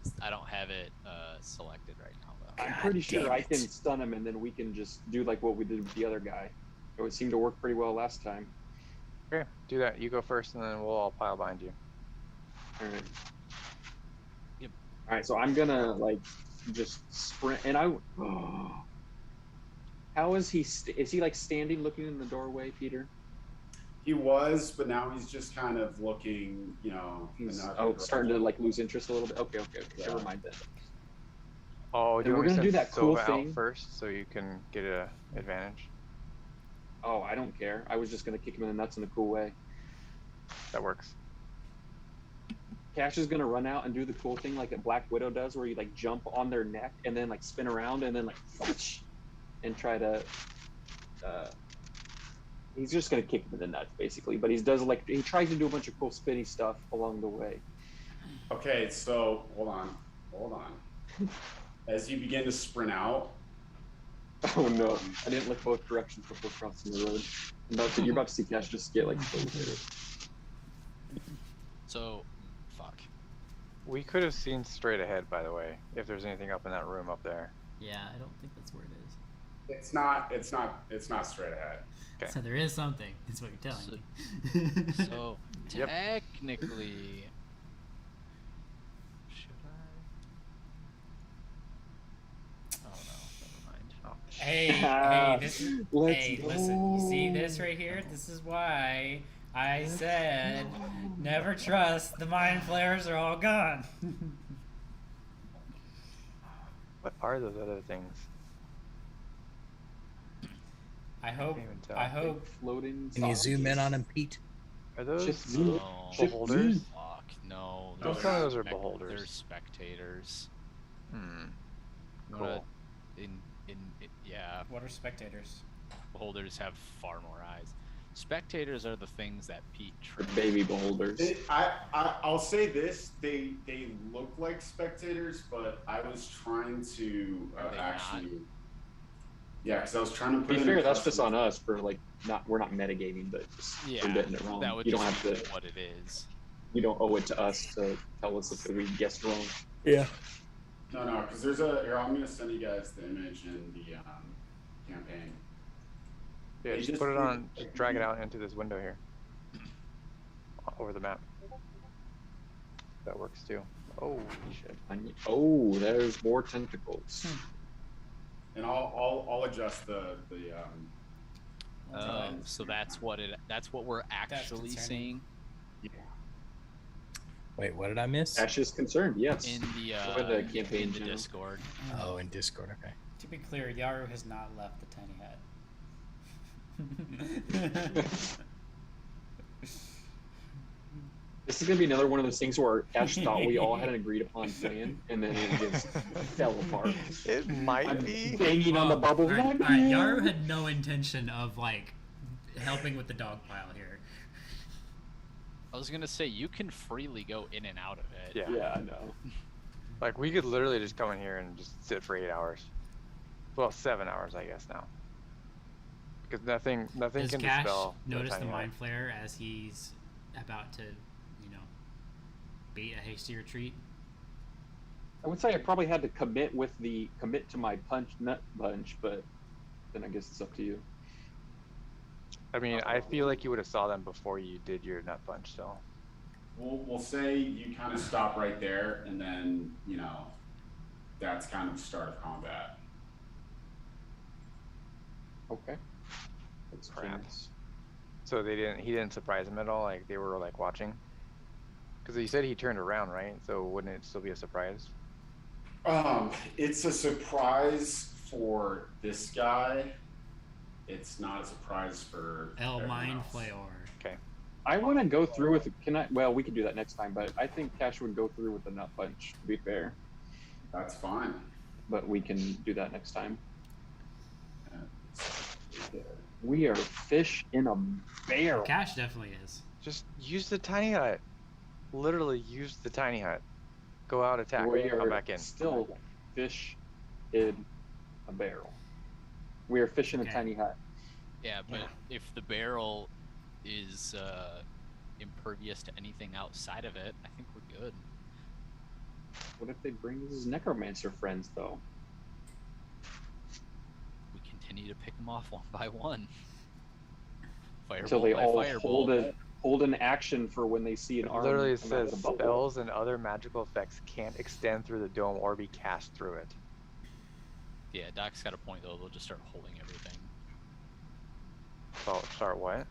selected right now though. I'm God pretty sure damn I it. can stun him and then we can just do like what we did with the other guy. It would seem to work pretty well last time. Okay, do that. You go first, and then we'll all pile behind you. All right. Yep. All right, so I'm gonna like just sprint, and I. How is he? Is he like standing, looking in the doorway, Peter? He was, but now he's just kind of looking, you know. He's another starting to direction. like lose interest a little bit. Okay, Yeah. never mind then. Oh, do And you we're want me to gonna do send that cool Silva thing. out first, so you can get a advantage? Oh, I don't care. I was just gonna kick him in the nuts in a cool way. That works. Cash is gonna run out and do the cool thing like a Black Widow does, where you like jump on their neck and then like spin around and then like and try to. He's just gonna kick him in the nuts basically, but he tries to do a bunch of cool spinny stuff along the way. Okay, so hold on. As you begin to sprint out, Oh no! I didn't look both directions before crossing the road. You're about to see Cash just get like later. So, fuck. We could have seen straight ahead, by the way, if there's anything up in that room up there. Yeah, I don't think that's where it is. it's not straight ahead. Okay. So there is something. Is what you're telling me. So Yep. technically, should I? Oh no, never mind. Oh, Hey, this is. Let's Hey, listen. You see go. this right here? This is why I said never trust. The mind flayers are all gone. what are those other things? I hope. Can't even tell. I hope. Floating. Can you zoom in on him, Pete? Are those Shift Z. No. Shift beholders? Z. Fuck no. Don't they're tell me those are spec- beholders. They're spectators. Hmm. You Cool. wanna- yeah, What are spectators? beholders have far more eyes. Spectators are the things that Pete The tripped. baby beholders. I'll say this: they look like spectators, but I was trying to Are they actually. Yeah, because I was trying to To put be in fair, a that's just custom- on us for like we're not metagaming, but just for Yeah, getting it wrong. that would You don't just have be to. what it is. You don't owe it to us to tell us if we guessed wrong. Yeah. No, because there's a. Here, I'm gonna send you guys the image in the campaign. Yeah, They just just put it do- on, just drag it out into this window here. Over the map. That works too. Oh, shit. Oh, there's more tentacles. And I'll adjust the So that's what we're actually concerning. seeing Wait, what did I miss? Ash is concerned. Yes. in the Go in the campaign in the channel. Discord. Oh, in Discord. Okay. To be clear, Yaru has not left the tiny hut. This is gonna be another one of those things where Ash thought we all had an agreed upon plan, and then it just fell apart. It might I'm be. banging on the bubble. Alright, Yaru had no intention of like helping with the dog pile here. I was gonna say you can freely go in and out of it. Yeah. Yeah, I know. Like, we could literally just come in here and just sit for 8 hours. Well, 7 hours, I guess, now. Because nothing Does can Cash dispel notice the tiny mind flare as he's about to, bait a hasty retreat? I would say I probably had to commit to my nut bunch, but then I guess it's up to you. I mean, I feel like you would have saw them before you did your nut punch, so. We'll say you kind of stop right there, and then that's kind of the start of combat. Okay. That's Crap. genius. So he didn't surprise them at all? Like, they were, like, watching? Because he said he turned around, right? So wouldn't it still be a surprise? It's a surprise for this guy. It's not a surprise for El everyone Mind else. Flayor. Okay. I want to go through with. Well, we can do that next time, but I think Cash would go through with the nut punch. To be fair, That's fine. but we can do that next time. We are fish in a barrel. Cash definitely is. Just use the tiny hut. Literally use the tiny hut. Go out, attack, We come are back in. still fish in a barrel. We are fish in Okay. a tiny hut. Yeah, but if the barrel is impervious to anything outside of it, I think we're good. What if they bring his necromancer friends though? We continue to pick them off one by one. Until Firebolt they by all firebolt. hold an action for when they see an It arm. literally come out of says the bubble. spells and other magical effects can't extend through the dome or be cast through it. Yeah, Doc's got a point though. They'll just start holding everything, So start what?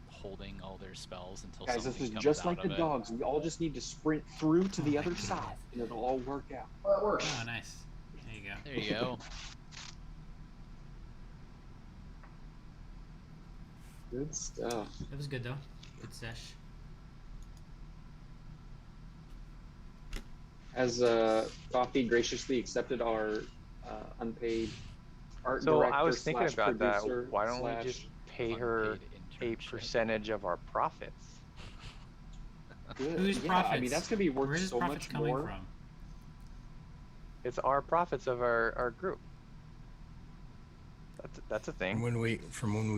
holding all their spells until Guys, this something is comes just out like of the it. dogs. We all just need to sprint through to the Oh my other side, goodness. and it'll all work out. Well, that works. Oh, nice. There you go. There you go. Good stuff. It was good though. Good sesh. As Coffee graciously accepted our unpaid art So director I was thinking slash about that. producer Why don't slash- we just pay her Unpaid a internship. percentage of our profits? Good. Whose Yeah, profits? I mean, that's gonna be worth Where's so profits much coming more. from? It's our profits of our group. That's a thing. When we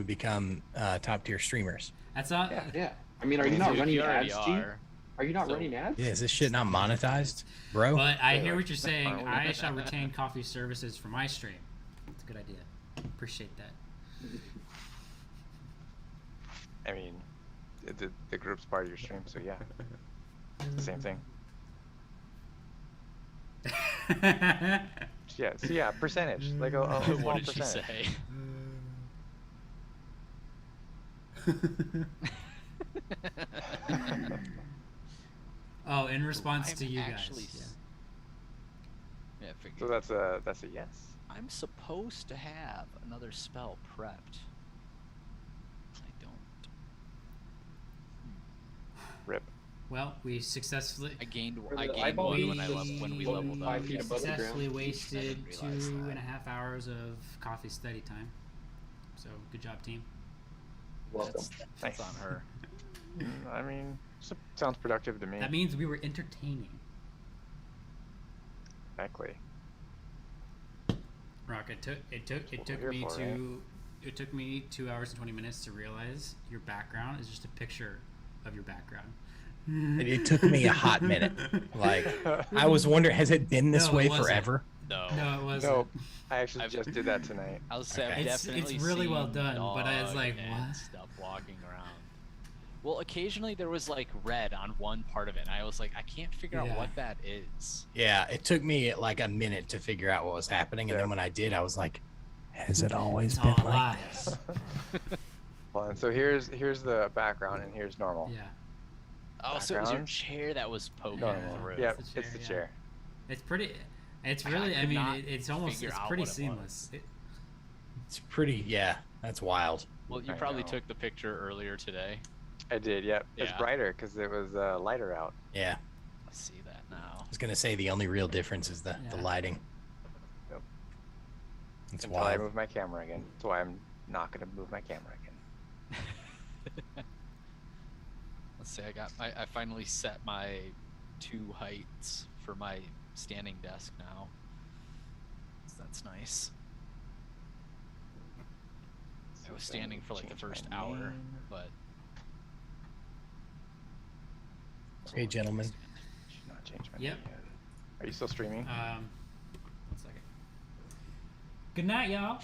become top tier streamers. That's not. Yeah. Yeah. I mean, are you not Dude, running you already ads, G? are. Are you not So- running ads? Yeah, is this shit not monetized, bro? But I Yeah, hear like, what you're saying. finally. I shall retain coffee services for my stream. It's a good idea. Appreciate that. I mean, the group's part of your stream, so yeah, it's the same thing. Yeah, so yeah, percentage, like a small What did she percentage. say? Oh, in response I'm to you actually guys. s- Yeah, I So figured. that's a yes. I'm supposed to have another spell prepped. I don't. Rip. Well, we successfully I gained Or I the gained eyeball one each when we floating leveled up. 5 feet above the ground. successfully wasted I didn't realize 2.5 hours of coffee study time. So good job, team. Welcome. That's Nice. on her. I mean, sounds productive to me. That means we were entertaining. Exactly. Rock, it took what we're here for, right? it took me 2 hours and 20 minutes to realize your background is just a picture of your background. It took me a hot minute. Like, I was wondering, has it been this No, it way wasn't. forever? No. No, it wasn't. No, I actually I've- just did that tonight. I was say Okay. I've It's definitely really well seen done, but I was dog like, and what? stuff walking around. Well, occasionally there was like red on one part of it, and I was like, I can't figure out Yeah. what that is. Yeah, it took me like a minute to figure out what was happening, and then when I did, I was like, "Has it always It's been all like lies. this?" Well, and so here's the background, and here's normal. Yeah, Oh, so it was your Background? chair that was poking Normal. through. Yep, It's the it's the chair, yeah. chair. it's pretty. It's I really. I could mean, not it's almost. figure It's out pretty what it seamless. was. It's pretty. Yeah, that's wild. Well, you I probably know. took the picture earlier today. I did. Yep. It's Yeah. brighter because it was lighter out. Yeah, I see that now. I was gonna say the only real difference is the Yeah. lighting. Yep. It's Until I wild. move my camera again. That's why I'm not gonna move my camera again. Let's see. I finally set my 2 heights for my standing desk now. So that's nice. I was standing for like the Change first my hour, name. but Hey, gentlemen. Should not change my Yep. name yet. Are you still streaming? 1 second. Good night, y'all.